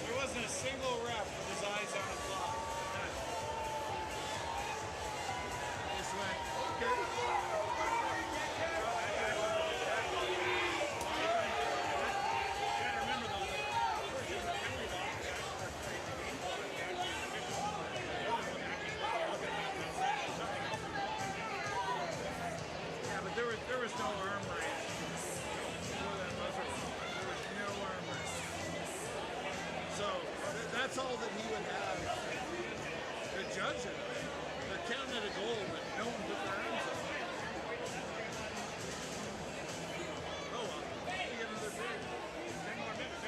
There wasn't a single rep with his eyes on the clock. Just went, okay. Yeah, but there was no arm raise. Before that buzzer, there was no arm raise. So that's all that he would have to judge it. They're counting it a goal, but no one put their arms up. Oh well, we get another period. 10 more minutes.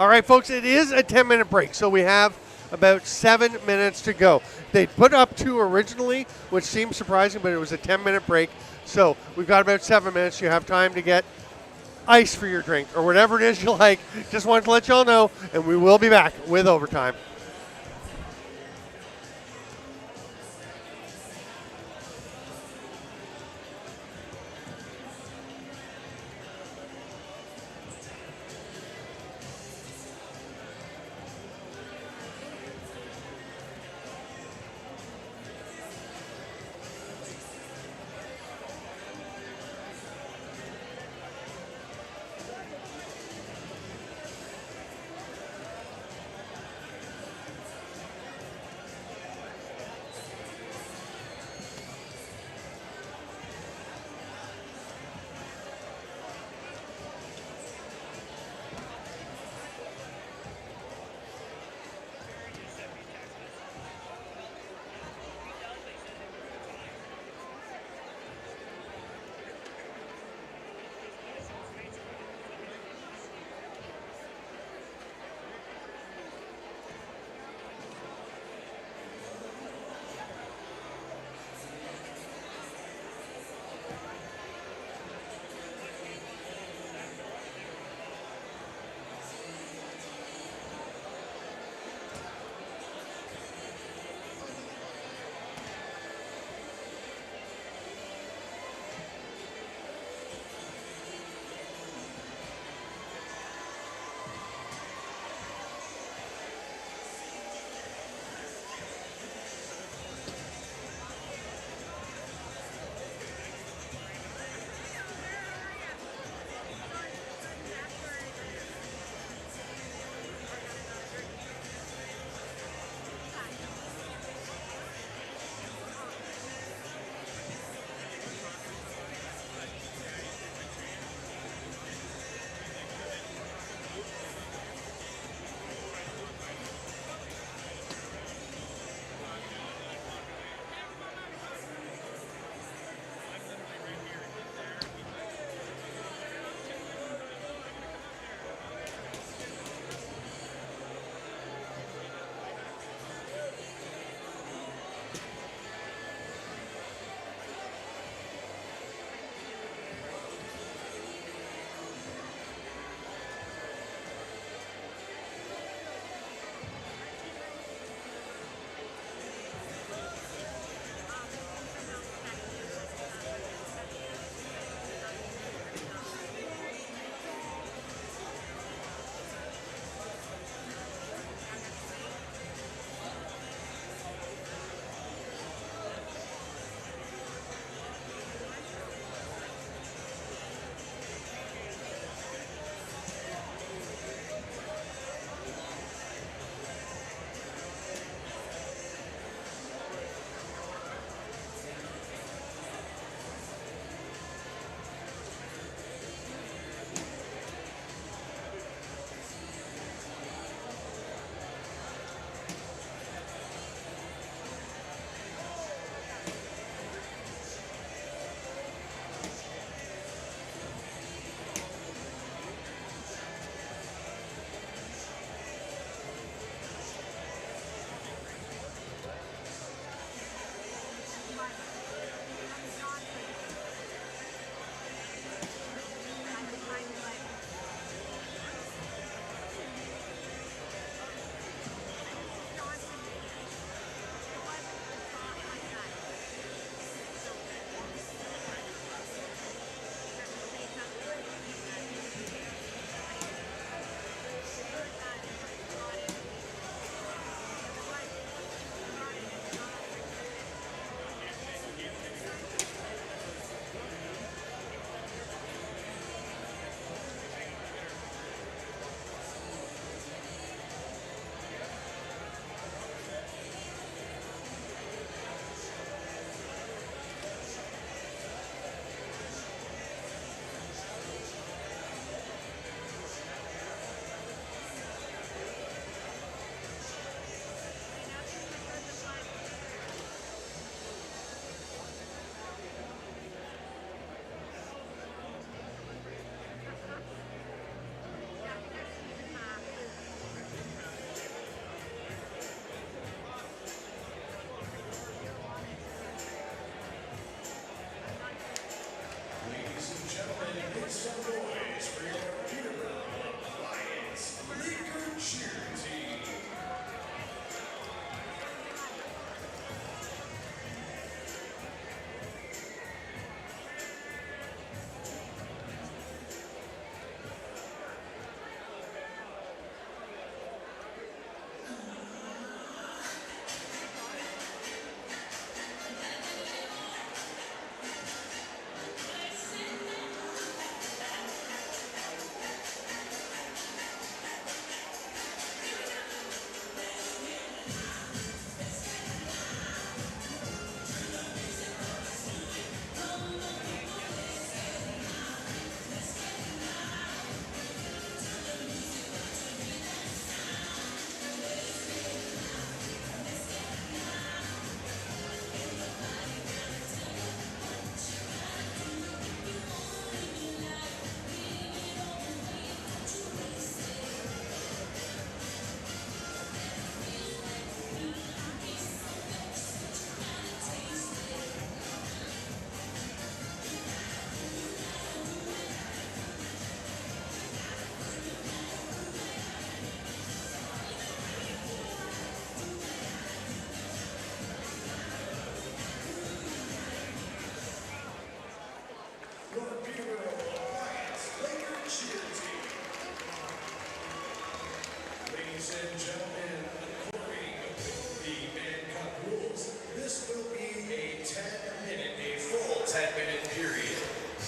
All right, folks, it is a 10-minute break, so we have about 7 minutes to go. They put up 2 originally, which seems surprising, but it was a 10-minute break. So we've got about 7 minutes. You have time to get ice for your drink or whatever it is you like. Just wanted to let you all know, and we will be back with overtime.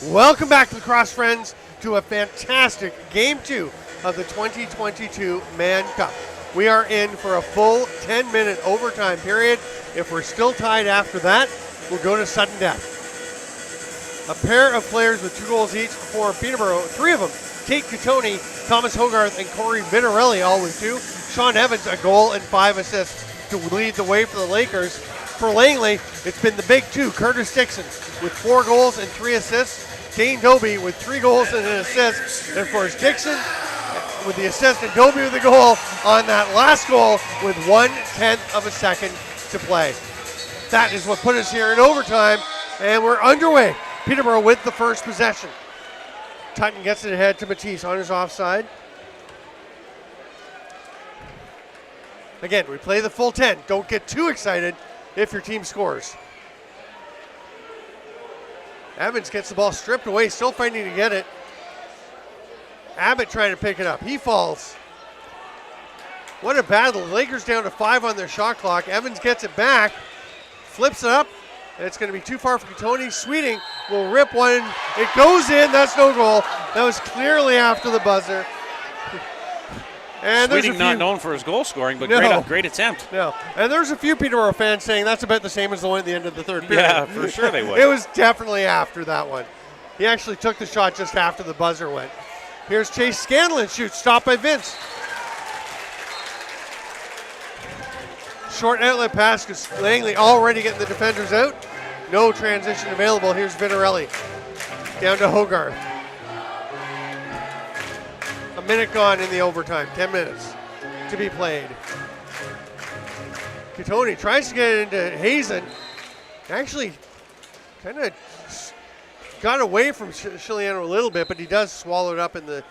Welcome back, lacrosse friends, to a fantastic Game 2 of the 2022 Mann Cup. We are in for a full 10-minute overtime period. If we're still tied after that, we'll go to sudden death. A pair of players with 2 goals each for Peterborough, 3 of them, Tate Catoni, Thomas Hogarth, and Corey Vitarelli, all with 2. Sean Evans, a goal and 5 assists to lead the way for the Lakers. For Langley, it's been the big 2, Curtis Dixon with 4 goals and 3 assists. Dane Doby with 3 goals and an assist. And of course, Dixon with the assist and Doby with the goal on that last goal with 1/10 of a second to play. That is what put us here in overtime, and we're underway. Peterborough with the first possession. Tutton gets it ahead to Matisse on his offside. Again, we play the full 10. Don't get too excited if your team scores. Evans gets the ball stripped away, still fighting to get it. Abbott trying to pick it up. He falls. What a battle. The Lakers down to 5 on their shot clock. Evans gets it back, flips it up, and it's going to be too far for Catoni. Sweeting will rip one. It goes in. That's no goal. That was clearly after the buzzer. And Sweeting not known for his goal scoring, but great attempt. No. And there's a few Peterborough fans saying that's about the same as the one at the end of the third period. Yeah, for sure they would. It was definitely after that one. He actually took the shot just after the buzzer went. Here's Chase Scanlon, shoots, stopped by Vince. Short outlet pass because Langley already getting the defenders out. No transition available. Here's Vitarelli. Down to Hogarth. A minute gone in the overtime. 10 minutes to be played. Catoni tries to get it into Hazen. Actually kind of got away from Chiliano a little bit, but he does swallow it up in the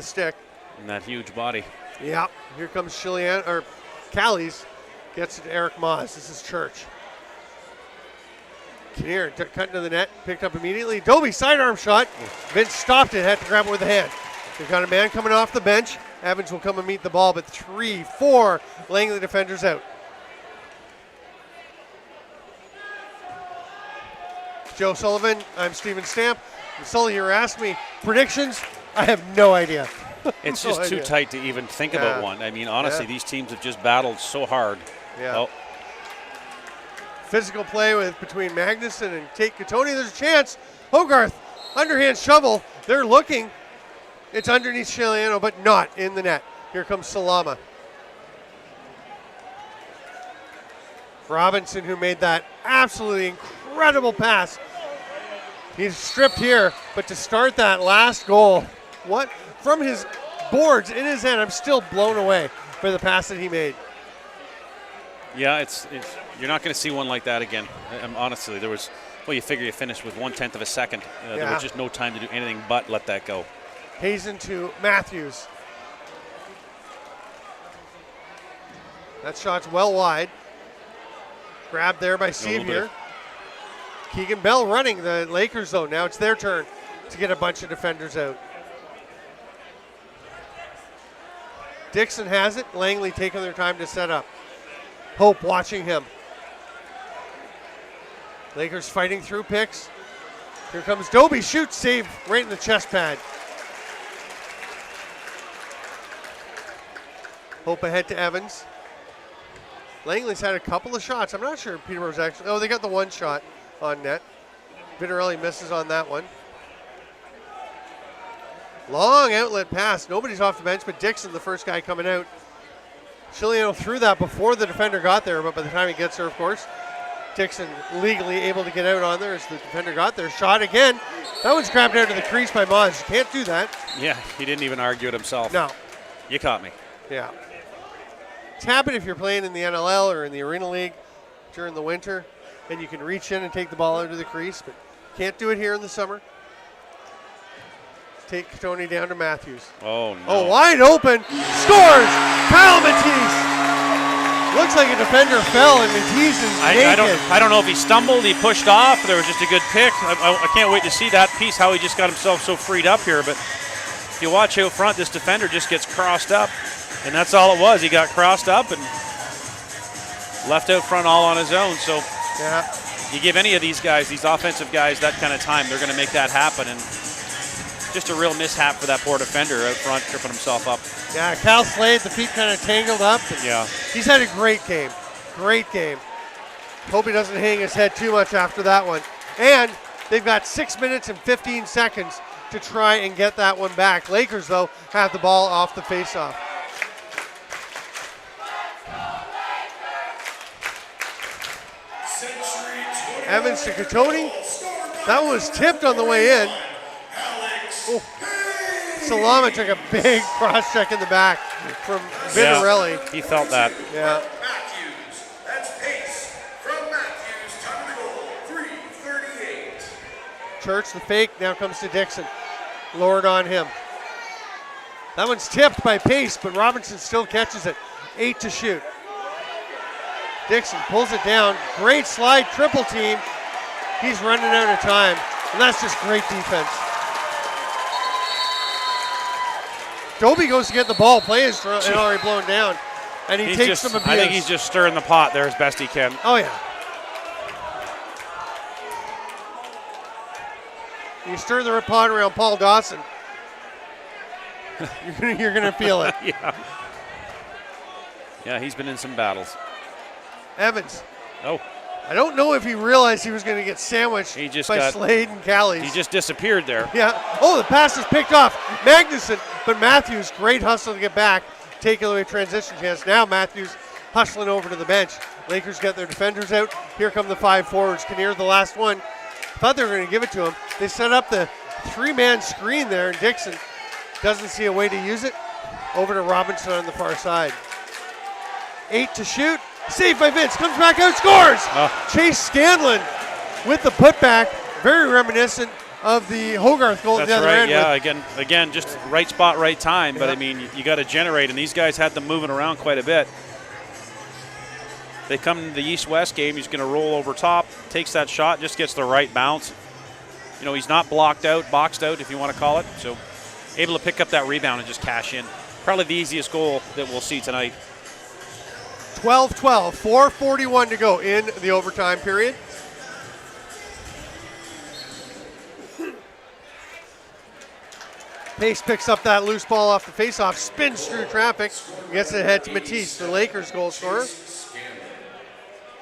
stick. And that huge body. Yeah, here comes Chiliano, or Callies, gets it to Eric Moss. This is Church. Kinnear cutting to the net, picked up immediately. Doby sidearm shot. Vince stopped it, had to grab it with a hand. They've got a man coming off the bench. Evans will come and meet the ball, but 3-4 Langley defenders out. Joe Sullivan, I'm Steven Stamp. Sully, you were asking me predictions. I have no idea. It's just too tight to even think about one. I mean, honestly, these teams have just battled so hard. Yeah. Oh. Physical play between Magnuson and Tate Catoni. There's a chance. Hogarth, underhand shovel. They're looking. It's underneath Chiliano, but not in the net. Here comes Salama. Robinson, who made that absolutely incredible pass. He's stripped here, but to start that last goal, what? From his boards in his hand, I'm still blown away by the pass that he made. Yeah, it's you're not going to see one like that again. Honestly, there was, well, you figure you finished with 1/10 of a second. There was just no time to do anything but let that go. Hazen to Matthews. That shot's well wide. Grabbed there by Sevier. Keegan Bell running the Lakers though. Now it's their turn to get a bunch of defenders out. Dixon has it. Langley taking their time to set up. Hope watching him. Lakers fighting through picks. Here comes Doby. Shoots, save right in the chest pad. Hope ahead to Evans. Langley's had a couple of shots. I'm not sure Peterborough's actually, oh, they got the one shot on net. Vitarelli misses on that one. Long outlet pass. Nobody's off the bench, but Dixon, the first guy coming out. Chiliano threw that before the defender got there, but by the time he gets there, of course, Dixon legally able to get out on there as the defender got there. Shot again. That one's grabbed out of the crease by Moz. You can't do that. Yeah, he didn't even argue it himself. No. You caught me. Yeah. It's happened if you're playing in the NLL or in the Arena League during the winter, and you can reach in and take the ball out of the crease, but can't do it here in the summer. Take Catoni down to Matthews. Oh, no. Oh, wide open. Scores! Kyle Matisse! Looks like a defender fell, and Matisse is naked. I don't know if he stumbled, he pushed off, there was just a good pick. I can't wait to see that piece, how he just got himself so freed up here. But if you watch out front, this defender just gets crossed up, and that's all it was. He got crossed up and left out front all on his own. So yeah. You give any of these guys, these offensive guys, that kind of time, they're going to make that happen. And just a real mishap for that poor defender out front, tripping himself up. Yeah, Cal Slade, the feet kind of tangled up. Yeah. He's had a great game. Great game. Hope he doesn't hang his head too much after that one. And they've got 6 minutes and 15 seconds to try and get that one back. Lakers, though, have the ball off the faceoff. Evans to Catoni. That one was tipped on the way in. Oh. Salama took a big cross check in the back from Vitarelli. Yeah, he felt that. Yeah. Matthews. That's pace from Matthews. Time to goal. 3:38. Church, the fake, now comes to Dixon. Lowered on him. That one's tipped by Pace, but Robinson still catches it. 8 to shoot. Dixon pulls it down. Great slide, triple team. He's running out of time, and that's just great defense. Doby goes to get the ball. Play is already blown down, and he takes some abuse. I think he's just stirring the pot there as best he can. Oh, yeah. You stir the pot around Paul Dawson, you're gonna feel it. Yeah, he's been in some battles. Evans. Oh. I don't know if he realized he was going to get sandwiched by Slade and Callies. He just disappeared there. Yeah. Oh, the pass is picked off. Magnuson, but Matthews, great hustle to get back. Take away transition chance. Now Matthews hustling over to the bench. Lakers get their defenders out. Here come the 5 forwards. Kinnear, the last one. Thought they were going to give it to him. They set up the 3-man screen there, and Dixon doesn't see a way to use it. Over to Robinson on the far side. 8 to shoot. Saved by Vince, comes back out, scores! Chase Scanlon with the putback, very reminiscent of the Hogarth goal at the other end. Yeah, again, just right spot, right time. But I mean, you got to generate, and these guys had them moving around quite a bit. They come to the East-West game. He's going to roll over top, takes that shot, just gets the right bounce. You know, he's not blocked out, boxed out, if you want to call it. So able to pick up that rebound and just cash in. Probably the easiest goal that we'll see tonight. 12-12, 4:41 to go in the overtime period. Pace picks up that loose ball off the faceoff, spins through traffic, gets it ahead to Matisse, the Lakers goal scorer.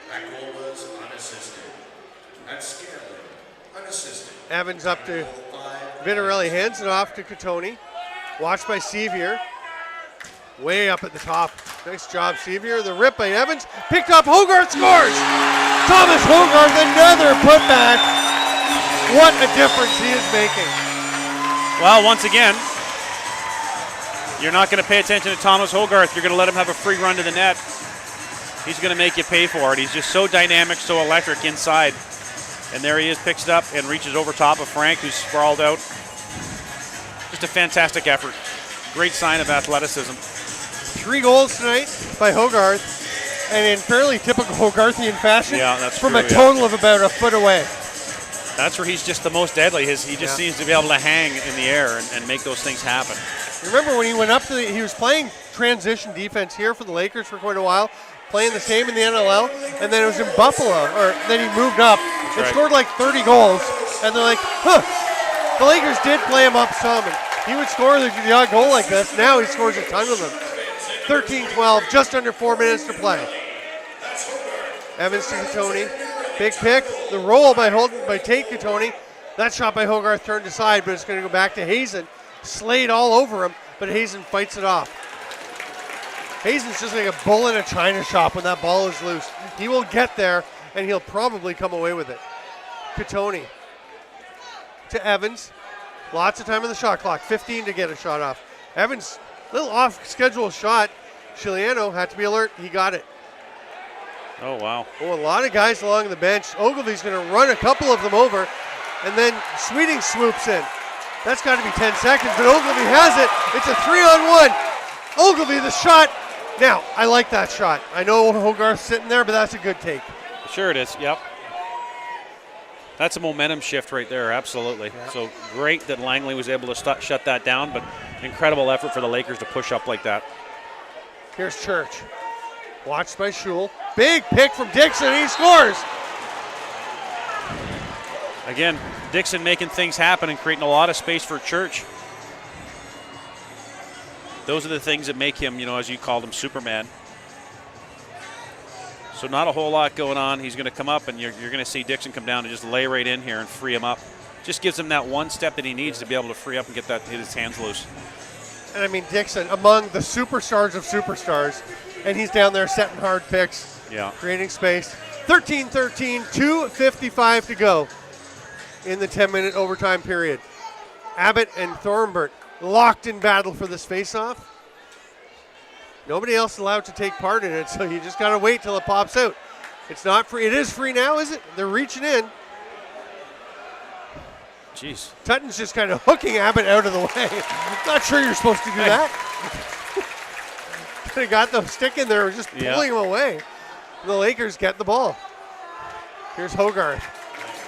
That goal was unassisted. That's Scanlon, unassisted. Evans up to Vitarelli, hands it off to Catoni. Watched by Sevier. Way up at the top. Nice job, Sevier. The rip by Evans. Picked up. Hogarth scores! Thomas Hogarth, another putback. What a difference he is making. Well, once again, you're not going to pay attention to Thomas Hogarth. You're going to let him have a free run to the net. He's going to make you pay for it. He's just so dynamic, so electric inside. And there he is, picks it up and reaches over top of Frank, who's sprawled out. Just a fantastic effort. Great sign of athleticism. 3 goals tonight by Hogarth, and in fairly typical Hogarthian fashion, from a total of about a foot away. That's where he's just the most deadly. He just seems to be able to hang in the air and make those things happen. Remember when he went up to he was playing transition defense here for the Lakers for quite a while, playing the same in the NLL, and then it was in Buffalo, or then he moved up and scored like 30 goals, and they're like, the Lakers did play him up some, and he would score the odd goal like this. Now he scores a ton of them. 13-12, just under 4 minutes to play. Evans to Catoni. Big pick. The roll by Tate Catoni. That shot by Hogarth turned aside, but it's going to go back to Hazen. Slade all over him, but Hazen fights it off. Hazen's just like a bull in a china shop when that ball is loose. He will get there, and he'll probably come away with it. Catoni to Evans. Lots of time on the shot clock. 15 to get a shot off. Evans, little off-schedule shot. Chiliano had to be alert. He got it. Oh, wow. Oh, a lot of guys along the bench. Ogilvy's going to run a couple of them over, and then Sweeting swoops in. That's got to be 10 seconds, but Ogilvy has it. It's a 3-on-1. Ogilvy, the shot. Now, I like that shot. I know Hogarth's sitting there, but that's a good take. Sure it is, yep. That's a momentum shift right there, absolutely. Yeah. So great that Langley was able to shut that down, but incredible effort for the Lakers to push up like that. Here's Church. Watched by Schul. Big pick from Dixon, he scores. Again, Dixon making things happen and creating a lot of space for Church. Those are the things that make him, as you called him, Superman. So not a whole lot going on. He's going to come up, and you're going to see Dixon come down and just lay right in here and free him up. Just gives him that one step that he needs to be able to free up and get his hands loose. And I mean, Dixon, among the superstars of superstars, and he's down there setting hard picks, creating space. 13-13, 2:55 to go in the 10-minute overtime period. Abbott and Thornbert locked in battle for this face-off. Nobody else allowed to take part in it, so you just got to wait till it pops out. It's not free. It is free now, is it? They're reaching in. Jeez. Tutton's just kind of hooking Abbott out of the way. Not sure you're supposed to do that. They got the stick in there, just pulling him away. The Lakers get the ball. Here's Hogarth.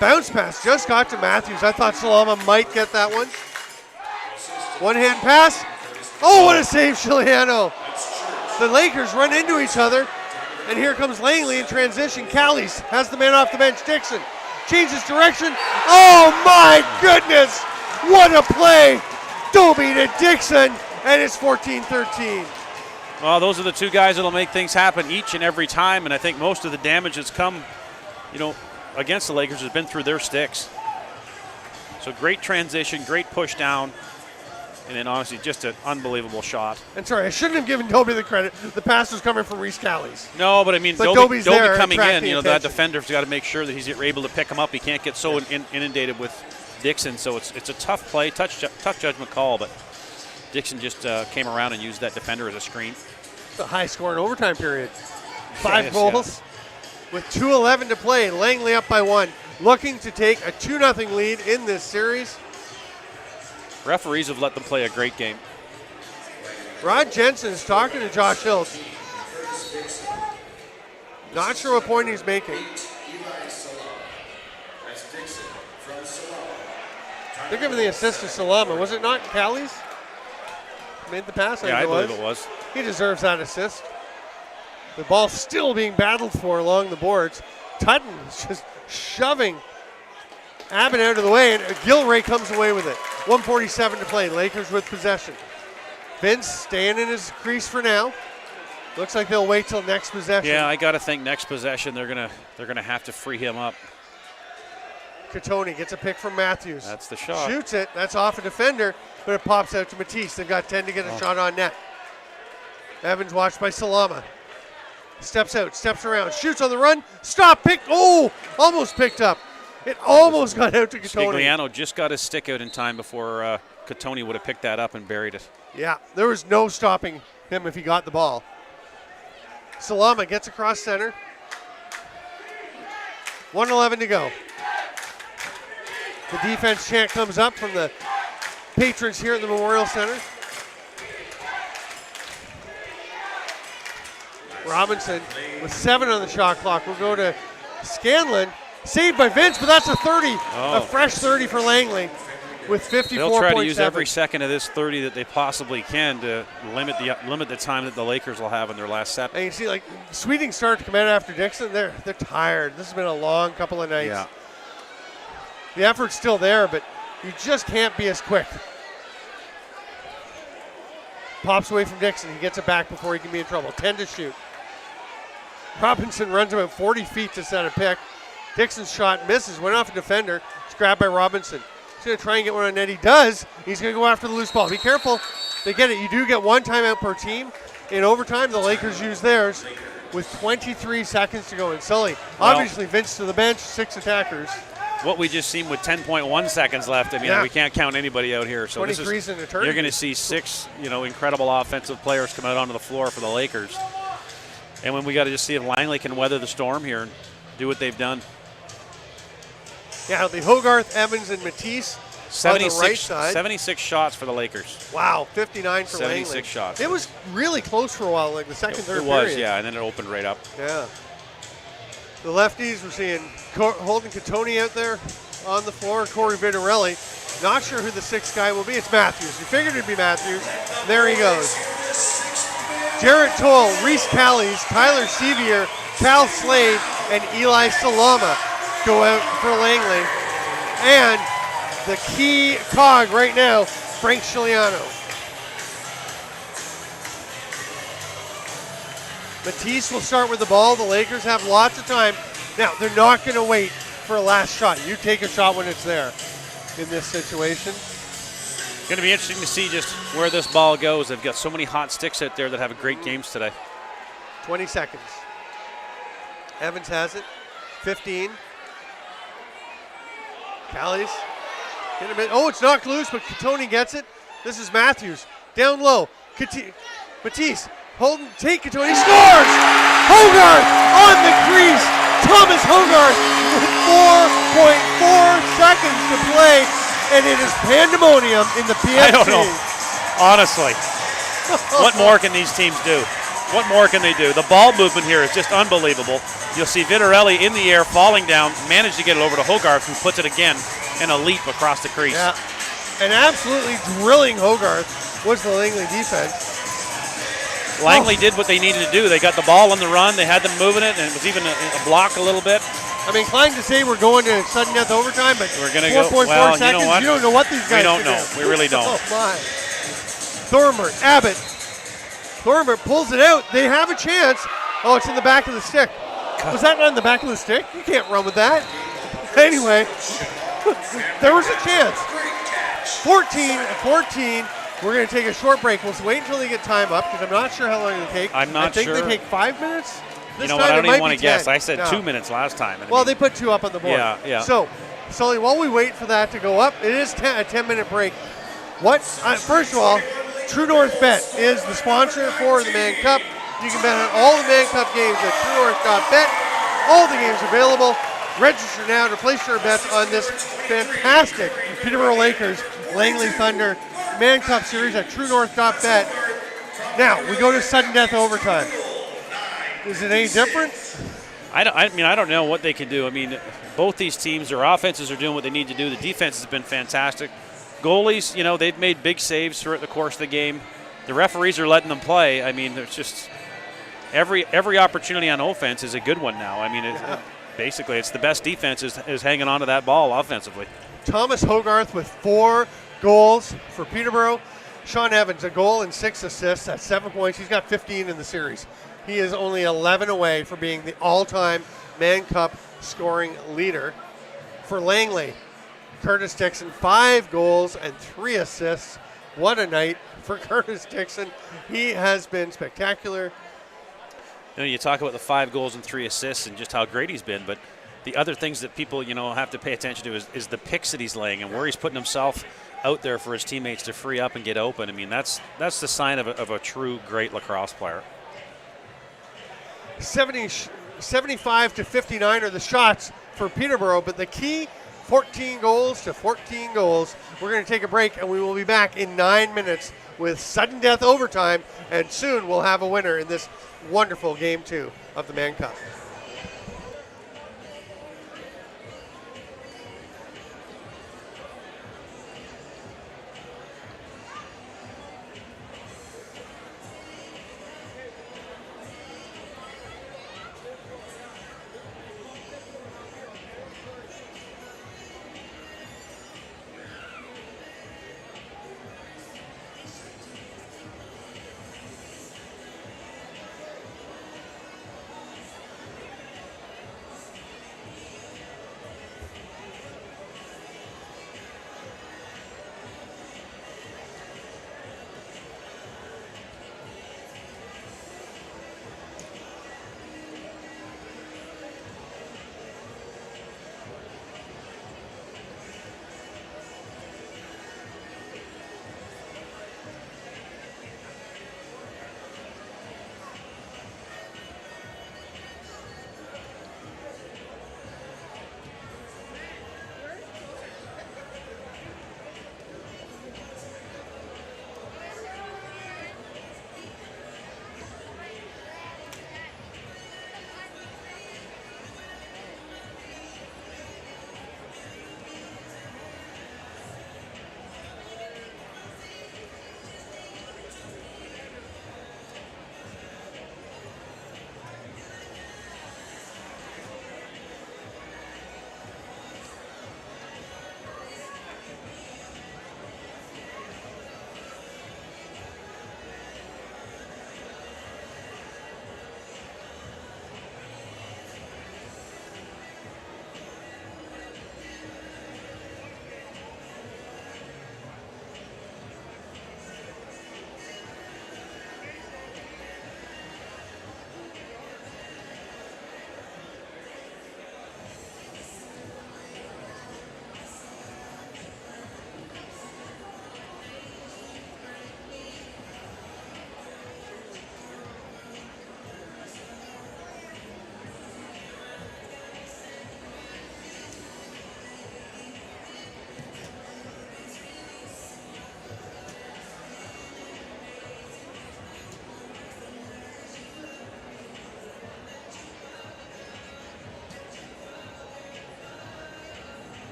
Bounce pass just got to Matthews. I thought Salama might get that one. One-hand pass. Oh, what a save, Chiliano. The Lakers run into each other, and here comes Langley in transition. Callies has the man off the bench. Dixon changes direction. Oh, my goodness. What a play. Dobie to Dixon, and it's 14-13. Well, those are the two guys that will make things happen each and every time, and I think most of the damage that's come, against the Lakers has been through their sticks. So great transition, great push down, and then honestly just an unbelievable shot. And sorry, I shouldn't have given Dobie the credit. The pass was coming from Reese Callies. No, but I mean, Dobie coming in, that defender's got to make sure that he's able to pick him up. He can't get so inundated with Dixon, so it's a tough play, tough judgment call, but Dixon just came around and used that defender as a screen. It's a high-scoring overtime period. 5 goals with 2:11 to play. Langley up by 1, looking to take a 2-0 lead in this series. Referees have let them play a great game. Rod Jensen is talking to Josh Hills. Not sure what point he's making. They're giving the assist to Salama. Was it not Callies? Made the pass? I believe it was. He deserves that assist. The ball still being battled for along the boards. Tutton is just shoving Abbott out of the way, and Gilray comes away with it. 1:47 to play. Lakers with possession. Vince staying in his crease for now. Looks like they'll wait till next possession. Yeah, I got to think next possession they're gonna have to free him up. Catoni gets a pick from Matthews. That's the shot. Shoots it. That's off a defender, but it pops out to Matisse. They've got 10 to get a shot on net. Evans watched by Salama. Steps out, steps around, shoots on the run. Stop, pick. Oh, almost picked up. It almost got out to Catoni. Scigliano just got his stick out in time before Catoni would have picked that up and buried it. Yeah, there was no stopping him if he got the ball. Salama gets across center. 1:11 to go. The defense chant comes up from the patrons here at the Memorial Center. Robinson with 7 on the shot clock. We'll go to Scanlon. Saved by Vince, but that's a 30. A fresh 30 for Langley with 54.7. They'll try to use every second of this 30 that they possibly can to limit the time that the Lakers will have in their last set. And you see, Sweeting started to come out after Dixon. They're tired. This has been a long couple of nights. Yeah. The effort's still there, but you just can't be as quick. Pops away from Dixon. He gets it back before he can be in trouble. 10 to shoot. Robinson runs about 40 feet to set a pick. Dixon's shot misses, went off a defender. It's grabbed by Robinson. He's going to try and get one on net. He does. He's going to go after the loose ball. Be careful. They get it. You do get 1 timeout per team. In overtime, the Lakers use theirs with 23 seconds to go. And Sully, obviously Vince to the bench, 6 attackers. What we just seen with 10.1 seconds left, I mean, we can't count anybody out here. So 23 is an eternity. You're going to see 6, incredible offensive players come out onto the floor for the Lakers. And when we got to just see if Langley can weather the storm here and do what they've done. Yeah, the Hogarth, Evans, and Matisse on the right side. 76 shots for the Lakers. Wow, 59 for 76 Langley. shots. It was really close for a while, like the second, third period. It was, yeah, and then it opened right up. Yeah. The lefties, we're seeing Holden Catoni out there on the floor, Corey Vitarelli. Not sure who the 6th guy will be. It's Matthews. You figured it'd be Matthews. There he goes. Jarrett Toll, Reese Callies, Tyler Sevier, Cal Slade, and Eli Salama go out for Langley. And the key cog right now, Frank Chiliano. Matisse will start with the ball. The Lakers have lots of time. Now, they're not going to wait for a last shot. You take a shot when it's there in this situation. Going to be interesting to see just where this ball goes. They've got so many hot sticks out there that have great games today. 20 seconds. Evans has it. 15. Callies. Oh, it's knocked loose, but Tony gets it. This is Matthews. Down low. Matisse. Holden, take Katoni, scores! Hogarth on the crease. Thomas Hogarth with 4.4 seconds to play, and it is pandemonium in the PFC. I don't know. Honestly, what more can these teams do? What more can they do? The ball movement here is just unbelievable. You'll see Vitarelli in the air, falling down, managed to get it over to Hogarth, who puts it again in a leap across the crease. Yeah, and absolutely drilling Hogarth was the Langley defense. Langley did what they needed to do. They got the ball on the run. They had them moving it, and it was even a block a little bit. I'm inclined to say we're going to sudden death overtime, but we're going to go. 4.4 Well, seconds, you know what? You don't know what these guys We don't know. do. We really don't. Oh, my. Thormer, Abbott. Thormer pulls it out. They have a chance. Oh, it's in the back of the stick. Was that not in the back of the stick? You can't run with that. Anyway, there was a chance. 14. We're going to take a short break. We'll wait until they get time up because I'm not sure how long it'll take. I'm not sure. I think they take 5 minutes. You know what? I don't even want to guess. I said 2 minutes last time. Well, they put 2 up on the board. Yeah. So, Sully, while we wait for that to go up, it is a 10-minute break. First of all, True North Bet is the sponsor for the Mann Cup. You can bet on all the Mann Cup games at truenorth.bet. All the games available. Register now to place your bets on this fantastic Peterborough Lakers Langley Thunder Mann Cup series at truenorth.bet. Now, we go to sudden death overtime. Is it any different? I don't know what they can do. I mean, both these teams, their offenses are doing what they need to do. The defense has been fantastic. Goalies, they've made big saves throughout the course of the game. The referees are letting them play. I mean, there's just every opportunity on offense is a good one now. I mean, basically, it's the best defense is hanging on to that ball offensively. Thomas Hogarth with 4 goals for Peterborough. Sean Evans, a goal and 6 assists at 7 points. He's got 15 in the series. He is only 11 away from being the all-time Mann Cup scoring leader. For Langley, Curtis Dixon, 5 goals and 3 assists. What a night for Curtis Dixon. He has been spectacular. You talk about the 5 goals and 3 assists and just how great he's been, but the other things that people, have to pay attention to is the picks that he's laying and where he's putting himself out there for his teammates to free up and get open. I mean, that's the sign of a true great lacrosse player. 75 to 59 are the shots for Peterborough, but the key, 14 goals to 14 goals. We're going to take a break, and we will be back in 9 minutes with sudden death overtime, and soon we'll have a winner in this wonderful Game 2 of the Mann Cup.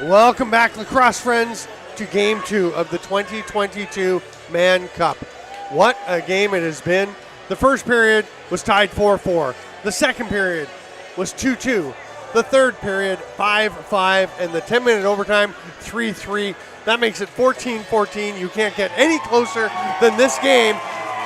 Welcome back, lacrosse friends, to Game 2 of the 2022 Mann Cup. What a game it has been. The first period was tied 4-4. The second period was 2-2. The third period, 5-5. And the 10-minute overtime, 3-3. That makes it 14-14. You can't get any closer than this game.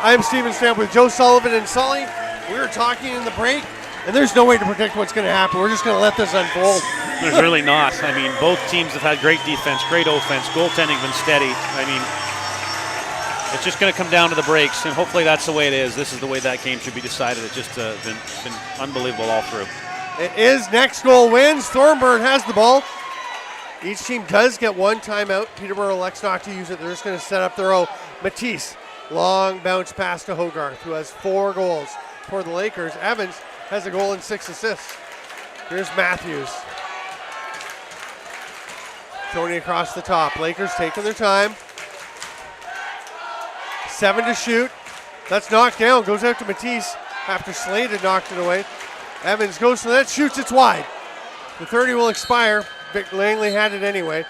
I'm Steven Stamp with Joe Sullivan and Sully. We were talking in the break, and there's no way to predict what's going to happen. We're just going to let this unfold. There's really not. I mean, both teams have had great defense, great offense, goaltending been steady. I mean, it's just going to come down to the breaks, and hopefully that's the way it is. This is the way that game should be decided. It's just been unbelievable all through. It is. Next goal wins. Thornburn has the ball. Each team does get one timeout. Peterborough elects not to use it. They're just going to set up their own. Matisse, long bounce pass to Hogarth, who has 4 goals for the Lakers. Evans has a goal and 6 assists. Here's Matthews. Tony across the top. Lakers taking their time. 7 to shoot. That's knocked down. Goes out to Matisse after Slade had knocked it away. Evans goes to the net, shoots, it's wide. The 30 will expire. Vic Langley had it anyway.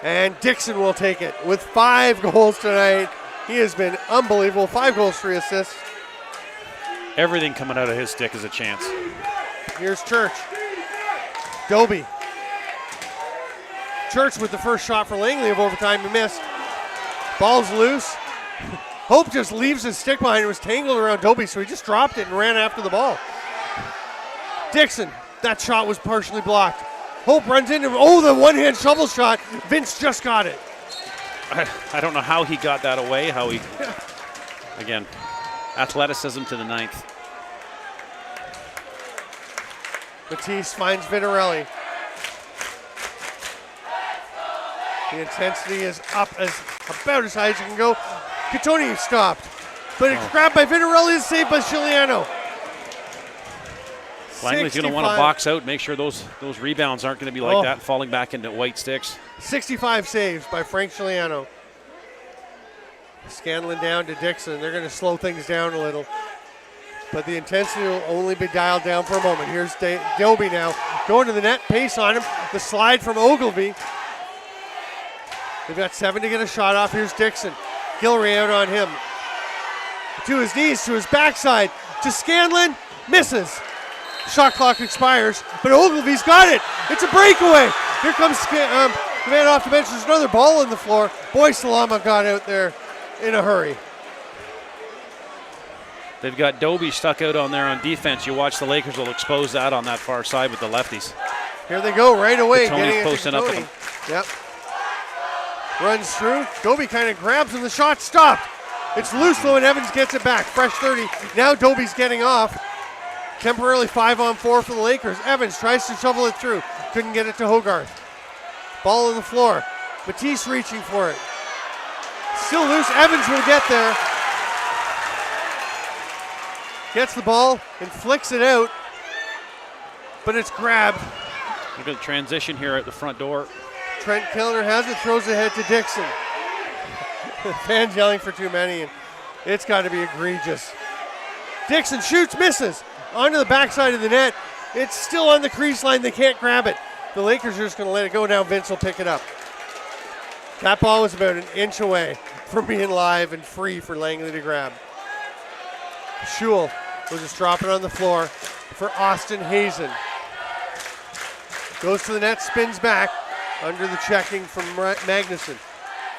And Dixon will take it with 5 goals tonight. He has been unbelievable. 5 goals, 3 assists. Everything coming out of his stick is a chance. Here's Church. Doby. Church with the first shot for Langley of overtime. He missed. Ball's loose. Hope just leaves his stick behind. It was tangled around Doby, so he just dropped it and ran after the ball. Dixon. That shot was partially blocked. Hope runs into him. Oh, the one-hand shovel shot. Vince just got it. I don't know how he got that away, again, athleticism to the 9th. Matisse finds Vitarelli. The intensity is up about as high as you can go. Catoni stopped, but it's grabbed by Vitarelli and saved by Chiliano. Langley's going to want to box out, make sure those rebounds aren't going to be like that, falling back into white sticks. 65 saves by Frank Chiliano. Scanlon down to Dixon. They're going to slow things down a little. But the intensity will only be dialed down for a moment. Here's Doby now. Going to the net, pace on him. The slide from Ogilvy. They've got 7 to get a shot off. Here's Dixon. Gilray out on him. To his knees, to his backside. To Scanlon. Misses. Shot clock expires, but Ogilvy's got it. It's a breakaway. Here comes the man off the bench. There's another ball on the floor. Boy, Salama got out there in a hurry. They've got Doby stuck out on there on defense. You watch the Lakers will expose that on that far side with the lefties. Here they go right away. Tony's posting up with him. Yep. Runs through. Doby kind of grabs him. The shot stopped. It's loose though, and Evans gets it back. Fresh 30. Now Doby's getting off. Temporarily 5-on-4 for the Lakers. Evans tries to shovel it through. Couldn't get it to Hogarth. Ball on the floor. Matisse reaching for it. Still loose. Evans will get there. Gets the ball and flicks it out. But it's grabbed. Look at the transition here at the front door. Trent Kellner has it. Throws ahead to Dixon. Fans yelling for too many. And it's got to be egregious. Dixon shoots, misses. Onto the backside of the net. It's still on the crease line. They can't grab it. The Lakers are just going to let it go. Now Vince will pick it up. That ball was about an inch away from being live and free for Langley to grab. Schul will just drop it on the floor for Austin Hazen. Goes to the net, spins back under the checking from Magnuson.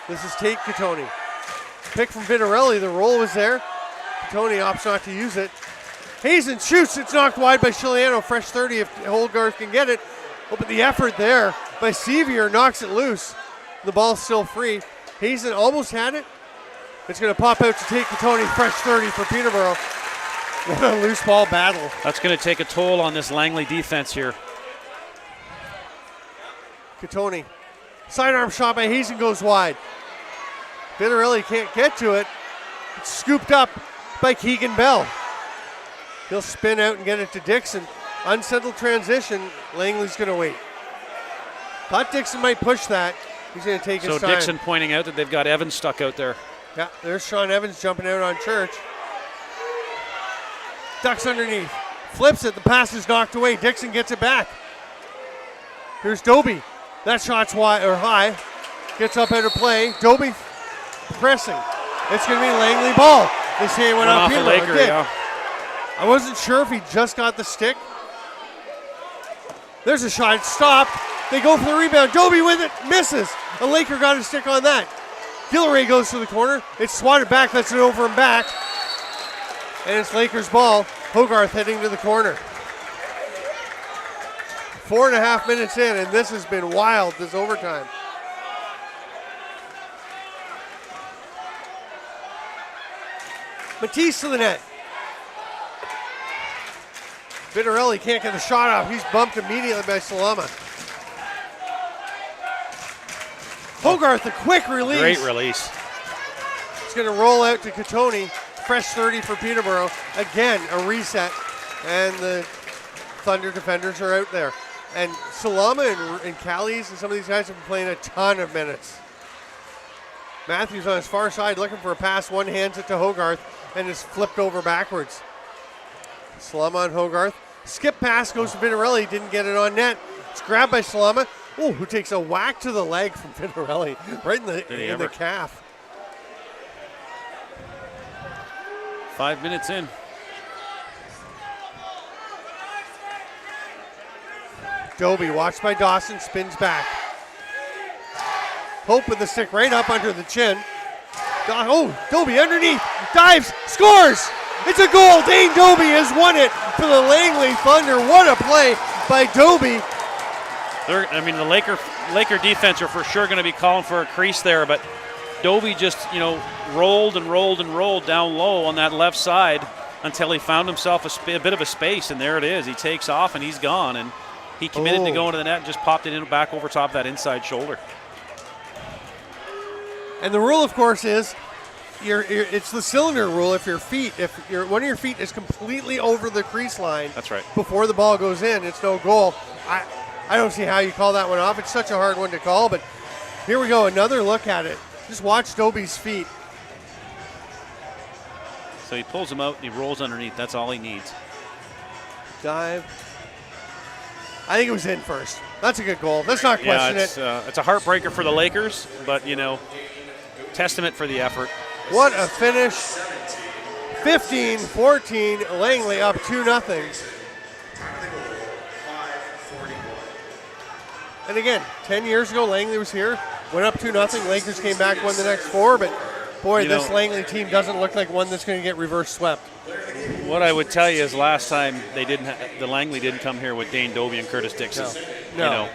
This is Tate Catoni. Pick from Vitarelli. The roll was there. Catoni opts not to use it. Hazen shoots. It's knocked wide by Chiliano. Fresh 30 if Hogarth can get it. Oh, but the effort there by Sevier knocks it loose. The ball's still free. Hazen almost had it. It's going to pop out to Tate Catoni. Fresh 30 for Peterborough. What a loose ball battle. That's going to take a toll on this Langley defense here. Catoni. Sidearm shot by Hazen goes wide. Vitarelli can't get to it. It's scooped up by Keegan Bell. He'll spin out and get it to Dixon. Unsettled transition. Langley's going to wait. Thought Dixon might push that. He's going to take his time. So Dixon pointing out that they've got Evans stuck out there. Yeah, there's Sean Evans jumping out on Church. Ducks underneath. Flips it. The pass is knocked away. Dixon gets it back. Here's Doby. That shot's wide or high. Gets up out of play. Dobie pressing. It's going to be Langley ball. They say it went off a Peterborough. Laker, It did. yeah. I wasn't sure if he just got the stick. There's a shot. It's stopped. They go for the rebound. Dobie with it. Misses. A Laker got a stick on that. Gilray goes to the corner. It's swatted back. That's it over and back. And it's Lakers ball. Hogarth heading to the corner. 4.5 minutes in, and this has been wild, this overtime. Matisse to the net. Vitarelli can't get the shot off. He's bumped immediately by Salama. Hogarth, a quick release. Great release. It's going to roll out to Catoni. Fresh 30 for Peterborough. Again, a reset. And the Thunder defenders are out there. And Salama and Callies and some of these guys have been playing a ton of minutes. Matthews on his far side looking for a pass. One hands it to Hogarth and is flipped over backwards. Salama on Hogarth. Skip pass goes to Vitarelli. Didn't get it on net. It's grabbed by Salama. Oh, who takes a whack to the leg from Vitarelli. Right in the calf. 5 minutes in. Dobie, watched by Dawson, spins back. Hope with the stick right up under the chin. Dobie underneath, dives, scores! It's a goal. Dane Dobie has won it for the Langley Thunder. What a play by Dobie. The Laker defense are for sure going to be calling for a crease there, but Dobie just, rolled and rolled and rolled down low on that left side until he found himself a bit of a space, and there it is. He takes off and he's gone, and he committed to going to the net and just popped it in back over top of that inside shoulder. And the rule, of course, is it's the cylinder rule. If one of your feet is completely over the crease line, that's right, before the ball goes in, it's no goal. I don't see how you call that one off. It's such a hard one to call, but here we go. Another look at it. Just watch Dobie's feet. So he pulls him out and he rolls underneath. That's all he needs. Dive. I think it was in first. That's a good goal. Let's not question it. It's a heartbreaker for the Lakers, but, testament for the effort. What a finish. 15-14, Langley up 2-0. And again, 10 years ago, Langley was here, went up 2-0. Lakers came back, won the next 4, but boy, this Langley team doesn't look like one that's going to get reverse swept. What I would tell you is last time the Langley didn't come here with Dane Dobie and Curtis Dixon. No.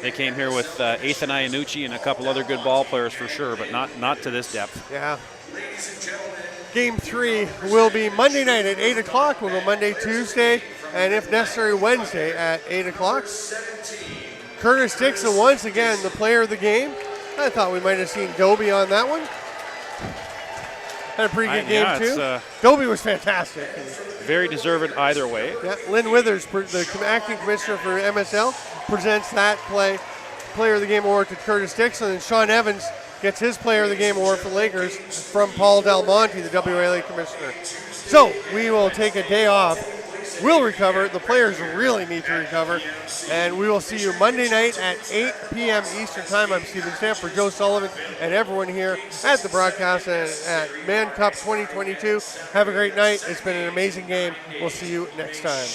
They came here with Ethan Iannucci and a couple other good ball players for sure, but not to this depth. Yeah. Game 3 will be Monday night at 8 o'clock. We'll go Monday, Tuesday, and if necessary, Wednesday at 8 o'clock. Curtis Dixon, once again, the player of the game. I thought we might have seen Dobie on that one. Had a pretty good game, too. Dobie was fantastic. Very deserved either way. Yeah, Lynn Withers, the acting commissioner for MSL, presents that player of the game award to Curtis Dixon, and Sean Evans gets his player of the game award for Lakers from Paul Del Monte, the WLA commissioner. So we will take a day off. We'll recover. The players really need to recover. And we will see you Monday night at 8 p.m. Eastern Time. I'm Stephen Stamp for Joe Sullivan and everyone here at the broadcast and at Mann Cup 2022. Have a great night. It's been an amazing game. We'll see you next time.